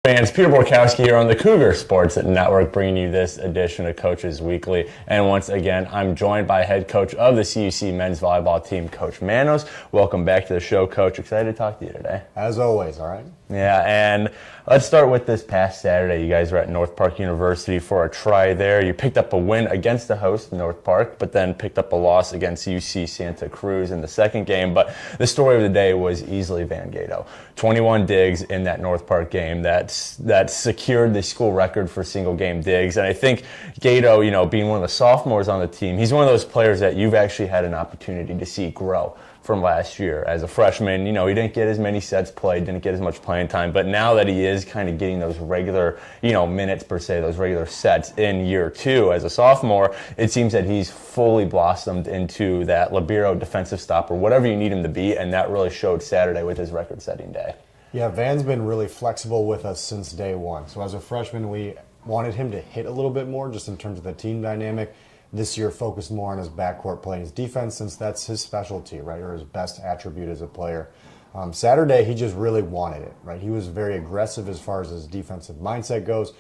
Fans, Peter Borkowski here on the Cougar Sports Network, bringing you this edition of Coaches Weekly. And once again, I'm joined by head coach of the CUC men's volleyball team, Coach Manos. Welcome back to the show, Coach. Excited to talk to you today. As always, all right? Yeah, and let's start with this past Saturday. You guys were at North Park University for a try there. You picked up a win against the host, North Park, but then picked up a loss against UC Santa Cruz in the second game. But the story of the day was easily Van Gato. 21 digs in that North Park game that secured the school record for single game digs. And I think Gato, being one of the sophomores on the team, he's one of those players that you've actually had an opportunity to see grow from last year. As a freshman, he didn't get as many sets played, didn't get as much playing time, but now that he is kind of getting those regular, minutes per se, those regular sets in year two as a sophomore, it seems that he's fully blossomed into that libero defensive stopper, whatever you need him to be, and that really showed Saturday with his record-setting day. Yeah, Van's been really flexible with us since day one. So as a freshman, we wanted him to hit a little bit more just in terms of the team dynamic. This year focused more on his backcourt play and his defense, since that's his specialty, right, or his best attribute as a player. Saturday, he just really wanted it, right? He was very aggressive as far as his defensive mindset goes,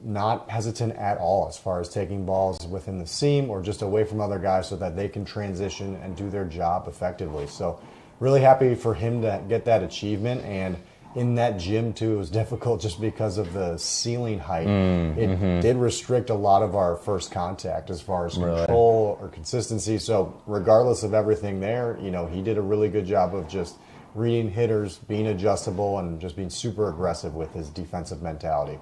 not hesitant at all as far as taking balls within the seam or just away from other guys so that they can transition and do their job effectively. So really happy for him to get that achievement. And in that gym, too, it was difficult just because of the ceiling height. It did restrict a lot of our first contact as far as control or consistency. So regardless of everything there, he did a really good job of just reading hitters, being adjustable, and just being super aggressive with his defensive mentality.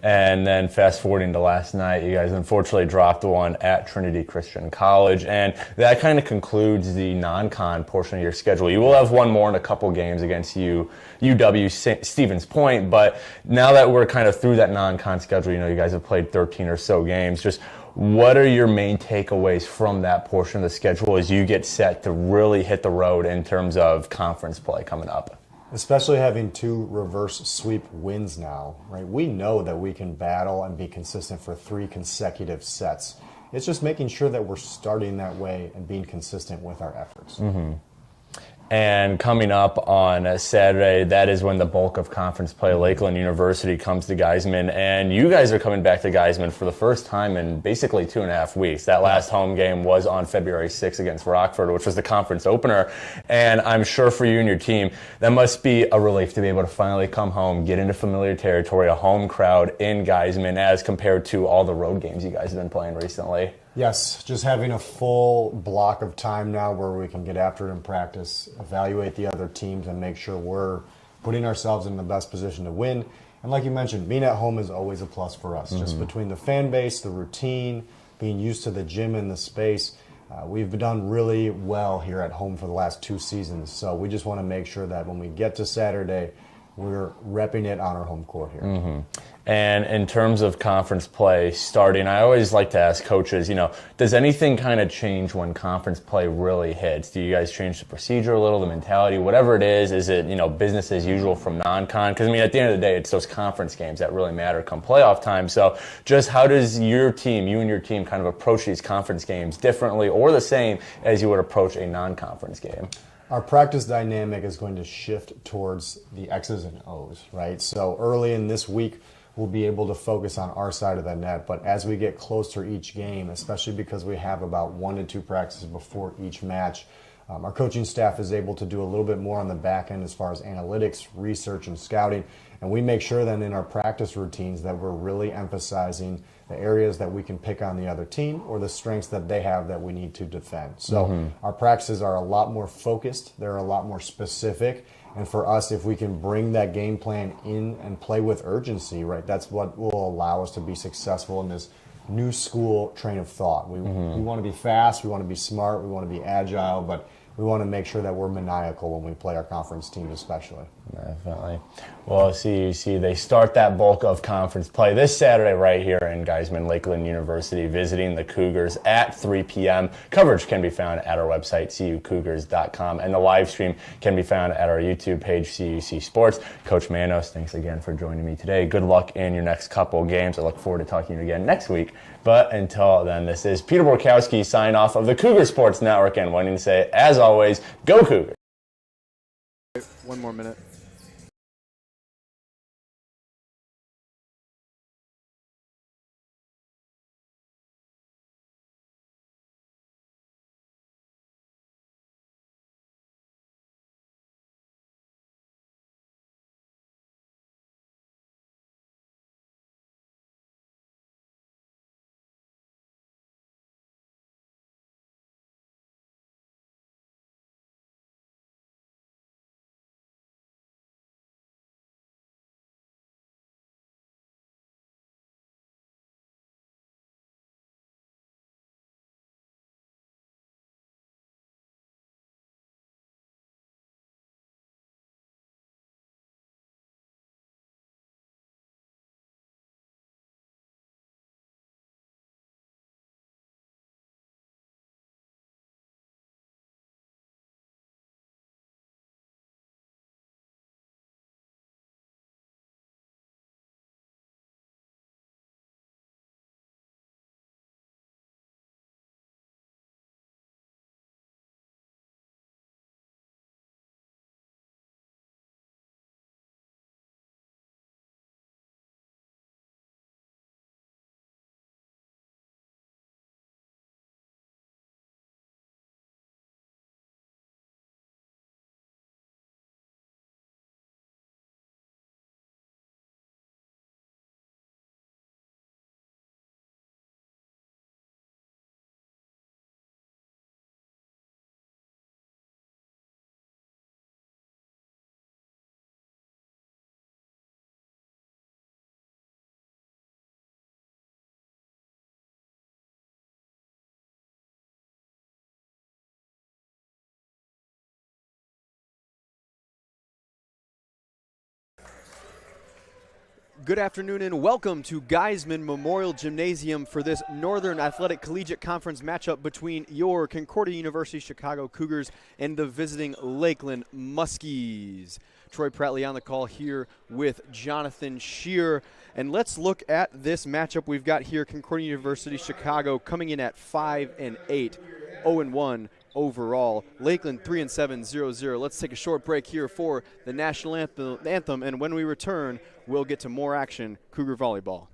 And then fast forwarding to last night, you guys unfortunately dropped one at Trinity Christian College, and that kind of concludes the non-con portion of your schedule. You will have one more in a couple games against UW Stevens Point, but now that we're kind of through that non-con schedule, you guys have played 13 or so games. Just what are your main takeaways from that portion of the schedule as you get set to really hit the road in terms of conference play coming up? Especially having two reverse sweep wins now, right? We know that we can battle and be consistent for 3 consecutive sets. It's just making sure that we're starting that way and being consistent with our efforts. And coming up on Saturday, that is when the bulk of conference play, Lakeland University, comes to Geisman. And you guys are coming back to Geisman for the first time in basically 2.5 weeks. That last home game was on February 6th against Rockford, which was the conference opener. And I'm sure for you and your team, that must be a relief to be able to finally come home, get into familiar territory, a home crowd in Geisman, as compared to all the road games you guys have been playing recently. Yes, just having a full block of time now where we can get after it in practice, evaluate the other teams, and make sure we're putting ourselves in the best position to win. And like you mentioned, being at home is always a plus for us. Just between the fan base, the routine, being used to the gym and the space, we've done really well here at home for the last 2 seasons. So we just want to make sure that when we get to Saturday, we're repping it on our home court here. And in terms of conference play starting, I always like to ask coaches, does anything kind of change when conference play really hits? Do you guys change the procedure a little, the mentality, whatever it is? Is it, business as usual from non-con? Because, at the end of the day, it's those conference games that really matter come playoff time. So just how does you and your team kind of approach these conference games differently or the same as you would approach a non-conference game? Our practice dynamic is going to shift towards the X's and O's, right? So early in this week, we'll be able to focus on our side of the net. But as we get closer each game, especially because we have about 1 to 2 practices before each match, our coaching staff is able to do a little bit more on the back end as far as analytics, research, and scouting. And we make sure that in our practice routines that we're really emphasizing the areas that we can pick on the other team or the strengths that they have that we need to defend. So our practices are a lot more focused. They're a lot more specific. And for us, if we can bring that game plan in and play with urgency, right, that's what will allow us to be successful in this new school train of thought. We want to be fast, we want to be smart, we want to be agile, but we want to make sure that we're maniacal when we play our conference team especially. Definitely. Well, CUC, they start that bulk of conference play this Saturday right here in Geisman, Lakeland University, visiting the Cougars at 3 p.m. Coverage can be found at our website, cucougars.com, and the live stream can be found at our YouTube page, CUC Sports. Coach Manos, thanks again for joining me today. Good luck in your next couple games. I look forward to talking to you again next week. But until then, this is Peter Borkowski signing off of the Cougar Sports Network and wanting to say, as always, go Cougars. 1 more minute. Good afternoon and welcome to Geisman Memorial Gymnasium for this Northern Athletic Collegiate Conference matchup between your Concordia University Chicago Cougars and the visiting Lakeland Muskies. Troy Prattley on the call here with Jonathan Shear. And let's look at this matchup we've got here. Concordia University Chicago coming in at 5-8, 0-1 overall. Lakeland 3-7, 0-0. Let's take a short break here for the national anthem, and when we return, we'll get to more action, Cougar Volleyball.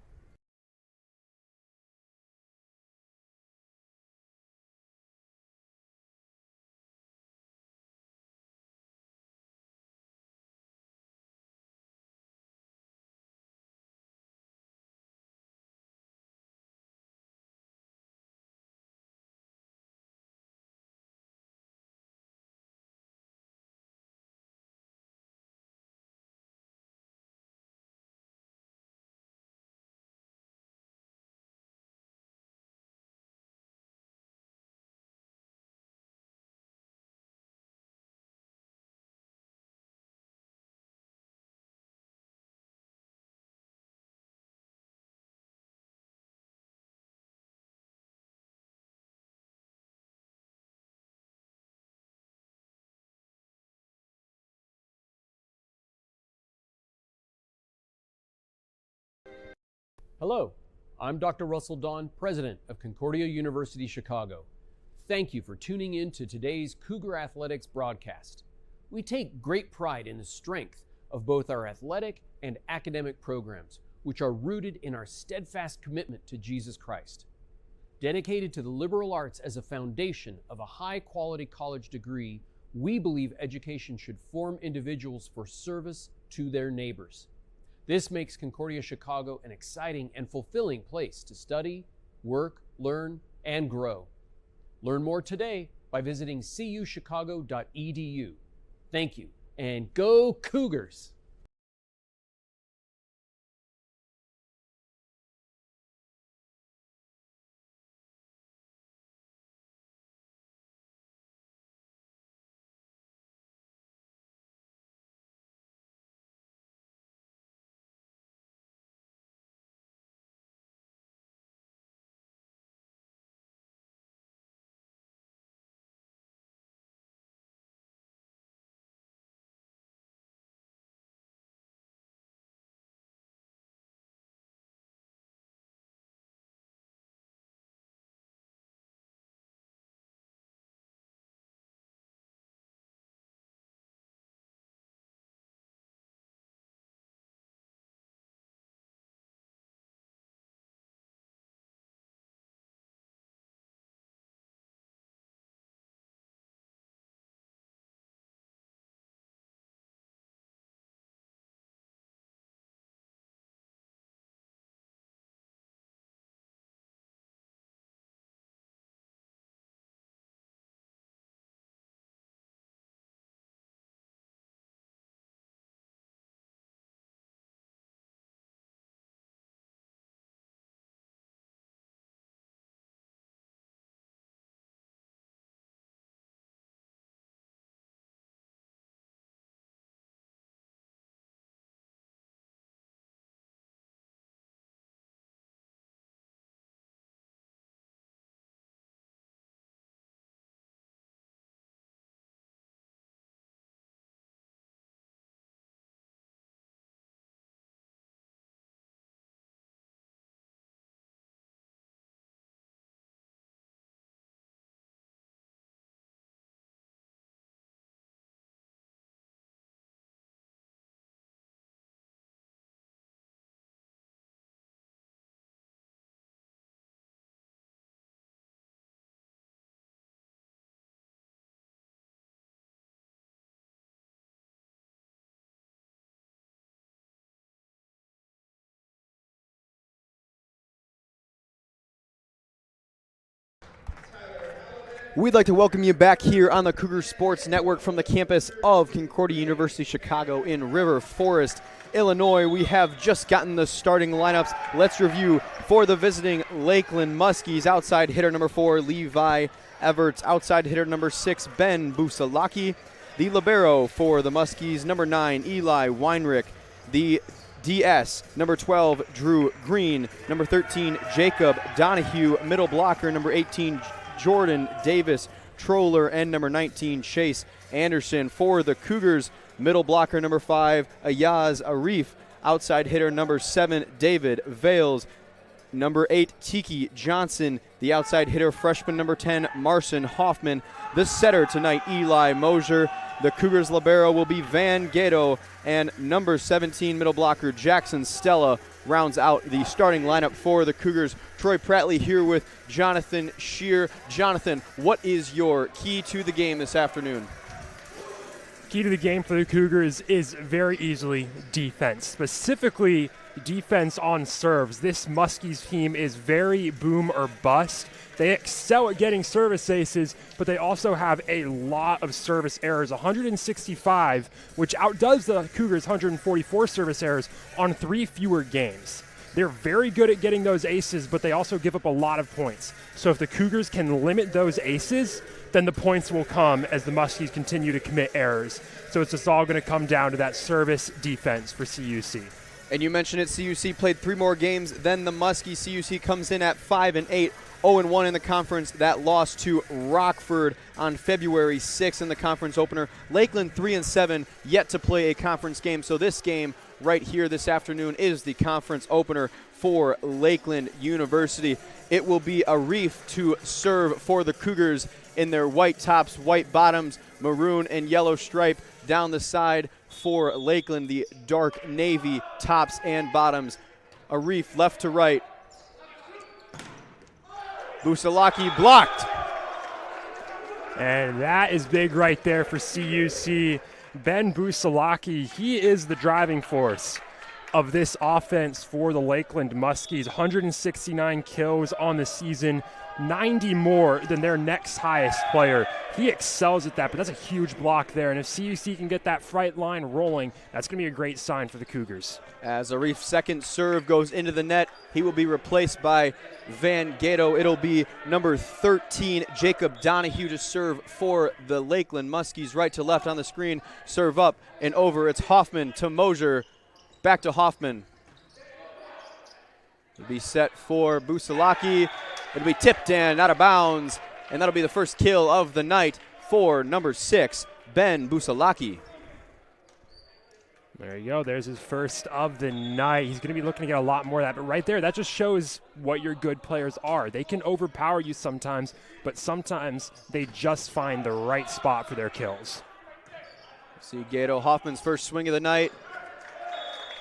Hello, I'm Dr. Russell Dawn, President of Concordia University Chicago. Thank you for tuning in to today's Cougar Athletics broadcast. We take great pride in the strength of both our athletic and academic programs, which are rooted in our steadfast commitment to Jesus Christ. Dedicated to the liberal arts as a foundation of a high-quality college degree, we believe education should form individuals for service to their neighbors. This makes Concordia Chicago an exciting and fulfilling place to study, work, learn, and grow. Learn more today by visiting cuchicago.edu. Thank you, and go Cougars! We'd like to welcome you back here on the Cougar Sports Network from the campus of Concordia University Chicago in River Forest, Illinois. We have just gotten the starting lineups. Let's review for the visiting Lakeland Muskies. Outside hitter number 4, Levi Everts. Outside hitter number 6, Ben Busalaki. The libero for the Muskies, number 9, Eli Weinrich. The DS. Number 12, Drew Green. Number 13, Jacob Donahue. Middle blocker, number 18, Jordan Davis Troller. And number 19, Chase Anderson. For the Cougars, middle blocker, number 5, Ayaz Arif. Outside hitter, number 7, David Vales. Number 8, Tiki Johnson. The outside hitter, freshman number 10, Marcin Hoffman. The setter tonight, Eli Mosier. The Cougars libero will be Van Gato, and number 17 middle blocker Jackson Stella rounds out the starting lineup for the Cougars. Troy Prattley here with Jonathan Shear. Jonathan, what is your key to the game this afternoon? Key to the game for the Cougars is very easily defense, specifically defense on serves. This Muskies team is very boom or bust. They excel at getting service aces, but they also have a lot of service errors, 165, which outdoes the Cougars' 144 service errors on 3 fewer games. They're very good at getting those aces, but they also give up a lot of points. So if the Cougars can limit those aces, then the points will come as the Muskies continue to commit errors. So it's just all going to come down to that service defense for CUC. And you mentioned it, CUC played 3 more games than the Muskies. CUC comes in at 5-8, 0-1 in the conference. That loss to Rockford on February 6th in the conference opener. Lakeland 3-7, yet to play a conference game. So this game right here this afternoon is the conference opener for Lakeland University. It will be Arif to serve for the Cougars in their white tops, white bottoms, maroon and yellow stripe down the side. For Lakeland, the dark navy tops and bottoms. Arif left to right. Busalaki blocked. And that is big right there for CUC. Ben Busalaki, he is the driving force of this offense for the Lakeland Muskies. 169 kills on the season, 90 more than their next highest player. He excels at that, but that's a huge block there. And if CUC can get that front line rolling, that's going to be a great sign for the Cougars. As Arif's second serve goes into the net, he will be replaced by Van Gato. It'll be number 13, Jacob Donahue, to serve for the Lakeland Muskies. Right to left on the screen, serve up and over. It's Hoffman to Mosier. Back to Hoffman. It'll be set for Busalaki. It'll be tipped and out of bounds, and that'll be the first kill of the night for number 6, Ben Busalaki. There you go. There's his first of the night. He's going to be looking to get a lot more of that. But right there, that just shows what your good players are. They can overpower you sometimes, but sometimes they just find the right spot for their kills. See Gato, Hoffman's first swing of the night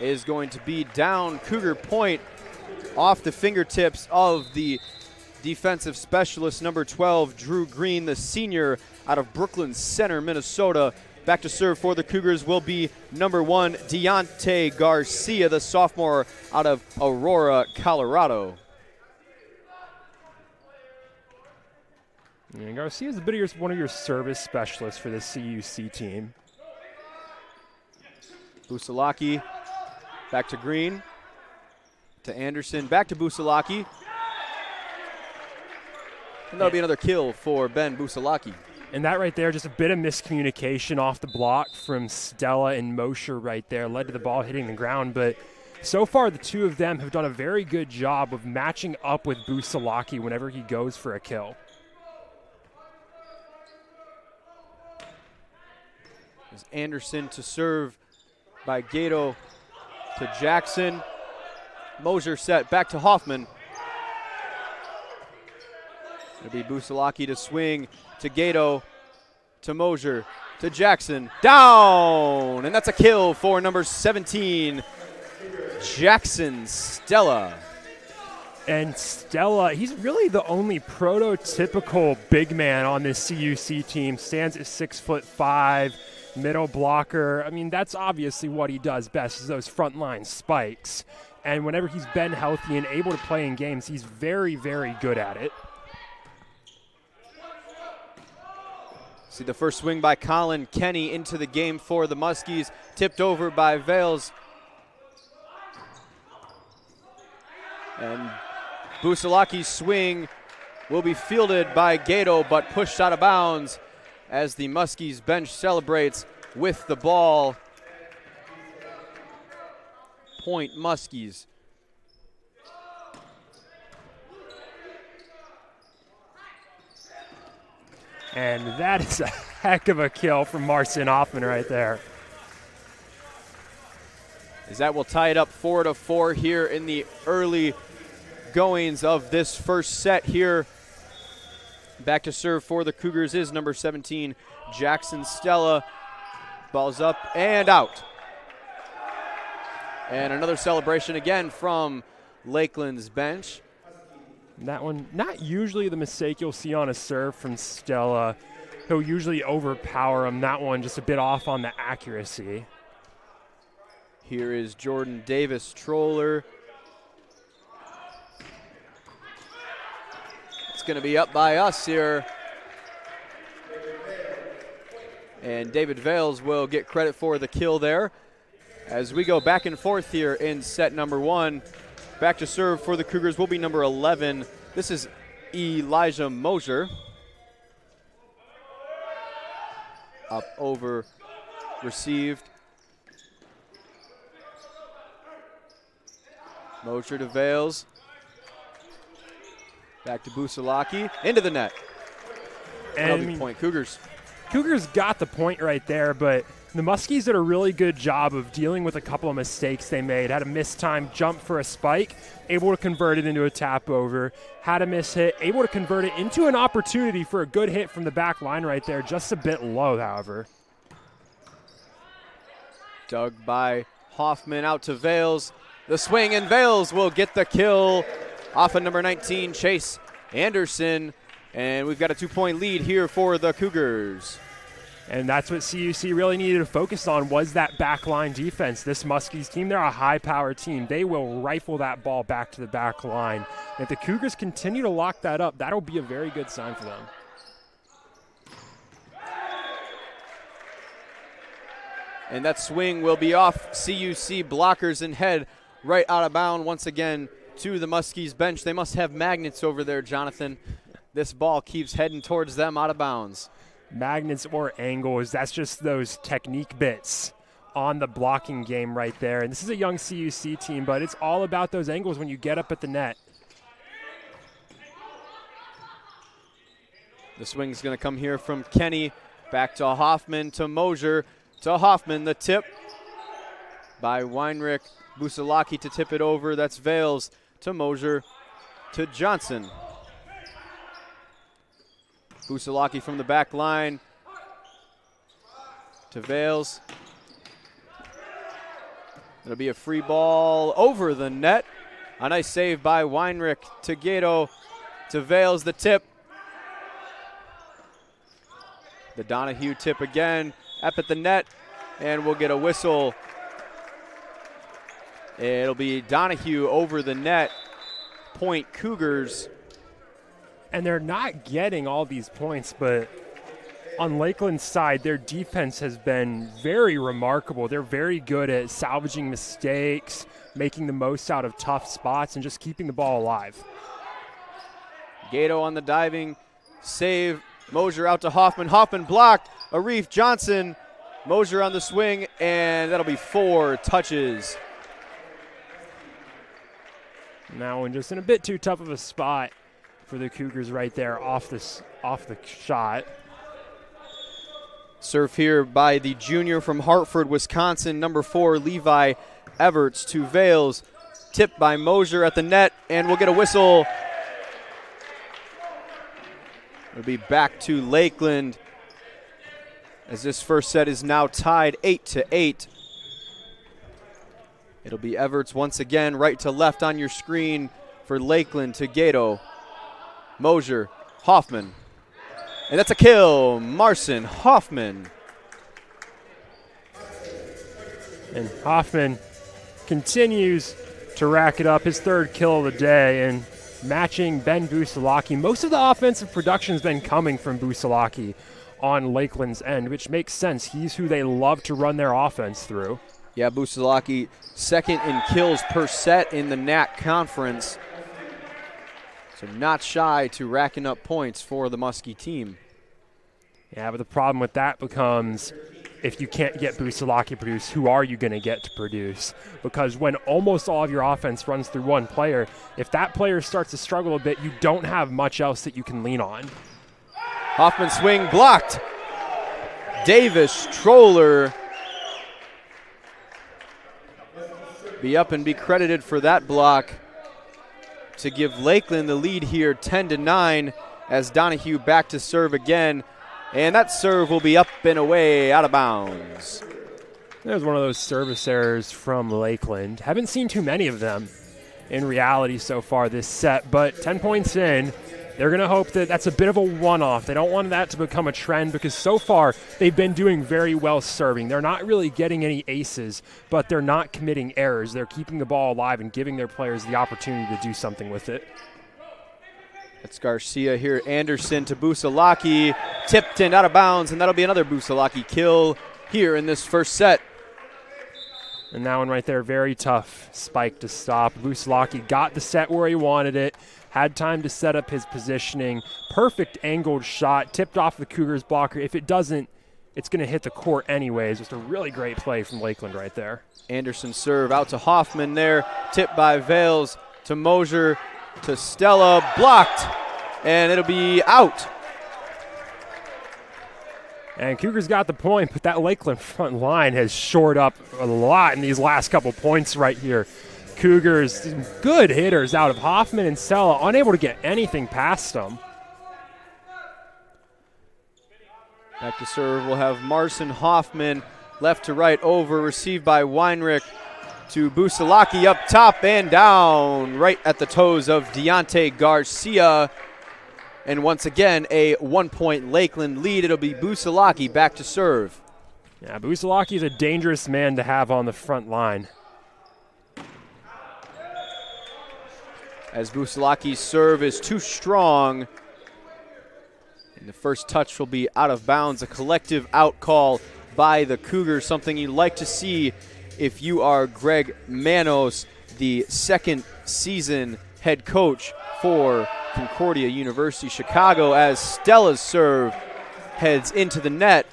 is going to be down Cougar point off the fingertips of the defensive specialist, number 12, Drew Green, the senior out of Brooklyn Center, Minnesota. Back to serve for the Cougars will be number 1, Deontay Garcia, the sophomore out of Aurora, Colorado. And Garcia is a bit of one of your service specialists for this CUC team. Busalaki back to Green, to Anderson, back to Busalaki. And that'll be another kill for Ben Busalaki. And that right there, just a bit of miscommunication off the block from Stella and Mosher right there, led to the ball hitting the ground. But so far, the two of them have done a very good job of matching up with Busalaki whenever he goes for a kill. As Anderson to serve by Gato to Jackson. Mosier set back to Hoffman. It'll be Busalaki to swing to Gato, to Mosier, to Jackson. Down! And that's a kill for number 17, Jackson Stella. And Stella, he's really the only prototypical big man on this CUC team. Stands at 6'5", middle blocker. I mean, that's obviously what he does best, is those frontline spikes. And whenever he's been healthy and able to play in games, he's very, very good at it. See the first swing by Colin Kenny into the game for the Muskies. Tipped over by Vales. And Busalaki's swing will be fielded by Gato, but pushed out of bounds as the Muskies bench celebrates with the ball. point Muskies. And that is a heck of a kill from Marcin Hoffman right there. As that will tie it up 4-4 here in the early goings of this first set here. Back to serve for the Cougars is number 17, Jackson Stella. Ball's up and out. And another celebration again from Lakeland's bench. That one, not usually the mistake you'll see on a serve from Stella. He'll usually overpower him. That one just a bit off on the accuracy. Here is Jordan Davis, Troller. It's going to be up by us here. And David Vales will get credit for the kill there. As we go back and forth here in set number 1. Back to serve for the Cougars will be number 11. This is Elijah Mosier. Up over, received. Mosier to Vales. Back to Busalaki. Into the net. And that'll be point Cougars. Cougars got the point right there, but the Muskies did a really good job of dealing with a couple of mistakes they made. Had a mistimed jump for a spike, able to convert it into a tap over. Had a miss hit, able to convert it into an opportunity for a good hit from the back line right there. Just a bit low, however. Dug by Hoffman out to Vales. The swing, and Vales will get the kill off of number 19, Chase Anderson. And we've got a 2-point lead here for the Cougars. And that's what CUC really needed to focus on, was that backline defense. This Muskies team, they're a high-power team. They will rifle that ball back to the back line. If the Cougars continue to lock that up, that'll be a very good sign for them. And that swing will be off CUC blockers and head right out of bounds once again to the Muskies bench. They must have magnets over there, Jonathan. This ball keeps heading towards them out of bounds. Magnets or angles, that's just those technique bits on the blocking game right there. And this is a young CUC team, but it's all about those angles when you get up at the net. The swing's going to come here from Kenny. Back to Hoffman, to Mosier, to Hoffman. The tip by Weinrich. Busalaki to tip it over. That's Vales to Mosier, to Johnson. Busalaki from the back line to Vales. It'll be a free ball over the net. A nice save by Weinrich to Gato, to Vales, the tip. The Donahue tip again, up at the net, and we'll get a whistle. It'll be Donahue over the net, point Cougars. And they're not getting all these points, but on Lakeland's side, their defense has been very remarkable. They're very good at salvaging mistakes, making the most out of tough spots, and just keeping the ball alive. Gato on the diving save. Mosier out to Hoffman. Hoffman blocked. Arif Johnson. Mosier on the swing, and that'll be 4 touches. And that one just in a bit too tough of a spot for the Cougars right there off the shot. Serve here by the junior from Hartford, Wisconsin, number 4, Levi Everts to Vales. Tipped by Mosier at the net, and we'll get a whistle. It'll be back to Lakeland as this first set is now tied 8-8. It'll be Everts once again, right to left on your screen for Lakeland, to Gato. Mosier, Hoffman. And that's a kill, Marcin Hoffman. And Hoffman continues to rack it up, his 3rd kill of the day, and matching Ben Busalaki. Most of the offensive production has been coming from Busalaki on Lakeland's end, which makes sense. He's who they love to run their offense through. Yeah, Busalaki, 2nd in kills per set in the NAC conference. So not shy to racking up points for the Muskie team. Yeah, but the problem with that becomes if you can't get Busalaki to produce, who are you going to get to produce? Because when almost all of your offense runs through one player, if that player starts to struggle a bit, you don't have much else that you can lean on. Hoffman swing blocked. Davis Troller be up and be credited for that block to give Lakeland the lead here 10-9 as Donahue back to serve again. And that serve will be up and away, out of bounds. There's one of those service errors from Lakeland. Haven't seen too many of them in reality so far this set, but 10 points in, they're going to hope that that's a bit of a one-off. They don't want that to become a trend because so far they've been doing very well serving. They're not really getting any aces, but they're not committing errors. They're keeping the ball alive and giving their players the opportunity to do something with it. It's Garcia here. Anderson to Busalaki. Tipped and out of bounds, and that'll be another Busalaki kill here in this first set. And that one right there, very tough spike to stop. Busalaki got the set where he wanted it, had time to set up his positioning. Perfect angled shot, tipped off the Cougars blocker. If it doesn't, it's going to hit the court anyways. Just a really great play from Lakeland right there. Anderson serve out to Hoffman there. Tipped by Vales to Mosier to Stella. Blocked, and it'll be out. And Cougars got the point, but that Lakeland front line has shored up a lot in these last couple points right here. Cougars, good hitters out of Hoffman and Stella, unable to get anything past them. Back to serve, we'll have Marcin Hoffman left to right over, received by Weinrich to Busalaki up top and down, right at the toes of Deontay Garcia. And once again, a 1-point Lakeland lead. It'll be Busalaki back to serve. Yeah, Busalaki is a dangerous man to have on the front line. As Busalaki's serve is too strong. And the first touch will be out of bounds, a collective out call by the Cougars, something you'd like to see if you are Greg Manos, the second season head coach for Concordia University Chicago, as Stella's serve heads into the net.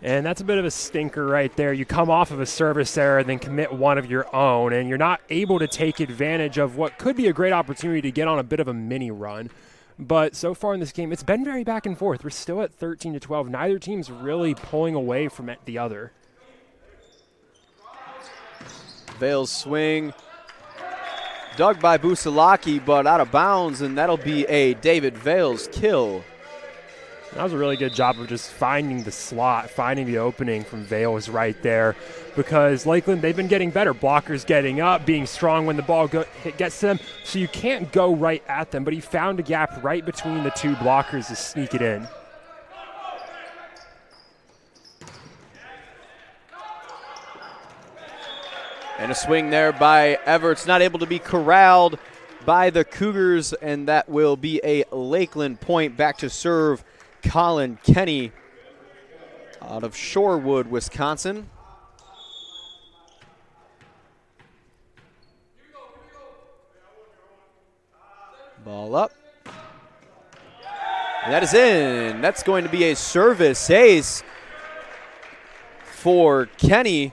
And that's a bit of a stinker right there. You come off of a service error and then commit one of your own, and you're not able to take advantage of what could be a great opportunity to get on a bit of a mini run. But so far in this game, it's been very back and forth. We're still at 13-12. Neither team's really pulling away from the other. Vales swing. Dug by Busalaki, but out of bounds, and that'll be a David Vales kill. That was a really good job of just finding the slot, finding the opening from Vales right there, because Lakeland, they've been getting better. Blockers getting up, being strong when the ball gets to them, so you can't go right at them, but he found a gap right between the two blockers to sneak it in. And a swing there by Everts, not able to be corralled by the Cougars, and that will be a Lakeland point. Back to serve Colin Kenny out of Shorewood, Wisconsin. Ball up. And that is in. That's going to be a service ace for Kenny.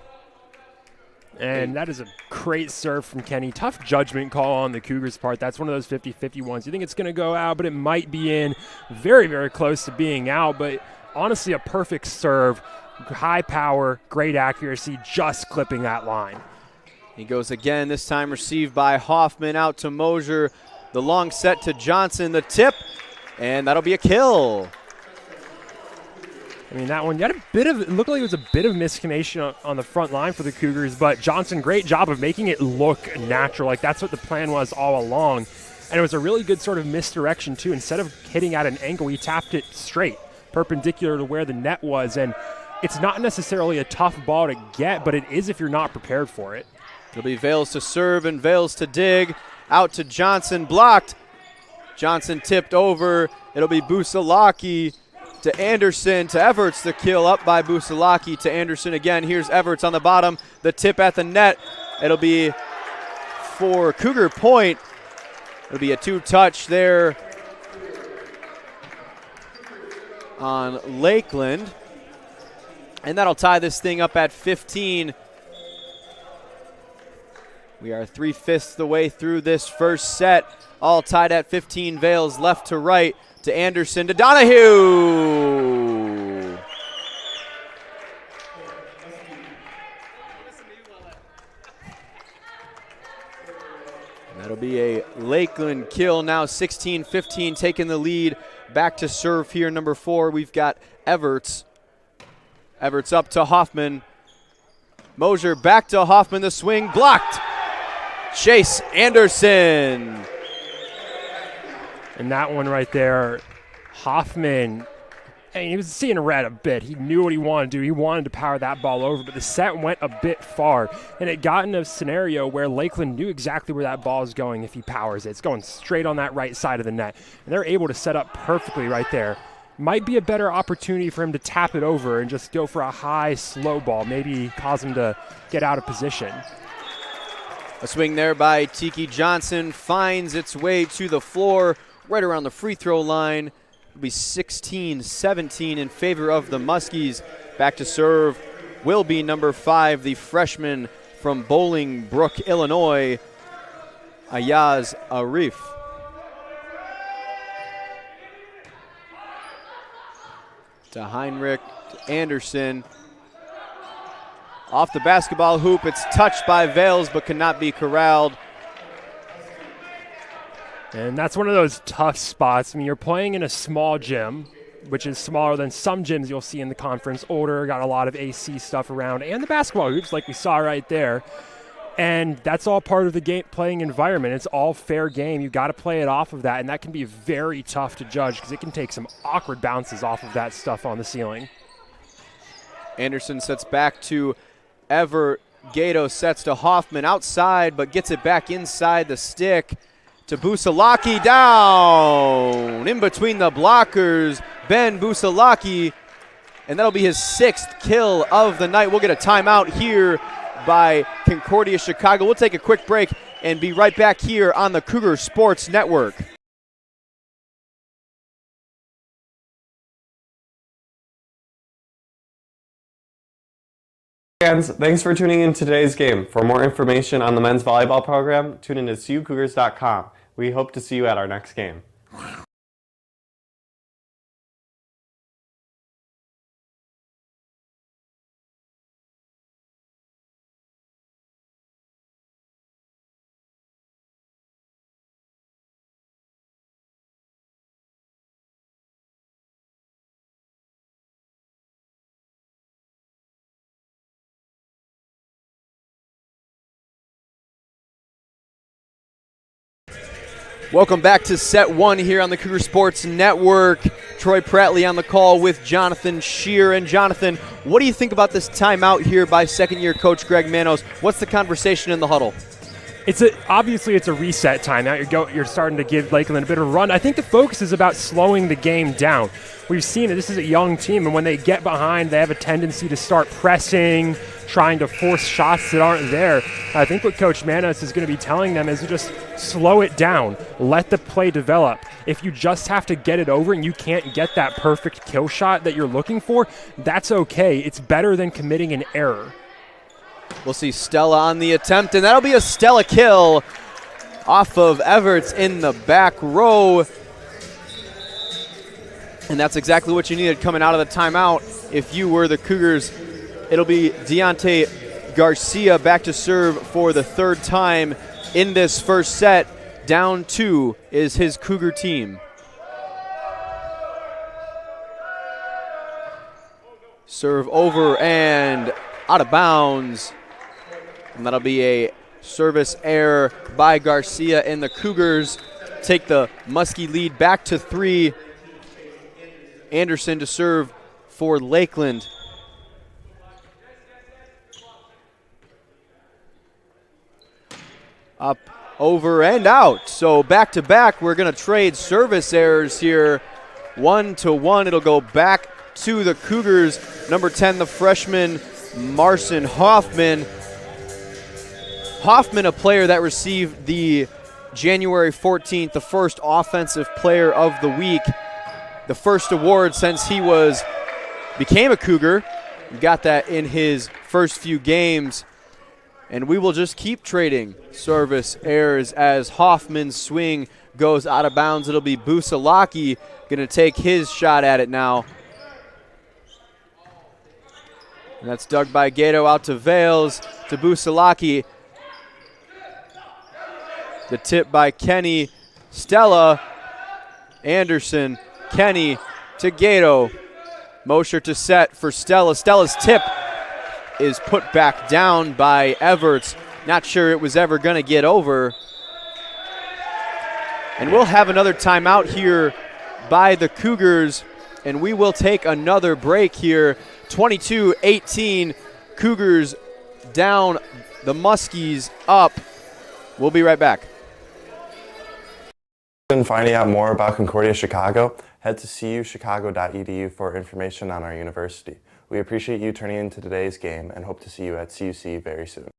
And that is a great serve from Kenny. Tough judgment call on the Cougars' part. That's one of those 50-50 ones. You think it's going to go out, but it might be in. Very, very close to being out, but honestly a perfect serve. High power, great accuracy, just clipping that line. He goes again, this time received by Hoffman out to Mosier. The long set to Johnson, the tip, and that'll be a kill. I mean, that one, you had it looked like it was a bit of miscommunication on the front line for the Cougars, but Johnson, great job of making it look natural. Like, that's what the plan was all along. And it was a really good sort of misdirection, too. Instead of hitting at an angle, he tapped it straight, perpendicular to where the net was. And it's not necessarily a tough ball to get, but it is if you're not prepared for it. It'll be Vales to serve and Vales to dig. Out to Johnson, blocked. Johnson tipped over. It'll be Busalaki to Anderson, to Everts, the kill up by Busalaki to Anderson again. Here's Everts on the bottom, the tip at the net. It'll be for Cougar point. It'll be a two-touch there on Lakeland. And that'll tie this thing up at 15. We are 3/5 the way through this first set. All tied at 15. Vales left to right to Anderson to Donahue. And that'll be a Lakeland kill. Now 16-15 taking the lead. Back to serve here, number 4. We've got Everts. Everts up to Hoffman. Mosier back to Hoffman. The swing blocked. Chase Anderson. And that one right there, Hoffman, and he was seeing red a bit. He knew what he wanted to do. He wanted to power that ball over, but the set went a bit far. And it got in a scenario where Lakeland knew exactly where that ball is going if he powers it. It's going straight on that right side of the net. And they're able to set up perfectly right there. Might be a better opportunity for him to tap it over and just go for a high, slow ball, maybe cause him to get out of position. A swing there by Tiki Johnson finds its way to the floor right around the free throw line. It'll be 16-17 in favor of the Muskies. Back to serve will be number 5, the freshman from Bolingbrook, Illinois, Ayaz Arif. To Heinrich, to Anderson. Off the basketball hoop, it's touched by Vales but cannot be corralled. And that's one of those tough spots. I mean, you're playing in a small gym, which is smaller than some gyms you'll see in the conference. Older, got a lot of AC stuff around, and the basketball hoops like we saw right there. And that's all part of the game playing environment. It's all fair game. You've got to play it off of that, and that can be very tough to judge because it can take some awkward bounces off of that stuff on the ceiling. Anderson sets back to Ever. Gato sets to Hoffman outside, but gets it back inside the stick to Busalaki, down in between the blockers. Ben Busalaki, and that'll be his 6th kill of the night. We'll get a timeout here by Concordia Chicago. We'll take a quick break and be right back here on the Cougar Sports Network. Fans, thanks for tuning in to today's game. For more information on the men's volleyball program, tune in to CUCougars.com. We hope to see you at our next game. Welcome back to set 1 here on the Cougar Sports Network. Troy Prattley on the call with Jonathan Shear. And Jonathan, what do you think about this timeout here by second-year coach Greg Manos? What's the conversation in the huddle? Obviously it's a reset timeout. You're starting to give Lakeland a bit of a run. I think the focus is about slowing the game down. We've seen it. This is a young team, and when they get behind, they have a tendency to start pressing, trying to force shots that aren't there. I think what Coach Manos is going to be telling them is to just slow it down, let the play develop. If you just have to get it over and you can't get that perfect kill shot that you're looking for, that's okay. It's better than committing an error. We'll see Stella on the attempt, and that'll be a Stella kill off of Everts in the back row. And that's exactly what you needed coming out of the timeout. If you were the Cougars, it'll be Deontay Garcia back to serve for the 3rd time in this first set. Down 2 is his Cougar team. Serve over and out of bounds. And that'll be a service error by Garcia, and the Cougars take the Muskie lead back to 3. Anderson to serve for Lakeland. Up, over, and out. So back-to-back, we're going to trade service errors here. 1-1. It'll go back to the Cougars. Number 10, the freshman, Marcin Hoffman. Hoffman, a player that received the January 14th, the first Offensive Player of the Week. the first award since he became a Cougar. Got that in his first few games. And we will just keep trading service errors as Hoffman's swing goes out of bounds. It'll be Busalaki going to take his shot at it now. And that's dug by Gato out to Vales, to Busalaki. The tip by Kenny, Stella, Anderson, Kenny to Gato. Mosher to set for Stella. Stella's tip is put back down by Everts. Not sure it was ever going to get over. And we'll have another timeout here by the Cougars, and we will take another break here. 22-18, Cougars down, the Muskies up. We'll be right back. And finding out more about Concordia Chicago, head to cuchicago.edu for information on our university. We appreciate you turning into today's game and hope to see you at CUC very soon.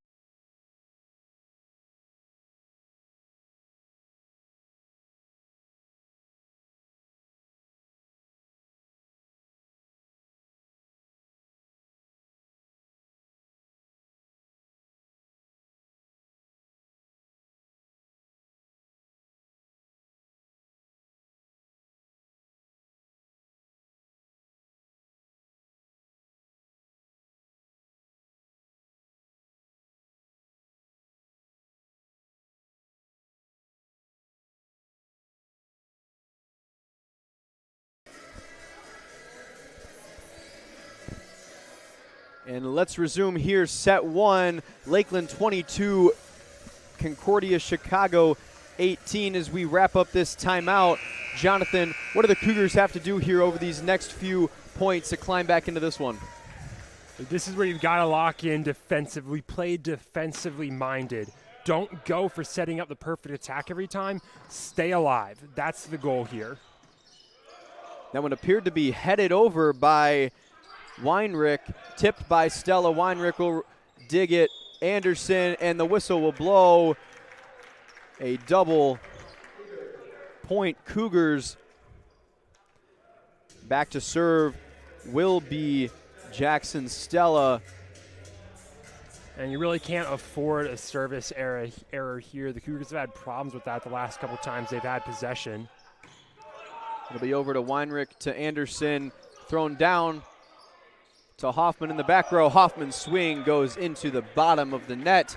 And let's resume here, set one, Lakeland 22, Concordia Chicago 18 as we wrap up this timeout. Jonathan, what do the Cougars have to do here over these next few points to climb back into this one? This is where you've got to lock in defensively, play defensively minded. Don't go for setting up the perfect attack every time. Stay alive. That's the goal here. That one appeared to be headed over by Weinrich, tipped by Stella. Weinrich will dig it. Anderson, and the whistle will blow. A double point Cougars. Back to serve will be Jackson Stella. And you really can't afford a service error here. The Cougars have had problems with that the last couple times they've had possession. It'll be over to Weinrich, to Anderson, thrown down to Hoffman in the back row. Hoffman's swing goes into the bottom of the net,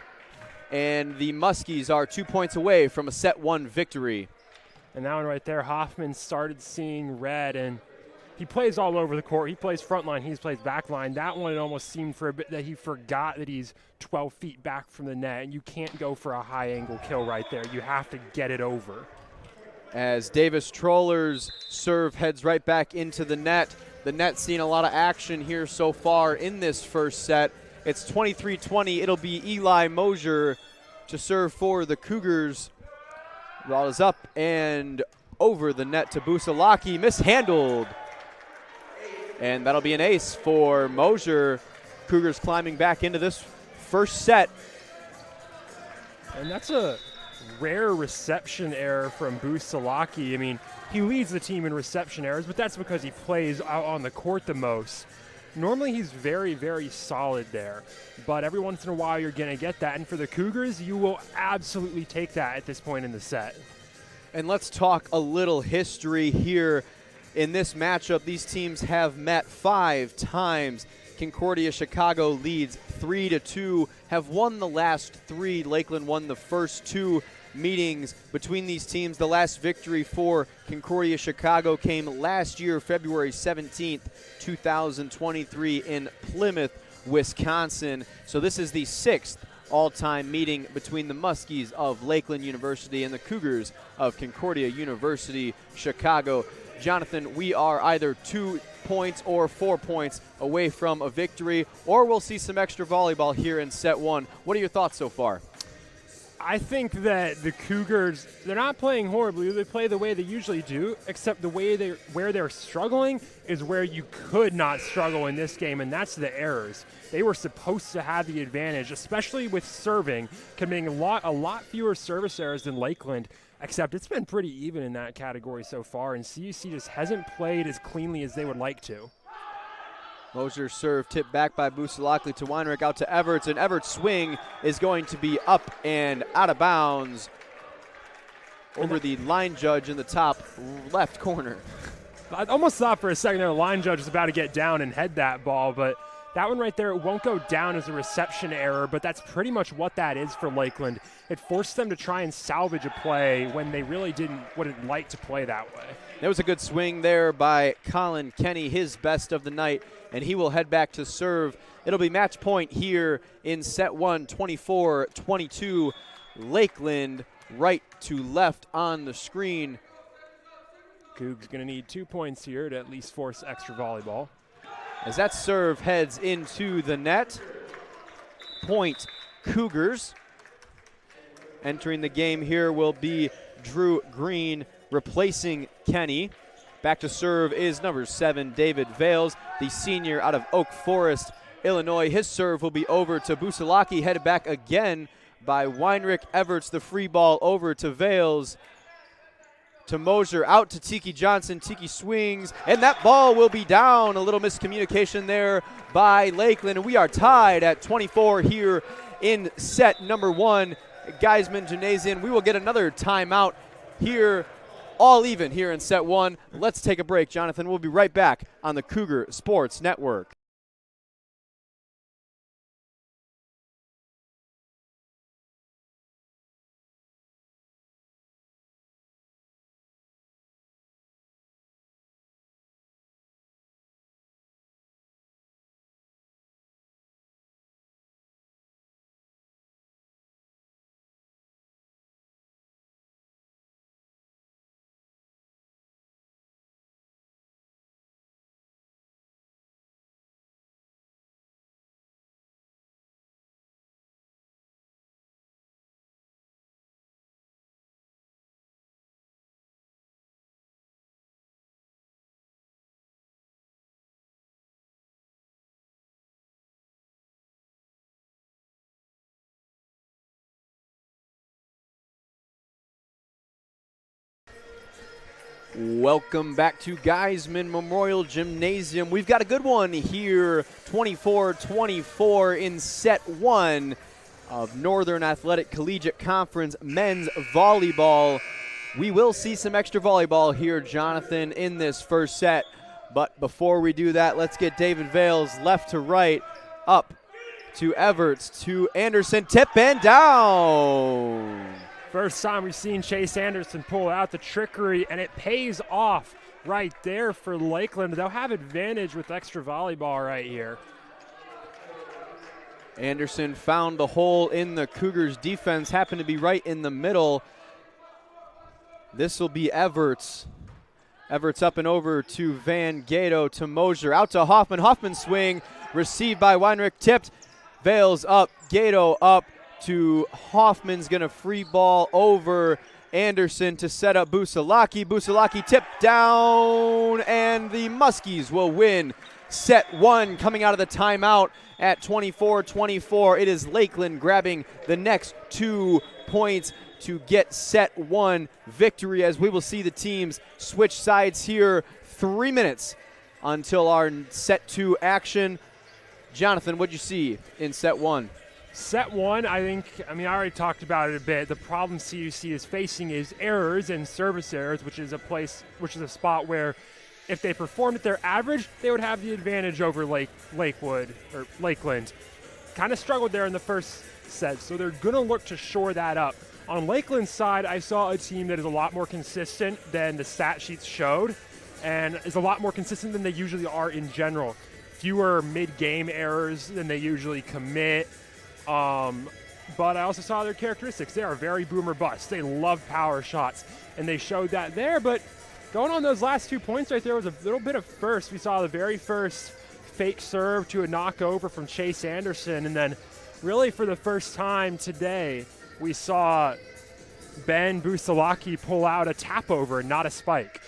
and the Muskies are 2 points away from a set one victory. And that one right there, Hoffman started seeing red, and he plays all over the court. He plays front line, he plays back line. That one, it almost seemed for a bit that he forgot that he's 12 feet back from the net, and you can't go for a high angle kill right there. You have to get it over. As Davis Troller's serve heads right back into the net. The net's seen a lot of action here so far in this first set. It's 23-20. It'll be Eli Mosier to serve for the Cougars. Ball is up and over the net to Busalaki, mishandled. And that'll be an ace for Mosier. Cougars climbing back into this first set. And that's a rare reception error from Busalaki. I mean, he leads the team in reception errors, but that's because he plays out on the court the most. Normally he's very, very solid there, but every once in a while you're going to get that. And for the Cougars, you will absolutely take that at this point in the set. And let's talk a little history here. In this matchup, these teams have met 5 times. Concordia Chicago leads 3-2, have won the last 3. Lakeland won the first 2 meetings between these teams. The last victory for Concordia Chicago came last year, February 17th, 2023 in Plymouth, Wisconsin. So this is the 6th all-time meeting between the Muskies of Lakeland University and the Cougars of Concordia University, Chicago. Jonathan, we are either 2 points or 4 points away from a victory, or we'll see some extra volleyball here in set one. What are your thoughts so far? I think that the Cougars, they're not playing horribly. They play the way they usually do, except the way where they're struggling is where you could not struggle in this game, and that's the errors. They were supposed to have the advantage, especially with serving, committing a lot fewer service errors than Lakeland, except it's been pretty even in that category so far, and CUC just hasn't played as cleanly as they would like to. Mosier's serve tipped back by Busalakli to Weinrich, out to Everts, and Everts' swing is going to be up and out of bounds over the line judge in the top left corner. I almost thought for a second there the line judge was about to get down and head that ball, but that one right there, it won't go down as a reception error, but that's pretty much what that is for Lakeland. It forced them to try and salvage a play when they really wouldn't like to play that way. There was a good swing there by Colin Kenny, his best of the night, and he will head back to serve. It'll be match point here in set one, 24-22. Lakeland right to left on the screen. Cougs going to need 2 points here to at least force extra volleyball. As that serve heads into the net. Point Cougars. Entering the game here will be Drew Green replacing Kenny. Back to serve is number 7, David Vales, the senior out of Oak Forest, Illinois. His serve will be over to Busalaki, headed back again by Weinrich. Everts, the free ball over to Vales. To Mosier, out to Tiki Johnson. Tiki swings, and that ball will be down. A little miscommunication there by Lakeland. And we are tied at 24 here in set number 1. Geisman Gymnasium. We will get another timeout here, all even here in set 1. Let's take a break, Jonathan. We'll be right back on the Cougar Sports Network. Welcome back to Geisman Memorial Gymnasium. We've got a good one here, 24-24 in set 1 of Northern Athletic Collegiate Conference men's volleyball. We will see some extra volleyball here, Jonathan, in this first set. But before we do that, let's get David Vales left to right, up to Everts, to Anderson, tip and down. First time we've seen Chase Anderson pull out the trickery, and it pays off right there for Lakeland. They'll have advantage with extra volleyball right here. Anderson found the hole in the Cougars' defense, happened to be right in the middle. This will be Everts. Everts up and over to Van Gato, to Mosier, out to Hoffman. Hoffman swing, received by Weinrich, tipped. Vales up, Gato up to Hoffman's going to free ball over Anderson to set up Busalaki. Busalaki tipped down, and the Muskies will win set 1 coming out of the timeout at 24-24. It is Lakeland grabbing the next 2 points to get set 1 victory, as we will see the teams switch sides here. 3 minutes until our set 2 action. Jonathan, what'd you see in set 1? Set 1, I already talked about it a bit. The problem CUC is facing is errors and service errors, which is a spot where if they performed at their average, they would have the advantage over Lakeland. Kind of struggled there in the first set, so they're going to look to shore that up. On Lakeland's side, I saw a team that is a lot more consistent than the stat sheets showed, and is a lot more consistent than they usually are in general. Fewer mid-game errors than they usually commit. But I also saw their characteristics. They are very boom or bust. They love power shots, and they showed that there. But going on those last 2 points right there was a little bit of first. We saw the very first fake serve to a knockover from Chase Anderson, and then really for the first time today, we saw Ben Busalaki pull out a tap over, not a spike.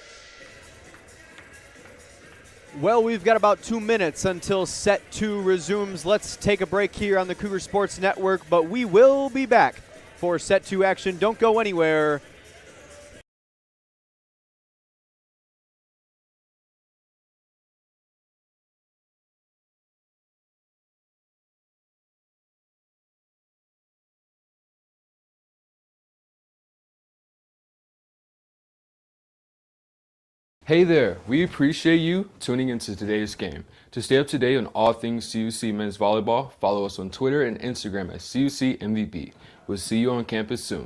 Well, we've got about 2 minutes until set 2 resumes. Let's take a break here on the Cougar Sports Network, but we will be back for set 2 action. Don't go anywhere. Hey there, we appreciate you tuning into today's game. To stay up to date on all things CUC men's volleyball, follow us on Twitter and Instagram at CUC MVP. We'll see you on campus soon.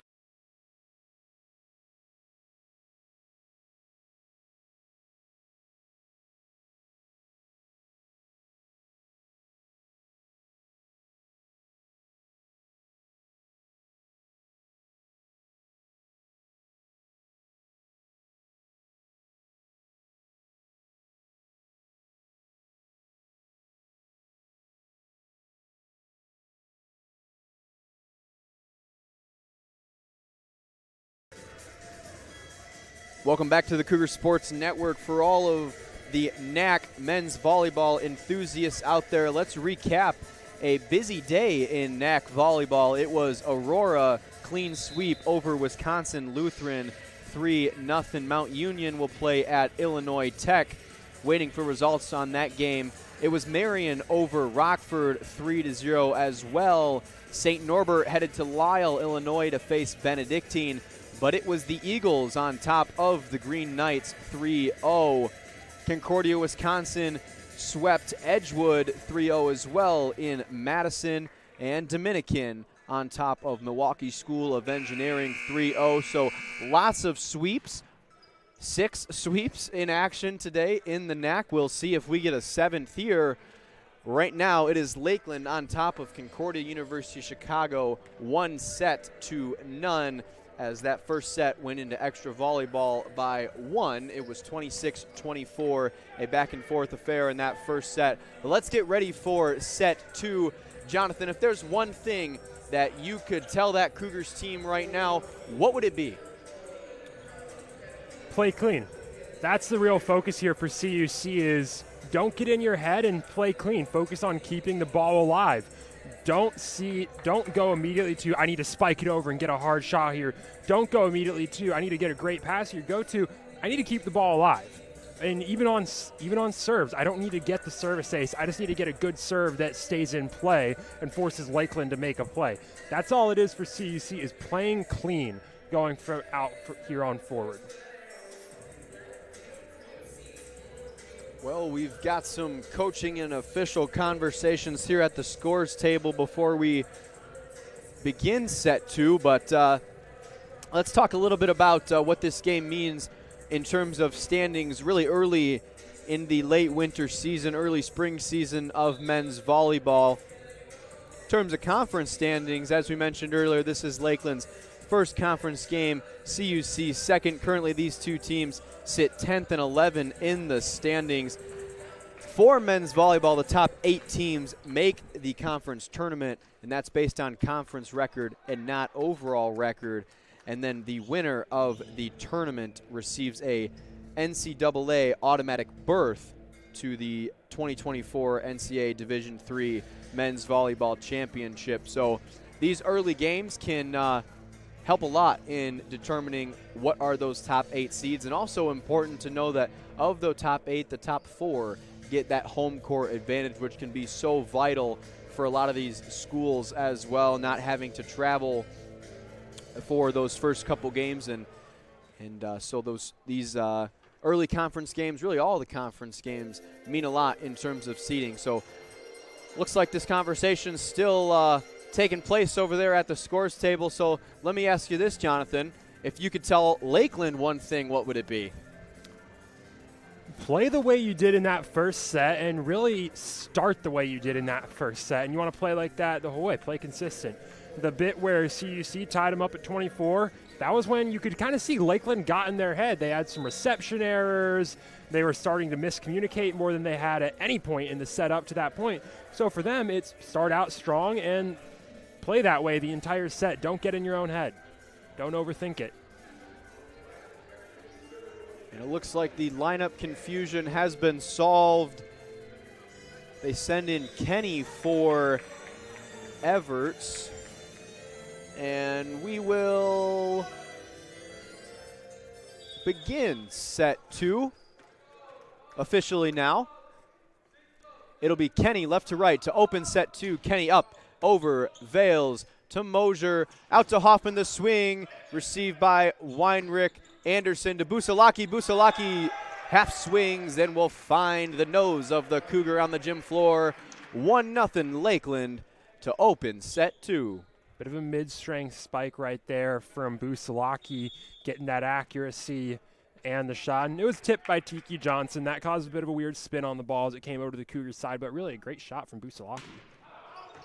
Welcome back to the Cougar Sports Network. For all of the NAC men's volleyball enthusiasts out there, let's recap a busy day in NAC volleyball. It was Aurora clean sweep over Wisconsin Lutheran 3-0. Mount Union will play at Illinois Tech. Waiting for results on that game. It was Marion over Rockford 3-0 as well. St. Norbert headed to Lisle, Illinois to face Benedictine. But it was the Eagles on top of the Green Knights 3-0. Concordia, Wisconsin swept Edgewood 3-0 as well in Madison. And Dominican on top of Milwaukee School of Engineering 3-0. So lots of sweeps. 6 sweeps in action today in the NAC. We'll see if we get a 7th here. Right now it is Lakeland on top of Concordia University Chicago 1-0 as that first set went into extra volleyball by 1. It was 26-24, a back-and-forth affair in that first set. But let's get ready for set 2. Jonathan, if there's one thing that you could tell that Cougars team right now, what would it be? Play clean. That's the real focus here for CUC is don't get in your head and play clean. Focus on keeping the ball alive. Don't go immediately to, I need to spike it over and get a hard shot here. Don't go immediately to, I need to get a great pass here. Go to, I need to keep the ball alive. And even on serves, I don't need to get the service ace. I just need to get a good serve that stays in play and forces Lakeland to make a play. That's all it is for CUC is playing clean going from here on forward. Well, we've got some coaching and official conversations here at the scores table before we begin set 2, but let's talk a little bit about what this game means in terms of standings really early in the late winter season, early spring season of men's volleyball. In terms of conference standings, as we mentioned earlier, this is Lakeland's first conference game, CUC second. Currently, these two teams sit 10th and 11 in the standings. For men's volleyball, the top 8 teams make the conference tournament, and that's based on conference record and not overall record. And then the winner of the tournament receives a NCAA automatic berth to the 2024 NCAA Division III Men's Volleyball Championship. So these early games can help a lot in determining what are those top 8 seeds, and also important to know that of the top 8, the top 4 get that home court advantage, which can be so vital for a lot of these schools as well, not having to travel for those first couple games, and so these early conference games, really all the conference games, mean a lot in terms of seeding. So looks like this conversation's still taking place over there at the scores table. So let me ask you this, Jonathan. If you could tell Lakeland one thing, what would it be? Play the way you did in that first set and really start the way you did in that first set. And you want to play like that the whole way. Play consistent. The bit where CUC tied them up at 24, that was when you could kind of see Lakeland got in their head. They had some reception errors. They were starting to miscommunicate more than they had at any point in the set up to that point. So for them, it's start out strong and play that way the entire set. Don't get in your own head. Don't overthink it. And it looks like the lineup confusion has been solved. They send in Kenny for Everts. And we will begin set 2 officially now. It'll be Kenny left to right to open set 2. Kenny up over Vales to Mosier, out to Hoffman, the swing, received by Weinrich. Anderson to Busalaki. Busalaki half swings, then will find the nose of the Cougar on the gym floor. 1-0 Lakeland to open set 2. Bit of a mid-strength spike right there from Busalaki, getting that accuracy and the shot. And it was tipped by Tiki Johnson. That caused a bit of a weird spin on the ball as it came over to the Cougars side, but really a great shot from Busalaki.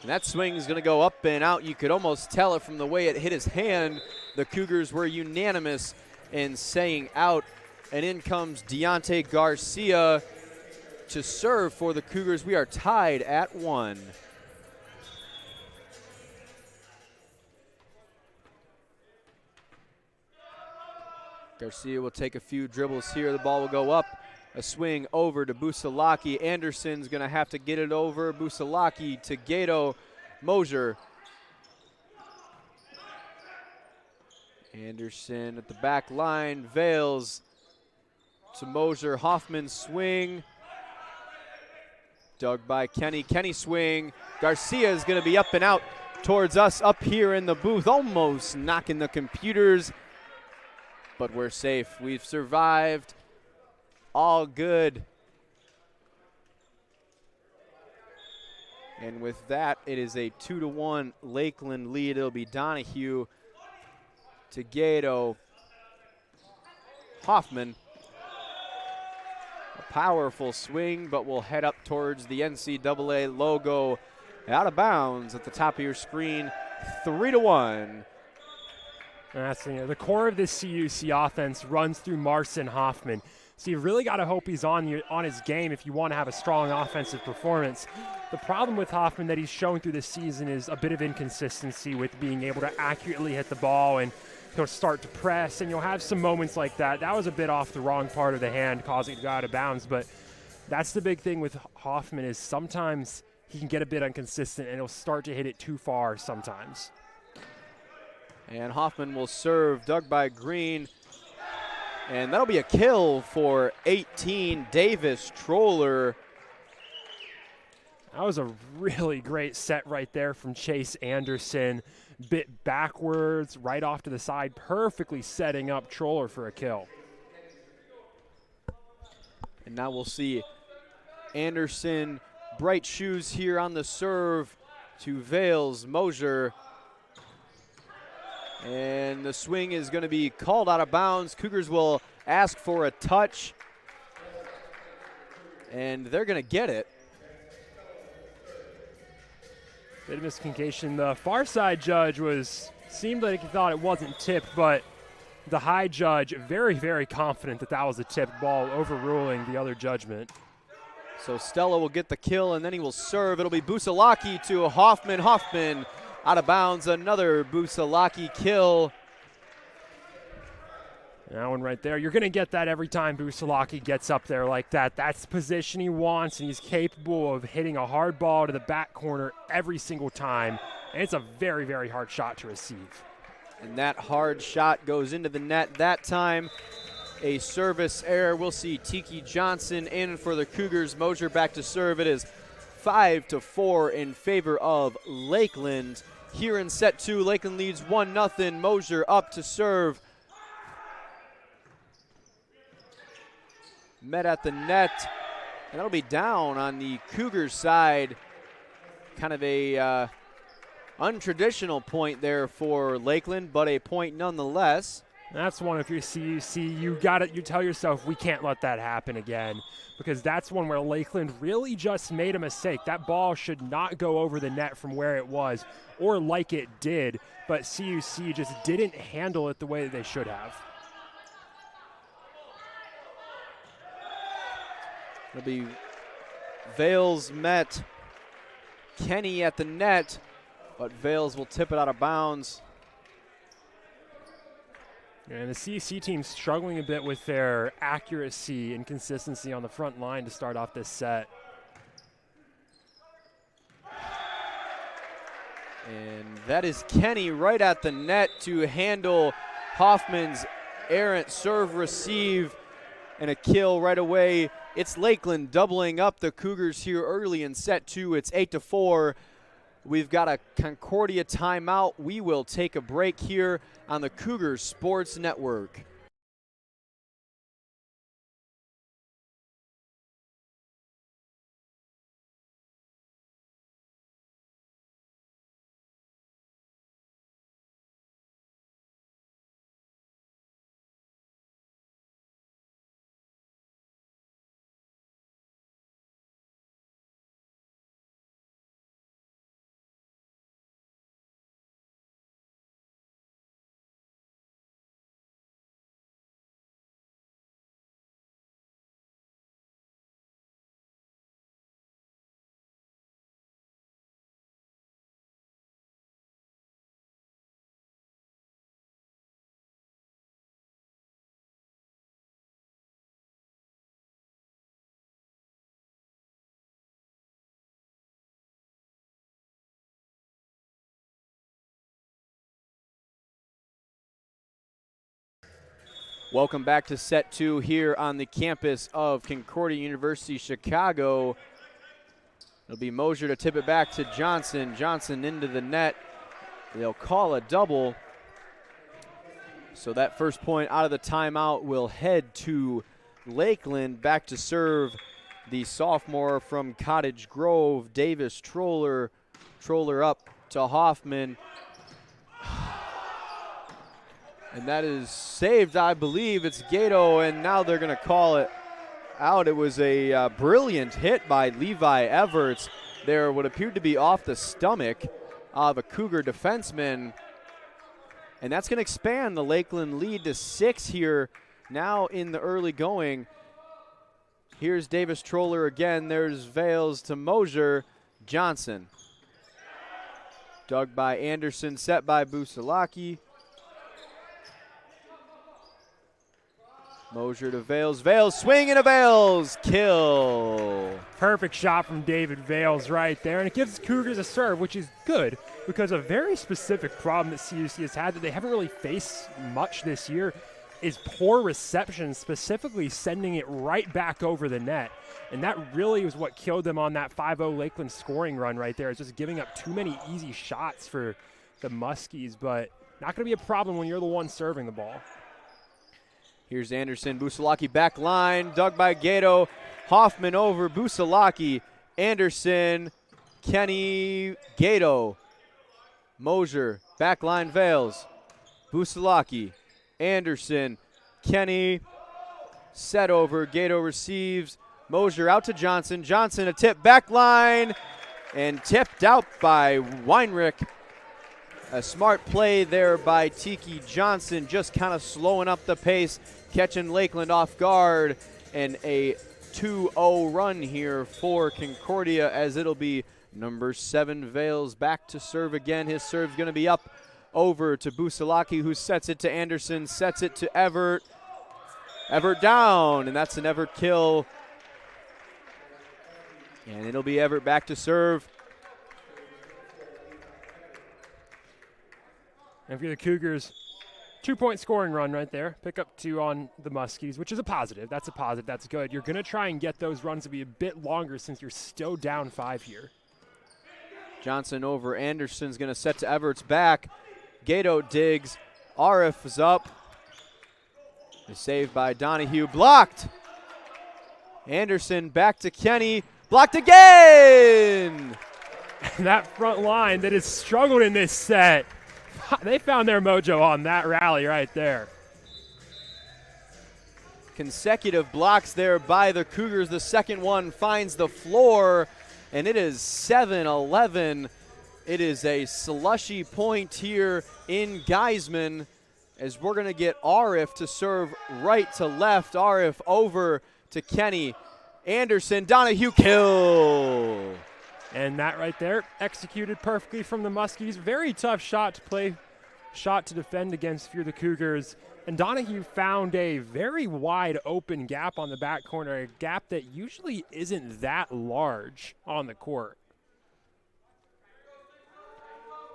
And that swing is going to go up and out. You could almost tell it from the way it hit his hand. The Cougars were unanimous in saying out. And in comes Deontay Garcia to serve for the Cougars. We are tied at 1. Garcia will take a few dribbles here. The ball will go up. A swing over to Busalaki. Anderson's going to have to get it over. Busalaki to Gato. Mosier. Anderson at the back line. Vales to Mosier. Hoffman swing. Dug by Kenny. Kenny swing. Garcia is going to be up and out towards us up here in the booth. Almost knocking the computers. But we're safe. We've survived. All good. And with that, it is a 2-1 Lakeland lead. It'll be Donahue to Gato. Hoffman. A powerful swing, but we'll head up towards the NCAA logo. Out of bounds at the top of your screen. 3-1. And that's the core of this CUC offense runs through Marcin Hoffman. So you really got to hope he's on his game if you want to have a strong offensive performance. The problem with Hoffman that he's shown through this season is a bit of inconsistency with being able to accurately hit the ball, and he'll start to press, and you'll have some moments like that. That was a bit off the wrong part of the hand, causing it to go out of bounds. But that's the big thing with Hoffman is sometimes he can get a bit inconsistent, and he'll start to hit it too far sometimes. And Hoffman will serve, dug by Green. And that'll be a kill for 18, Davis Troller. That was a really great set right there from Chase Anderson. Bit backwards, right off to the side, perfectly setting up Troller for a kill. And now we'll see Anderson, bright shoes here on the serve to Vales, Mosier. And the swing is going to be called out of bounds. Cougars will ask for a touch. And they're going to get it. Bit of miscommunication. The far side judge seemed like he thought it wasn't tipped, but the high judge very, very confident that that was a tipped ball, overruling the other judgment. So Stella will get the kill, and then he will serve. It'll be Busalaki to Hoffman. Hoffman out of bounds, another Busalaki kill. That one right there. You're going to get that every time Busalaki gets up there like that. That's the position he wants, and he's capable of hitting a hard ball to the back corner every single time. And it's a very, very hard shot to receive. And that hard shot goes into the net that time. A service error. We'll see Tiki Johnson in for the Cougars. Mosier back to serve. It is 5-4 in favor of Lakeland. Here in set 2, Lakeland leads 1-0. Mosier up to serve. Met at the net, and that'll be down on the Cougars side. Kind of a untraditional point there for Lakeland, but a point nonetheless. That's one, if you're CUC, you tell yourself, we can't let that happen again, because that's one where Lakeland really just made a mistake. That ball should not go over the net from where it was, or like it did, but CUC just didn't handle it the way that they should have. It'll be Vales met Kenny at the net. but Vales will tip it out of bounds. And the CUC team struggling a bit with their accuracy and consistency on the front line to start off this set. And that is Kenny right at the net to handle Hoffman's errant serve receive and a kill right away. It's Lakeland doubling up the Cougars here early in set 2. It's 8-4. We've got a Concordia timeout. We will take a break here on the Cougars Sports Network. Welcome back to set 2 here on the campus of Concordia University, Chicago. It'll be Mosier to tip it back to Johnson. Johnson into the net. They'll call a double. So that first point out of the timeout will head to Lakeland. Back to serve the sophomore from Cottage Grove, Davis Troller. Troller up to Hoffman. And that is saved, I believe. It's Gato, and now they're going to call it out. It was a brilliant hit by Levi Everts. There what appeared to be off the stomach of a Cougar defenseman. And that's going to expand the Lakeland lead to 6 here now in the early going. Here's Davis Troller again. There's Vales to Mosier. Johnson. Dug by Anderson, set by Busalaki. Mosier to Vales. Vales swing and a Vales kill. Perfect shot from David Vales right there, and it gives Cougars a serve, which is good because a very specific problem that CUC has had that they haven't really faced much this year is poor reception, specifically sending it right back over the net. And that really was what killed them on that 5-0 Lakeland scoring run right there. It's just giving up too many easy shots for the Muskies, but not going to be a problem when you're the one serving the ball. Here's Anderson, Busalaki back line, dug by Gato. Hoffman over Busalaki. Anderson, Kenny, Gato. Mosier, back line Vales. Busalaki, Anderson, Kenny. Set over, Gato receives. Mosier out to Johnson. Johnson a tip back line and tipped out by Weinrich. A smart play there by Tiki Johnson, just kind of slowing up the pace, catching Lakeland off guard, and a 2-0 run here for Concordia as it'll be number 7 Vales back to serve again. His serve's going to be up over to Busalaki, who sets it to Anderson, sets it to Everett. Everett down, and that's an Everett kill. And it'll be Everett back to serve. And for the Cougars, 2-point scoring run right there. Pick up 2 on the Muskies, which is a positive. That's a positive. That's good. You're going to try and get those runs to be a bit longer since you're still down 5 here. Johnson over Anderson's going to set to Everett's back. Gato digs. Arif is up. Is saved by Donahue. Blocked. Anderson back to Kenny. Blocked again. That front line that has struggled in this set. They found their mojo on that rally right there. Consecutive blocks there by the Cougars. The second one finds the floor, and it is 7-11. It is a slushy point here in Geisman as we're going to get Arif to serve right to left. Arif over to Kenny. Anderson, Donahue kill. And that right there, executed perfectly from the Muskies. Very tough shot to defend against for the Cougars. And Donahue found a very wide open gap on the back corner, a gap that usually isn't that large on the court.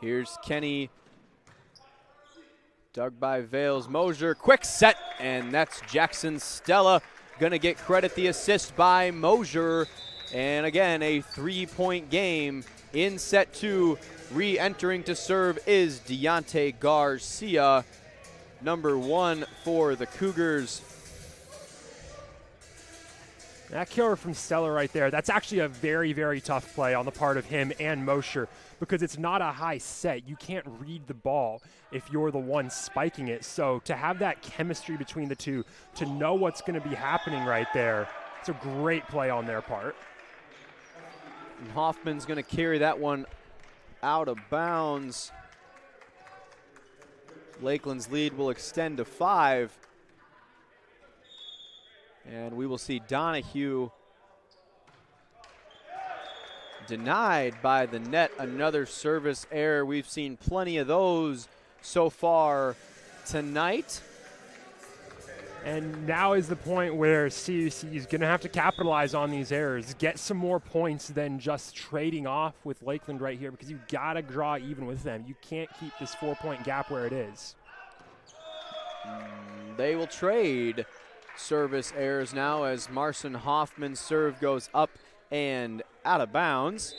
Here's Kenny. Dug by Vales. Mosier, quick set, and that's Jackson Stella. Gonna get credit the assist by Mosier. And again, a 3-point game in set 2. Re-entering to serve is Deontay Garcia, number 1 for the Cougars. That killer from Stella right there, that's actually a very, very tough play on the part of him and Mosher because it's not a high set. You can't read the ball if you're the one spiking it. So to have that chemistry between the two, to know what's going to be happening right there, it's a great play on their part. And Hoffman's going to carry that one out of bounds. Lakeland's lead will extend to 5. And we will see Donahue denied by the net. Another service error. We've seen plenty of those so far tonight. And now is the point where CUC is going to have to capitalize on these errors, get some more points than just trading off with Lakeland right here, because you've got to draw even with them. You can't keep this 4-point gap where it is. They will trade service errors now as Marcin Hoffman's serve goes up and out of bounds.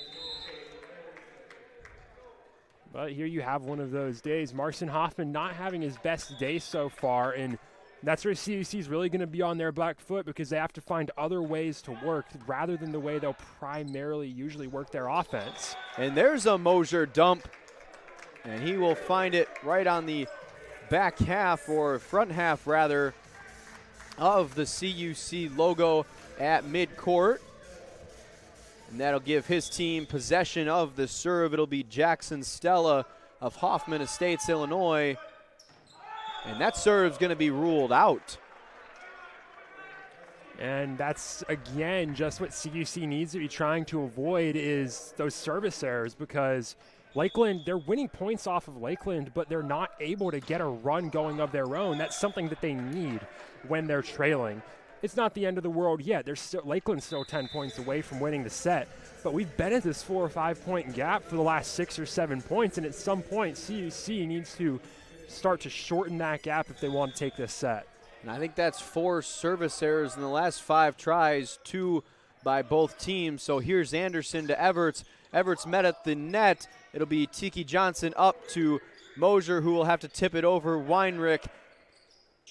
But here you have one of those days. Marcin Hoffman not having his best day so far, and that's where CUC is really going to be on their back foot because they have to find other ways to work rather than the way they'll primarily usually work their offense. And there's a Mosier dump, and he will find it right on the back half, or front half rather, of the CUC logo at midcourt. And that'll give his team possession of the serve. It'll be Jackson Stella of Hoffman Estates, Illinois. And that serve's going to be ruled out. And that's, again, just what CUC needs to be trying to avoid is those service errors, because Lakeland, they're winning points off of Lakeland, but they're not able to get a run going of their own. That's something that they need when they're trailing. It's not the end of the world yet. Lakeland's still 10 points away from winning the set, but we've been at this 4 or 5 point gap for the last 6 or 7 points, and at some point CUC needs to start to shorten that gap if they want to take this set. And I think that's 4 service errors in the last 5 tries, 2 by both teams. So here's Anderson to Everts. Everts met at the net. It'll be Tiki Johnson up to Mosier, who will have to tip it over Weinrich.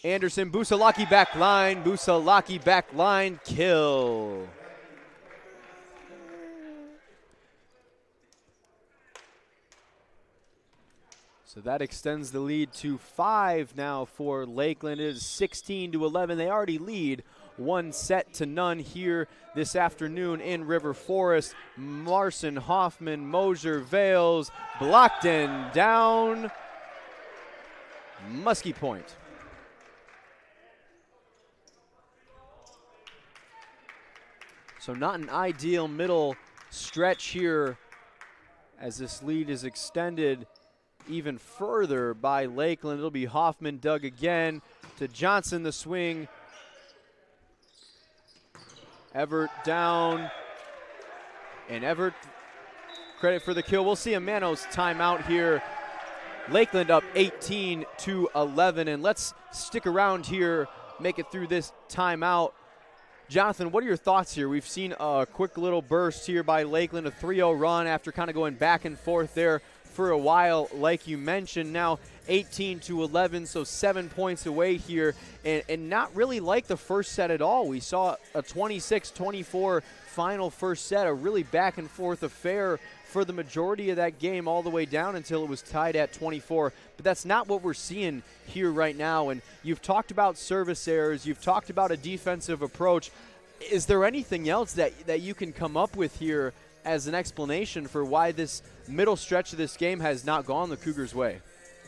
Anderson, Busalaki back line, Busalaki back line, kill. So that extends the lead to 5 now for Lakeland. It is 16-11. They already lead 1-0 here this afternoon in River Forest. Marcin Hoffman, Mosier, Vales, blocked and down. Muskie point. So not an ideal middle stretch here as this lead is extended even further by Lakeland. It'll be Hoffman dug again to Johnson, the swing. Everett down. And Everett, credit for the kill. We'll see a Manos timeout here. Lakeland up 18-11. And let's stick around here, make it through this timeout. Jonathan, what are your thoughts here? We've seen a quick little burst here by Lakeland, a 3-0 run after kind of going back and forth there for a while, like you mentioned. Now 18-11, so 7 points away here, and not really like the first set at all. We saw a 26-24 final first set, a really back and forth affair for the majority of that game, all the way down until it was tied at 24. But that's not what we're seeing here right now. And you've talked about service errors, you've talked about a defensive approach. Is there anything else that you can come up with here as an explanation for why this middle stretch of this game has not gone the Cougars' way?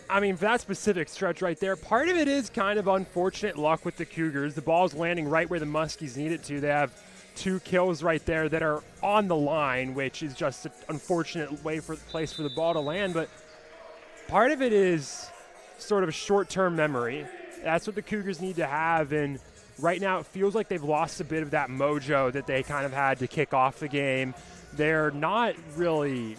I mean, for that specific stretch right there, part of it is kind of unfortunate luck with the Cougars. The ball's landing right where the Muskies need it to. They have 2 kills right there that are on the line, which is just an unfortunate place for the ball to land. But part of it is sort of a short-term memory. That's what the Cougars need to have, and right now it feels like they've lost a bit of that mojo that they kind of had to kick off the game. They're not really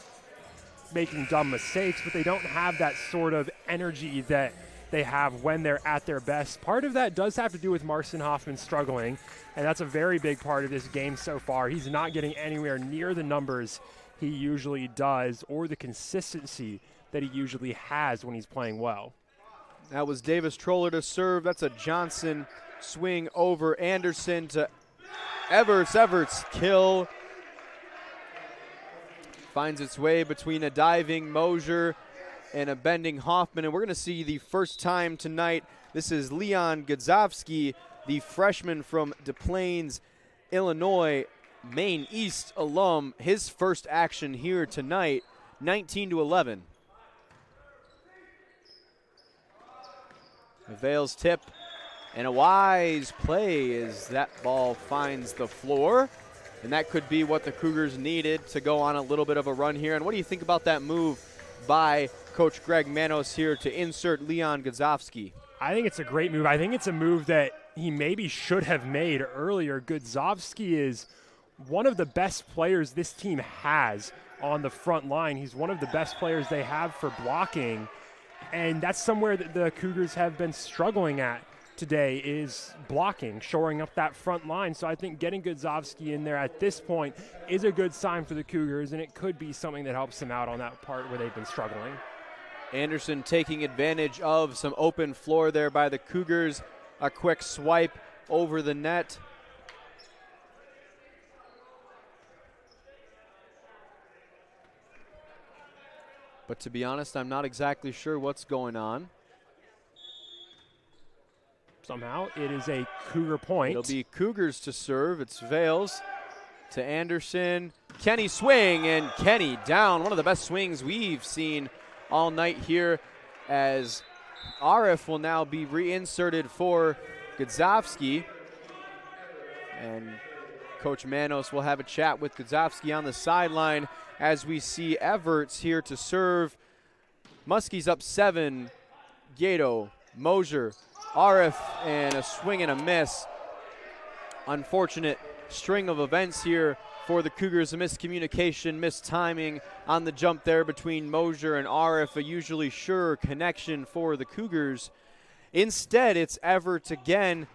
making dumb mistakes, but they don't have that sort of energy that they have when they're at their best. Part of that does have to do with Marcin Hoffman struggling, and that's a very big part of this game so far. He's not getting anywhere near the numbers he usually does or the consistency that he usually has when he's playing well. That was Davis Troller to serve. That's a Johnson swing over Anderson to Everts. Everts kill. Finds its way between a diving Mosier and a bending Hoffman. And we're going to see the first time tonight. This is Leon Godzowski, the freshman from Des Plaines, Illinois, Maine East alum. His first action here tonight, 19-11. Vale's tip and a wise play as that ball finds the floor. And that could be what the Cougars needed to go on a little bit of a run here. And what do you think about that move by Coach Greg Manos here to insert Leon Godzowski? I think it's a great move. I think it's a move that he maybe should have made earlier. Godzowski is one of the best players this team has on the front line. He's one of the best players they have for blocking. And that's somewhere that the Cougars have been struggling at today, is blocking, shoring up that front line. So I think getting Godzowski in there at this point is a good sign for the Cougars, and it could be something that helps them out on that part where they've been struggling. Anderson taking advantage of some open floor there by the Cougars. A quick swipe over the net. But to be honest, I'm not exactly sure what's going on. Somehow it is a Cougar point. It'll be Cougars to serve. It's Vales to Anderson. Kenny swing, and Kenny down. One of the best swings we've seen all night here, as Arif will now be reinserted for Godzowski. And Coach Manos will have a chat with Godzowski on the sideline as we see Everts here to serve. Muskie's up 7. Gato, Mosier, Arif, and a swing and a miss. Unfortunate string of events here for the Cougars. A miscommunication, mistiming on the jump there between Mosier and Arif. A usually sure connection for the Cougars. Instead, it's Everts again.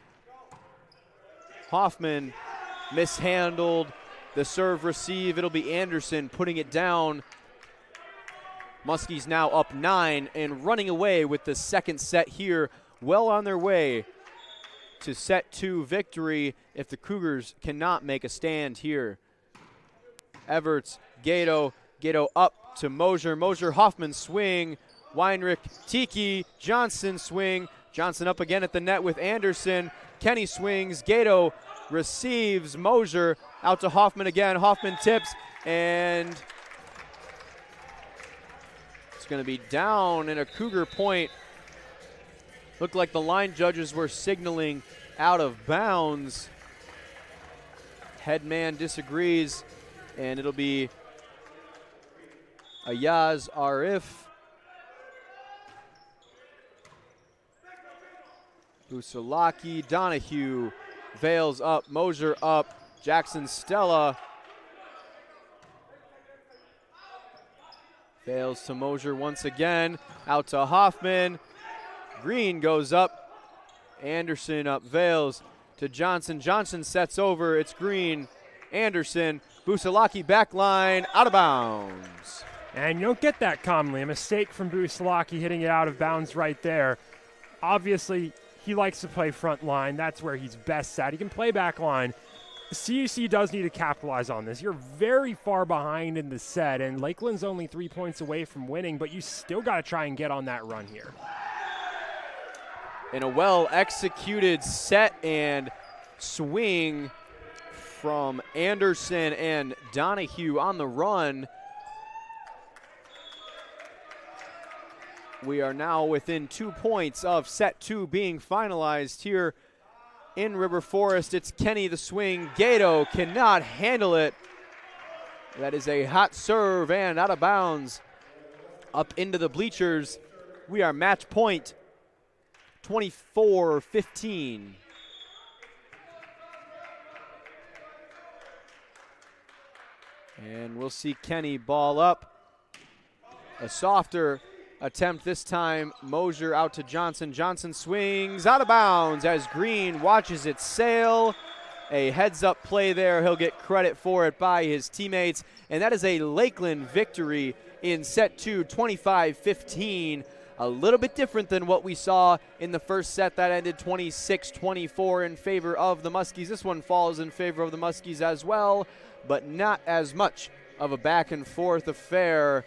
Hoffman mishandled the serve receive. It'll be Anderson putting it down. Muskie's now up 9 and running away with the second set here. Well on their way to set 2 victory if the Cougars cannot make a stand here. Everts, Gato up to Mosier. Mosier, Hoffman swing. Weinrich, Tiki, Johnson swing. Johnson up again at the net with Anderson. Kenny swings. Gato receives. Mosier out to Hoffman again. Hoffman tips, and it's going to be down in a Cougar point. Looked like the line judges were signaling out of bounds. Headman disagrees, and it'll be Ayaz Arif. Busalaki, Donahue, Vales up, Mosier up, Jackson Stella. Vales to Mosier once again, out to Hoffman. Green goes up, Anderson up, Vales to Johnson. Johnson sets over, it's Green, Anderson, Busalaki back line, out of bounds. And you don't get that commonly. A mistake from Busalaki hitting it out of bounds right there. Obviously, he likes to play front line. That's where he's best at. He can play back line. CUC does need to capitalize on this. You're very far behind in the set, and Lakeland's only 3 points away from winning, but you still got to try and get on that run here. In a well-executed set and swing from Anderson and Donahue on the run. We are now within 2 points of set 2 being finalized here in River Forest. It's Kenny the swing. Gato cannot handle it. That is a hot serve and out of bounds up into the bleachers. We are match point 24-15. And we'll see Kenny ball up. A softer attempt this time. Mosier out to Johnson. Johnson swings out of bounds as Green watches it sail. A heads-up play there. He'll get credit for it by his teammates. And that is a Lakeland victory in set 2, 25-15. A little bit different than what we saw in the first set that ended 26-24 in favor of the Muskies. This one falls in favor of the Muskies as well, but not as much of a back-and-forth affair.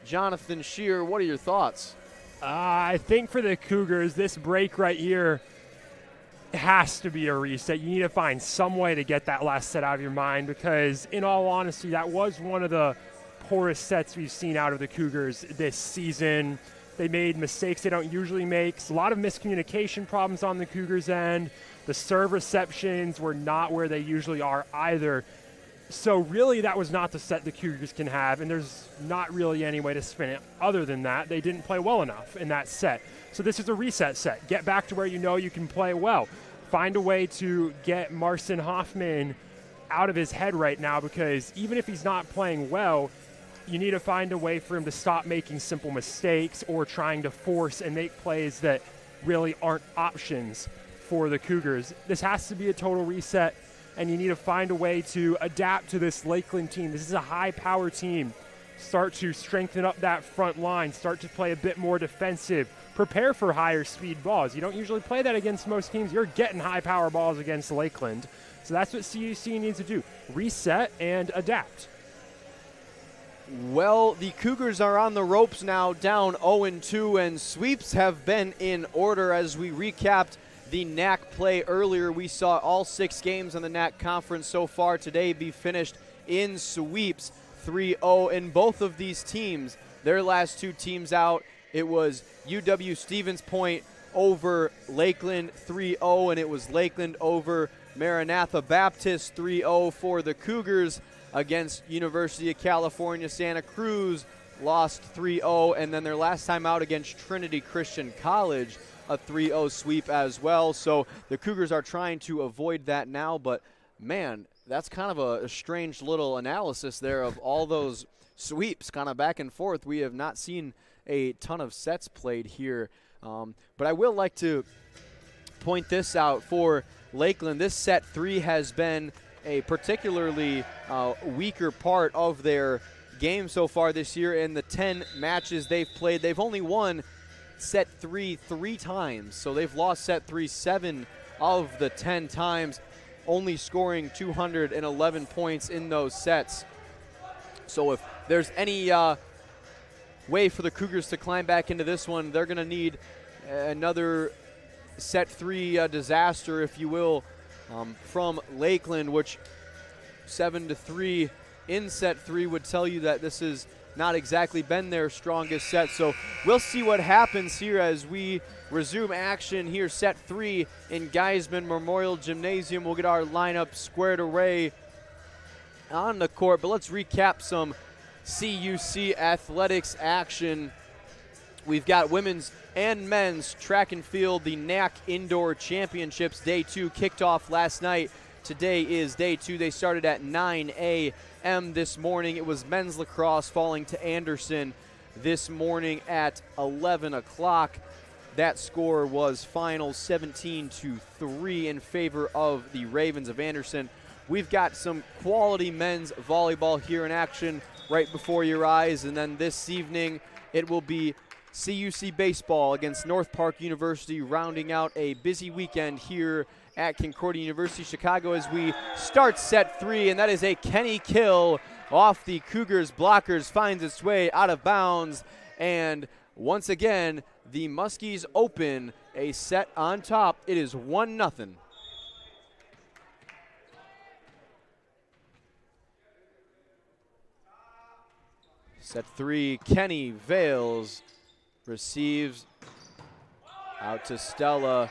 Jonathan Shear, what are your thoughts? I think for the Cougars, this break right here has to be a reset. You need to find some way to get that last set out of your mind because, in all honesty, that was one of the poorest sets we've seen out of the Cougars this season. They made mistakes they don't usually make. A lot of miscommunication problems on the Cougars' end. The serve receptions were not where they usually are either. So really, that was not the set the Cougars can have, and there's not really any way to spin it other than that. They didn't play well enough in that set. So this is a reset set. Get back to where you know you can play well. Find a way to get Marcin Hoffman out of his head right now because even if he's not playing well, you need to find a way for him to stop making simple mistakes or trying to force and make plays that really aren't options for the Cougars. This has to be a total reset, and you need to find a way to adapt to this Lakeland team. This is a high-power team. Start to strengthen up that front line. Start to play a bit more defensive. Prepare for higher speed balls. You don't usually play that against most teams. You're getting high-power balls against Lakeland. So that's what CUC needs to do. Reset and adapt. Well, the Cougars are on the ropes now, down 0-2, and sweeps have been in order. As we recapped the NAC play earlier, we saw all 6 games in the NAC conference so far today be finished in sweeps, 3-0. In both of these teams, their last 2 teams out, it was UW Stevens Point over Lakeland 3-0, and it was Lakeland over Maranatha Baptist 3-0 for the Cougars. Against University of California, Santa Cruz lost 3-0, and then their last time out against Trinity Christian College, a 3-0 sweep as well. So the Cougars are trying to avoid that now, but man, that's kind of a strange little analysis there of all those sweeps kind of back and forth. We have not seen a ton of sets played here, but I will like to point this out for Lakeland. This set 3 has been a particularly weaker part of their game so far this year. In the 10 matches they've played, they've only won set 3 times. So they've lost set 3 7 of the 10 times, only scoring 211 points in those sets. So if there's any way for the Cougars to climb back into this one, they're going to need another set 3 disaster, if you will, from Lakeland, which 7-3 in set 3 would tell you that this has not exactly been their strongest set. So we'll see what happens here as we resume action here, set 3 in Geisman Memorial Gymnasium. We'll get our lineup squared away on the court, but let's recap some CUC athletics action. We've got women's and men's track and field. The NAC Indoor Championships Day 2 kicked off last night. Today is Day 2. They started at 9 a.m. this morning. It was men's lacrosse falling to Anderson this morning at 11 o'clock. That score was final 17-3 in favor of the Ravens of Anderson. We've got some quality men's volleyball here in action right before your eyes, and then this evening it will be CUC baseball against North Park University, rounding out a busy weekend here at Concordia University Chicago as we start set 3, and that is a Kenny kill off the Cougars blockers, finds its way out of bounds, and once again the Muskies open a set on top. It is 1-0. Set 3, Kenny Vales receives out to Stella.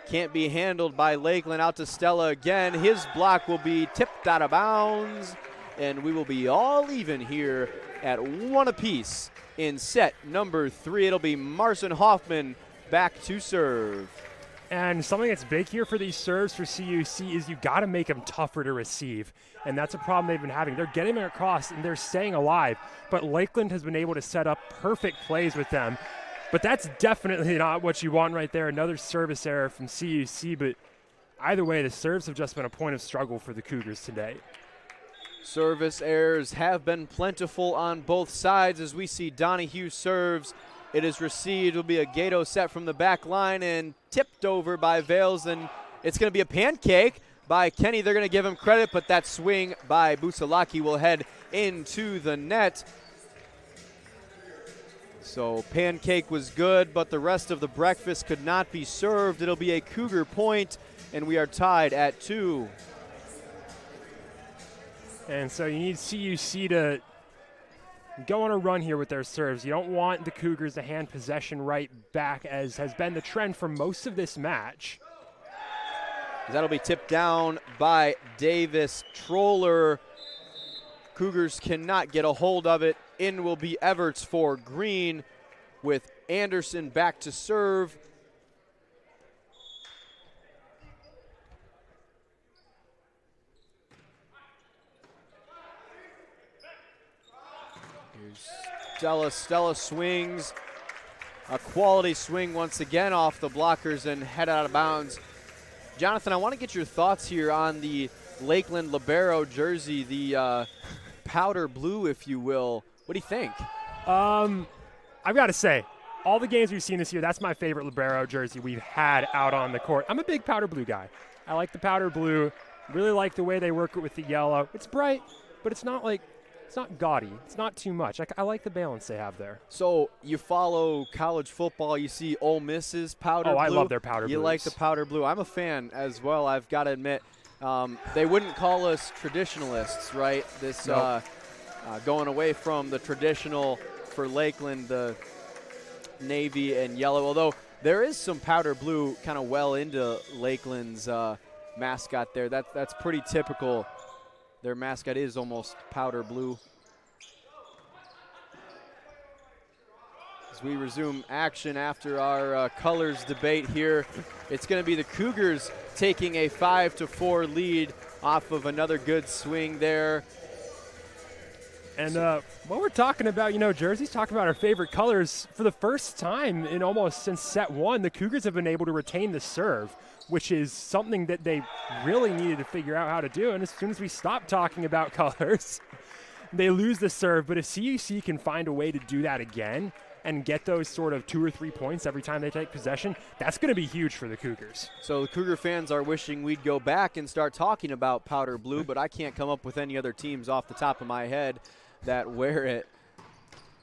Can't be handled by Lakeland. Out to Stella again. His block will be tipped out of bounds, and we will be all even here at 1 apiece in set number 3. It'll be Marcin Hoffman back to serve. And something that's big here for these serves for CUC is you got to make them tougher to receive. And that's a problem they've been having. They're getting them across and they're staying alive. But Lakeland has been able to set up perfect plays with them. But that's definitely not what you want right there. Another service error from CUC. But either way, the serves have just been a point of struggle for the Cougars today. Service errors have been plentiful on both sides as we see Donahue serves. It is received. It will be a Gato set from the back line and tipped over by Vales, and it's going to be a pancake by Kenny. They're going to give him credit, but that swing by Busalaki will head into the net. So pancake was good, but the rest of the breakfast could not be served. It'll be a Cougar point, and we are tied at 2. And so you need CUC to go on a run here with their serves. You don't want the Cougars to hand possession right back, as has been the trend for most of this match. That'll be tipped down by Davis Troller. Cougars cannot get a hold of it. In will be Everts for Green, with Anderson back to serve. Here's Stella swings. A quality swing once again off the blockers and head out of bounds. Jonathan, I want to get your thoughts here on the Lakeland Libero jersey, the powder blue, if you will. What do you think? I've got to say, all the games we've seen this year, that's my favorite Libero jersey we've had out on the court. I'm a big powder blue guy. I like the powder blue. Really like the way they work it with the yellow. It's bright, but it's not gaudy. It's not too much. I like the balance they have there. So you follow college football, you see Ole Miss's powder blue. Oh, I love their powder blue. You like the powder blue. I'm a fan as well, I've got to admit. They wouldn't call us traditionalists, right? This nope. Going away from the traditional for Lakeland, the navy and yellow, although there is some powder blue kind of well into Lakeland's mascot there. That's pretty typical. Their mascot is almost powder blue. As we resume action after our colors debate here, it's going to be the Cougars taking a 5-4 lead off of another good swing there. And what we're talking about, jerseys, talking about our favorite colors. For the first time in almost since set 1, the Cougars have been able to retain the serve, which is something that they really needed to figure out how to do. And as soon as we stop talking about colors, they lose the serve. But if CUC can find a way to do that again and get those sort of 2 or 3 points every time they take possession, that's going to be huge for the Cougars. So the Cougar fans are wishing we'd go back and start talking about powder blue, but I can't come up with any other teams off the top of my head that wear it.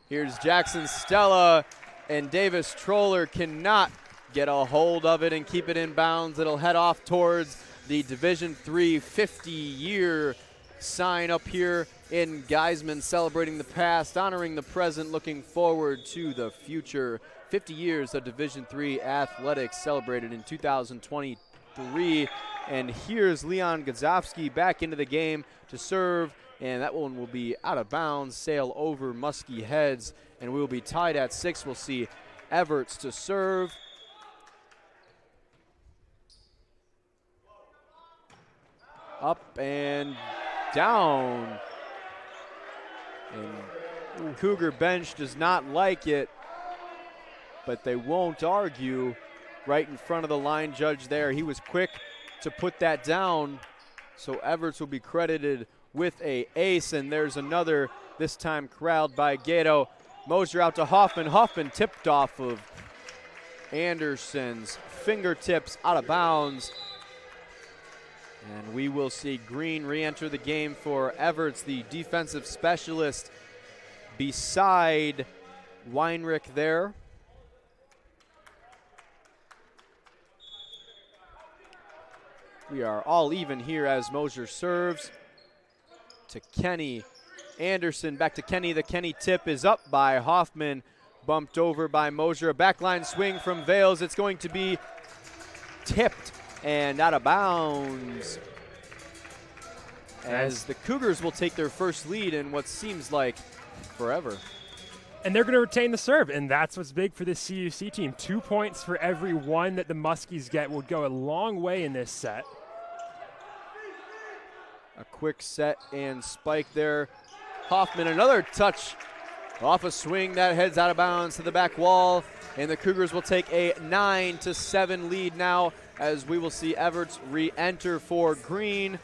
Here's Jackson Stella, and Davis Troller cannot get a hold of it and keep it in bounds. It'll head off towards the Division III 50-year sign up here in Geisman, celebrating the past, honoring the present, looking forward to the future. 50 years of Division III athletics celebrated in 2023. And here's Leon Gazowski back into the game to serve, and that one will be out of bounds, sail over Muskie heads, and we will be tied at 6. We'll see Everts to serve. Up and down. And Cougar bench does not like it, but they won't argue. Right in front of the line judge there. He was quick to put that down, so Everts will be credited with a ace, and there's another, this time corralled by Gato. Mosier out to Hoffman. Hoffman tipped off of Anderson's fingertips, out of bounds. And we will see Green re-enter the game for Everts, the defensive specialist beside Weinrich there. We are all even here as Mosier serves to Kenny. Anderson back to Kenny. The Kenny tip is up by Hoffman, bumped over by Mosier. A backline swing from Vales. It's going to be tipped and out of bounds, as the Cougars will take their first lead in what seems like forever. And they're going to retain the serve, and that's what's big for this CUC team. 2 points for every one that the Muskies get would go a long way in this set. A quick set and spike there. Hoffman, another touch off a swing that heads out of bounds to the back wall, and the Cougars will take a 9-7 lead now, as we will see Everts re-enter for green.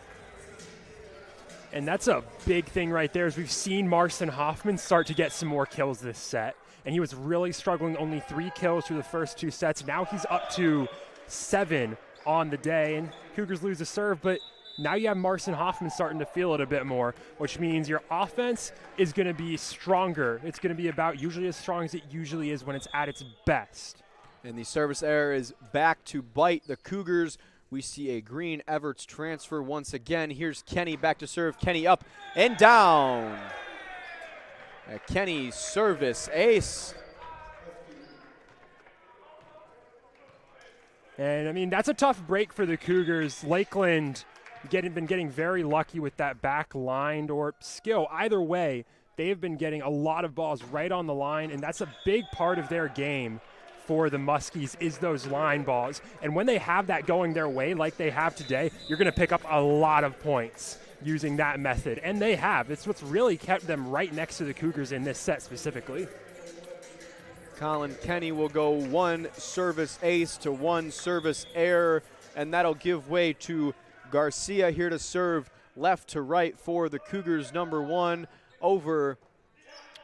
And that's a big thing right there, as we've seen Marcin Hoffman start to get some more kills this set. And he was really struggling, only 3 kills through the first 2 sets. Now he's up to 7 on the day, and Cougars lose a serve, but now you have Marcin Hoffman starting to feel it a bit more, which means your offense is going to be stronger. It's going to be about usually as strong as it usually is when it's at its best. And the service error is back to bite the Cougars. We see a green Everts transfer once again. Here's Kenny back to serve. Kenny up and down. A Kenny service ace. And, I mean, that's a tough break for the Cougars. Lakeland been getting very lucky with that back line or skill. Either way, they have been getting a lot of balls right on the line, and that's a big part of their game for the Muskies is those line balls. And when they have that going their way like they have today, you're going to pick up a lot of points using that method. And they have. It's what's really kept them right next to the Cougars in this set specifically. Colin Kenny will go 1 service ace to 1 service error, and that'll give way to Garcia here to serve left to right for the Cougars. Number 1 over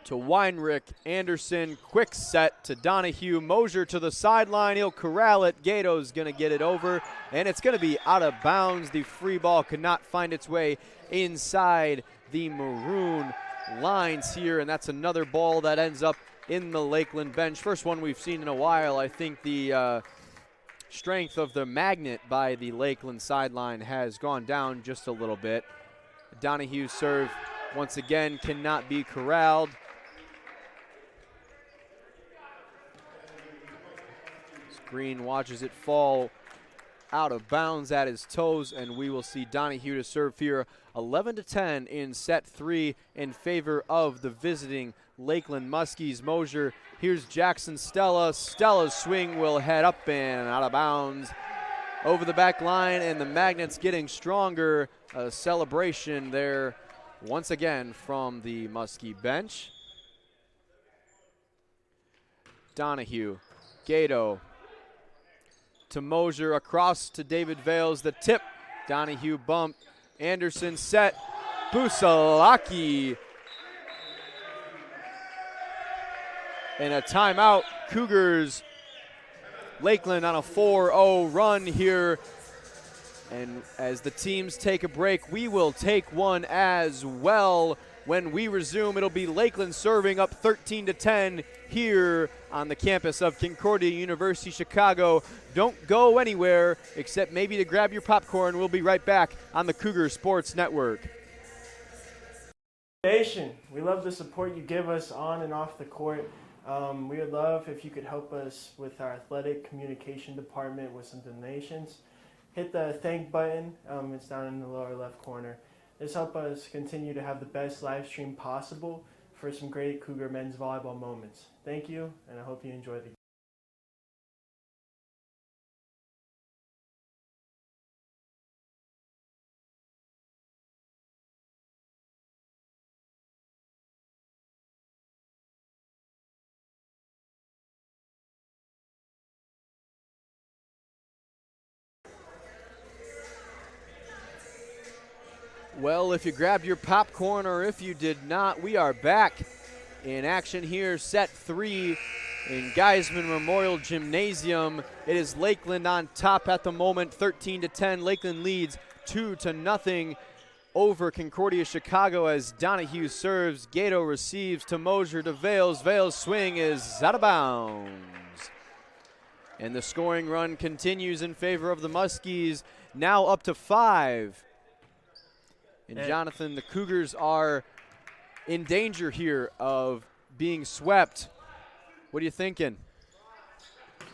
to Weinrich. Anderson, quick set to Donahue. Mosier to the sideline. He'll corral it. Gato's going to get it over, and it's going to be out of bounds. The free ball could not find its way inside the maroon lines here, and that's another ball that ends up in the Lakeland bench. First one we've seen in a while. I think the strength of the magnet by the Lakeland sideline has gone down just a little bit. Donahue's serve once again cannot be corralled. Green watches it fall out of bounds at his toes, and we will see Donahue to serve here. 11-10 in set 3 in favor of the visiting Lakeland Muskies. Mosier, here's Jackson Stella. Stella's swing will head up and out of bounds over the back line, and the magnet's getting stronger. A celebration there once again from the Muskie bench. Donahue, Gato to Mosier, across to David Vales, the tip. Donahue bump. Anderson set. Busalaki. And a timeout. Cougars, Lakeland on a 4-0 run here. And as the teams take a break, we will take one as well. When we resume, it'll be Lakeland serving up 13-10 here on the campus of Concordia University Chicago. Don't go anywhere except maybe to grab your popcorn. We'll be right back on the Cougar Sports Network. Nation, we love the support you give us on and off the court. We would love if you could help us with our athletic communication department with some donations. Hit the thank button. It's down in the lower left corner. This helps us continue to have the best live stream possible for some great Cougar men's volleyball moments. Thank you, and I hope you enjoy the game. Well, if you grabbed your popcorn or if you did not, we are back in action here. Set 3 in Geisman Memorial Gymnasium. It is Lakeland on top at the moment, 13-10. Lakeland leads 2-0 over Concordia Chicago as Donahue serves. Gato receives to Mosier to Vales. Vales' swing is out of bounds. And the scoring run continues in favor of the Muskies, now up to 5. And Jonathan, the Cougars are in danger here of being swept. What are you thinking?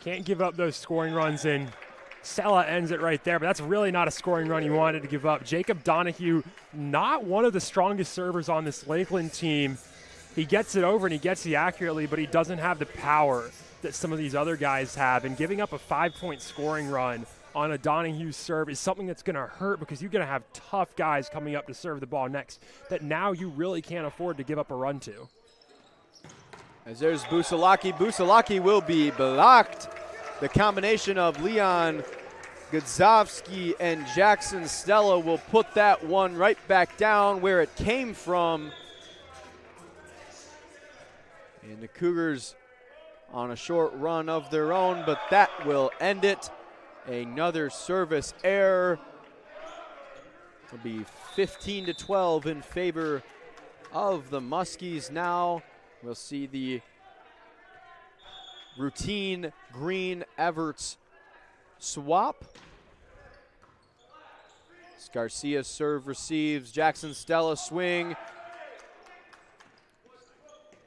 Can't give up those scoring runs, and Stella ends it right there, but that's really not a scoring run you wanted to give up. Jacob Donahue, not one of the strongest servers on this Lakeland team. He gets it over and he gets it accurately, but he doesn't have the power that some of these other guys have. And giving up a 5-point scoring run on a Donahue serve is something that's going to hurt, because you're going to have tough guys coming up to serve the ball next that now you really can't afford to give up a run to. As there's Busalaki. Busalaki will be blocked. The combination of Leon Godzowski and Jackson Stella will put that one right back down where it came from. And the Cougars on a short run of their own, but that will end it. Another service error. It'll be 15-12 in favor of the Muskies now. We'll see the routine Green-Everts swap. Garcia serve receives. Jackson Stella swing.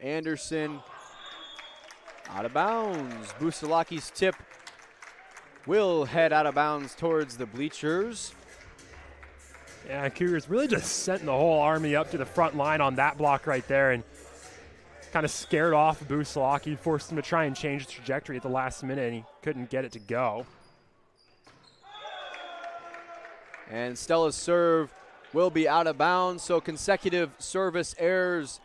Anderson out of bounds. Busalaki's tip will head out of bounds towards the bleachers. Yeah, Cougars really just sent the whole army up to the front line on that block right there, and kind of scared off Busalaki, forced him to try and change the trajectory at the last minute, and he couldn't get it to go. And Stella's serve will be out of bounds, so consecutive service errors.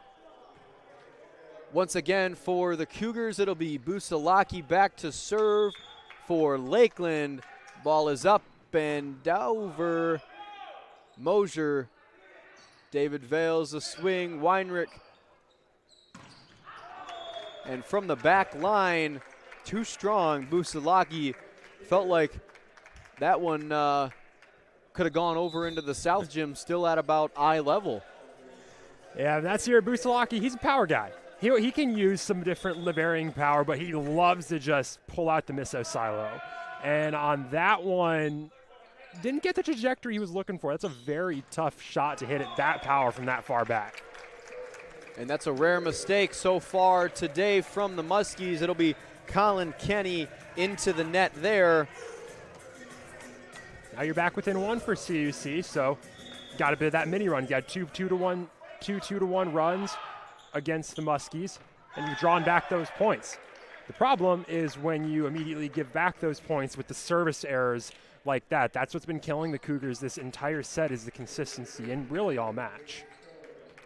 Once again for the Cougars, it'll be Busalaki back to serve for Lakeland. Ball is up and over. Mosier. David Vales a swing. Weinrich. And from the back line, too strong. Busalaki felt like that one could have gone over into the south gym, still at about eye level. Yeah, that's your Busalaki. He's a power guy. He can use some different varying power, but he loves to just pull out the misso silo. And on that one, didn't get the trajectory he was looking for. That's a very tough shot to hit it that power from that far back. And that's a rare mistake so far today from the Muskies. It'll be Colin Kenny into the net there. Now you're back within one for CUC, so got a bit of that mini run. You got two to one runs against the Muskies, and you've drawn back those points. The problem is when you immediately give back those points with the service errors like that. That's what's been killing the Cougars this entire set, is the consistency, and really all match.